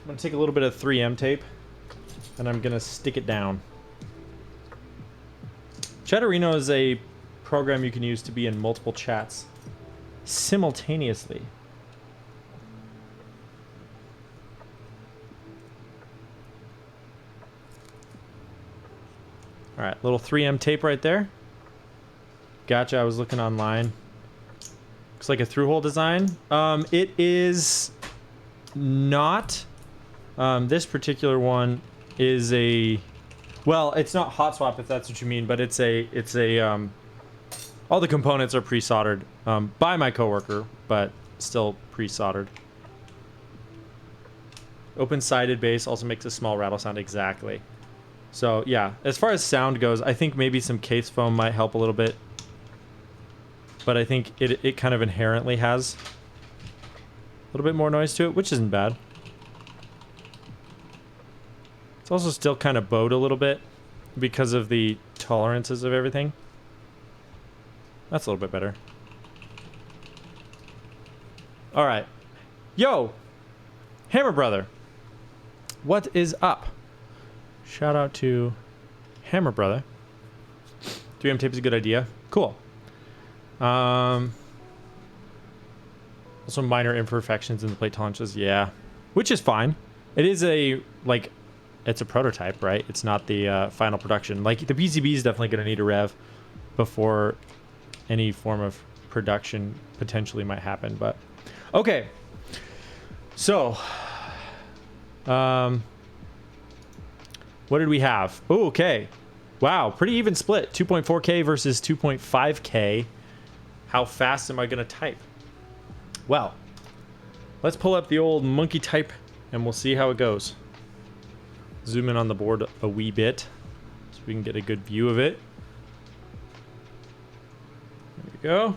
gonna take a little bit of 3M tape and I'm gonna stick it down. Chatterino is a program you can use to be in multiple chats simultaneously. All right, little 3M tape right there. Gotcha, I was looking online. Looks like a through-hole design. It is not. This particular one is a... Well, it's not hot swap if that's what you mean, but it's a all the components are pre-soldered by my coworker, but still pre-soldered. Open-sided base also makes a small rattle sound, exactly. So yeah, as far as sound goes, I think maybe some case foam might help a little bit. But I think it kind of inherently has a little bit more noise to it, which isn't bad. It's also still kind of bowed a little bit because of the tolerances of everything. That's a little bit better. All right. Yo, Hammer Brother. What is up? Shout out to Hammer Brother. 3M tape is a good idea. Cool. Also minor imperfections in the plate tolerances. Yeah. Which is fine. It is a, like, it's a prototype, right? It's not the final production. Like, the PCB is definitely going to need a rev before any form of production potentially might happen. But, okay. So, what did we have? Oh, okay. Wow, pretty even split. 2.4K versus 2.5K. How fast am I going to type? Well, let's pull up the old monkey type and we'll see how it goes. Zoom in on the board a wee bit so we can get a good view of it. There we go.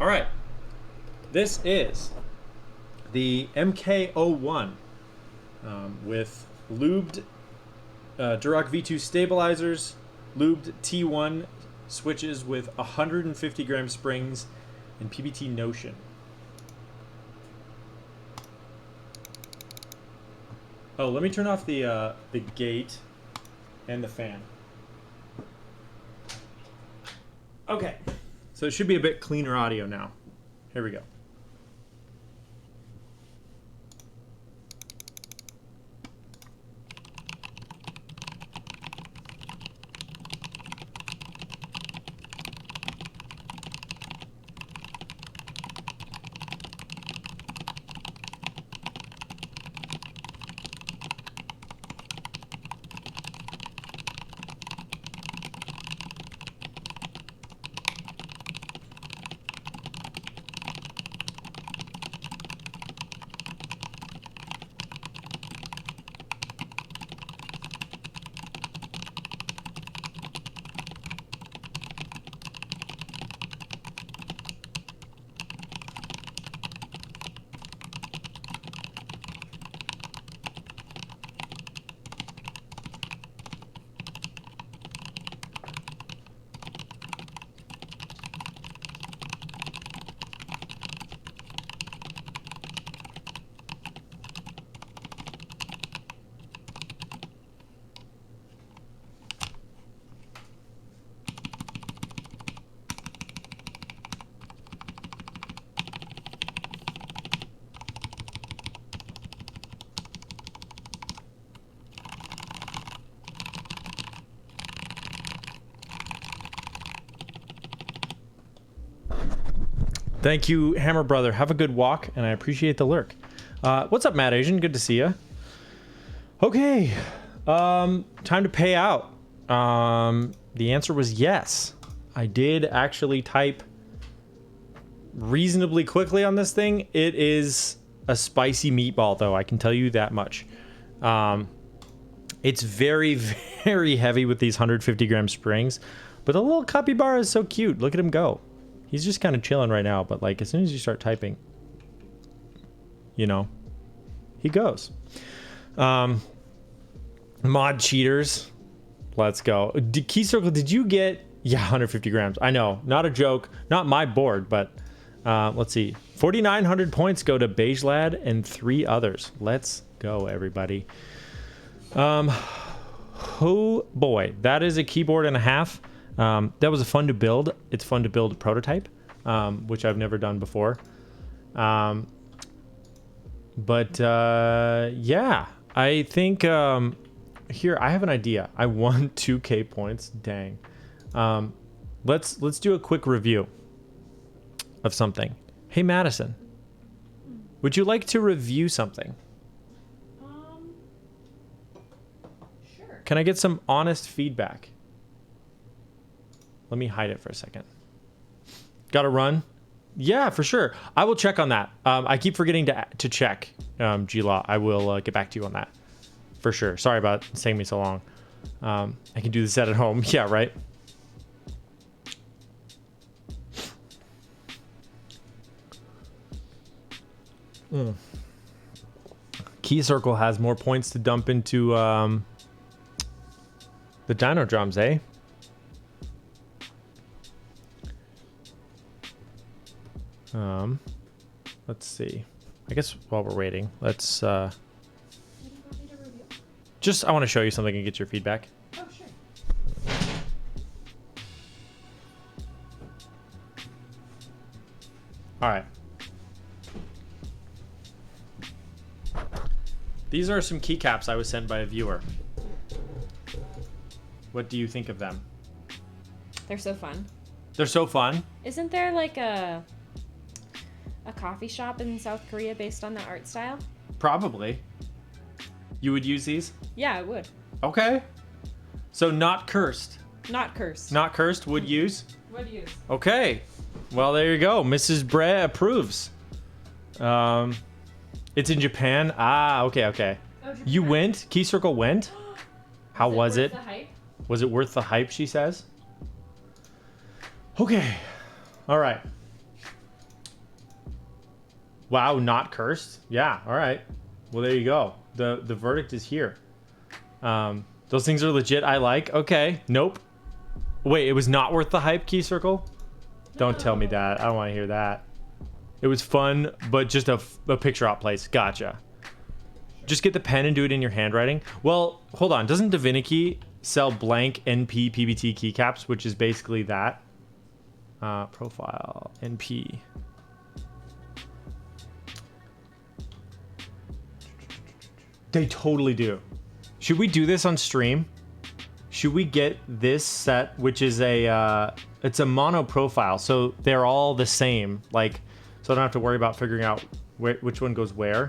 All right. This is the MK.01 with lubed Duroc V2 stabilizers, lubed T1 switches with 150 gram springs and PBT Notion. Oh, let me turn off the gate and the fan. Okay, so it should be a bit cleaner audio now. Here we go. Thank you, Hammer Brother. Have a good walk, and I appreciate the lurk. What's up, Mad Asian? Good to see you. Okay, time to pay out. The answer was yes. I did actually type reasonably quickly on this thing. It is a spicy meatball, though. I can tell you that much. It's very, very heavy with these 150 gram springs, but the little capybara is so cute. Look at him go. He's just kind of chilling right now, but like as soon as you start typing, you know, he goes. Mod cheaters. Let's go. Key circle, did you get... Yeah, 150 grams. I know, not a joke. Not my board, but let's see. 4,900 points go to Beige Lad and 3 others. Let's go, everybody. Oh boy, that is a keyboard and a half. That was fun to build. It's fun to build a prototype, which I've never done before. Yeah, I think here I have an idea. I won 2K points. Dang. Let's do a quick review of something. Hey Madison, would you like to review something? Sure. Can I get some honest feedback? Let me hide it for a second. Gotta run? Yeah, for sure. I will check on that. I keep forgetting to check, G-Law. I will get back to you on that. For sure. Sorry about staying me so long. I can do this at home. Yeah, right? Key Circle has more points to dump into the Dino Drums, eh? Let's see. I guess while we're waiting, let's just, I want to show you something and get your feedback. Oh, sure. All right. These are some keycaps I was sent by a viewer. What do you think of them? They're so fun. They're so fun. Isn't there like a coffee shop in South Korea based on the art style? Probably. You would use these? Yeah, I would. Okay. So not cursed. Not cursed. Not cursed, would use? Would use. Okay. Well, there you go. Mrs. Bray approves. It's in Japan. Ah, okay, okay. Oh, Japan. You went? Key Circle went? How was it? The hype? Was it worth the hype, she says? Okay. All right. Wow, not cursed? Yeah, all right. Well, there you go. The verdict is here. Those things are legit. I like. Okay. Nope. Wait, it was not worth the hype, Key Circle? Don't tell me that. I don't want to hear that. It was fun, but just a picture op place. Gotcha. Just get the pen and do it in your handwriting. Well, hold on. Doesn't Divinity sell blank NP PBT keycaps, which is basically that? Profile NP. They totally do. Should we do this on stream? Should we get this set, which is it's a mono profile, so they're all the same, like, so I don't have to worry about figuring out which one goes where.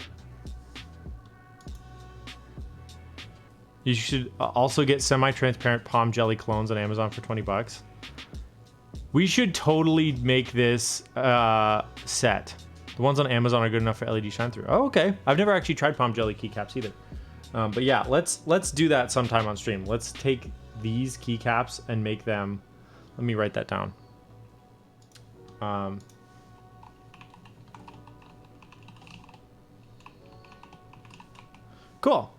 You should also get semi-transparent palm jelly clones on Amazon for 20 bucks. We should totally make this set. The ones on Amazon are good enough for LED shine through. Oh, okay. I've never actually tried palm jelly keycaps either. But yeah, let's do that sometime on stream. Let's take these keycaps and make them. Let me write that down. Cool.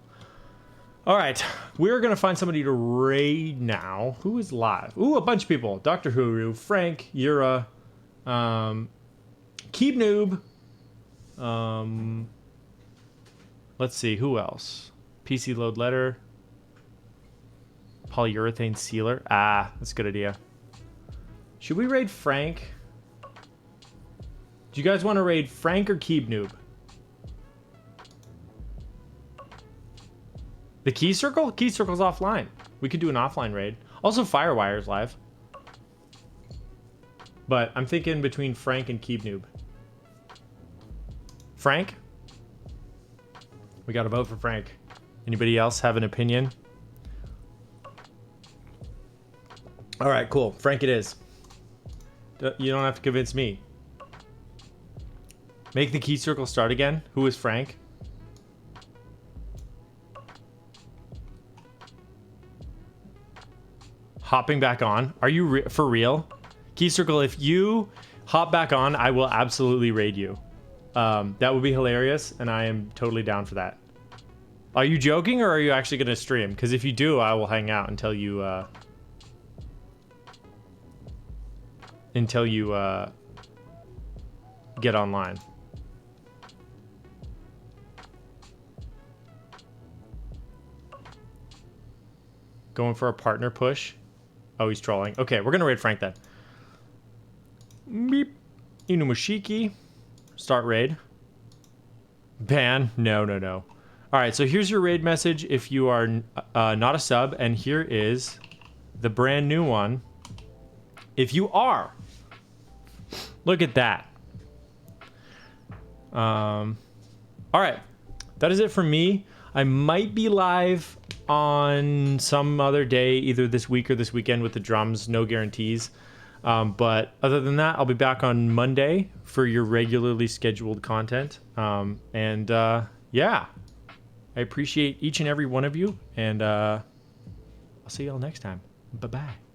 All right, we're gonna find somebody to raid now. Who is live? Ooh, a bunch of people. Dr. Huru, Frank, Yura, Keep Noob. Let's see, who else? PC load letter. Polyurethane sealer. Ah, that's a good idea. Should we raid Frank? Do you guys want to raid Frank or Keep Noob? The Key Circle? Key Circle's offline. We could do an offline raid. Also, Firewire's live. But I'm thinking between Frank and Keep Noob. Frank? We got to vote for Frank. Anybody else have an opinion? All right, cool. Frank it is. You don't have to convince me. Make the Key Circle start again. Who is Frank? hopping back on. Are you for real? Key Circle, if you hop back on, I will absolutely raid you. That would be hilarious, and I am totally down for that. Are you joking, or are you actually going to stream? Because if you do, I will hang out until you get online. Going for a partner push. Oh, he's trolling. Okay, we're gonna raid Frank then. Beep. Inumashiki. Start raid. Ban. No, no, no. All right, so here's your raid message if you are not a sub, and here is the brand new one. If you are, look at that. All right, that is it for me. I might be live on some other day, either this week or this weekend with the drums. No guarantees. But other than that, I'll be back on Monday for your regularly scheduled content. Yeah, I appreciate each and every one of you, and I'll see y'all next time. Bye-bye.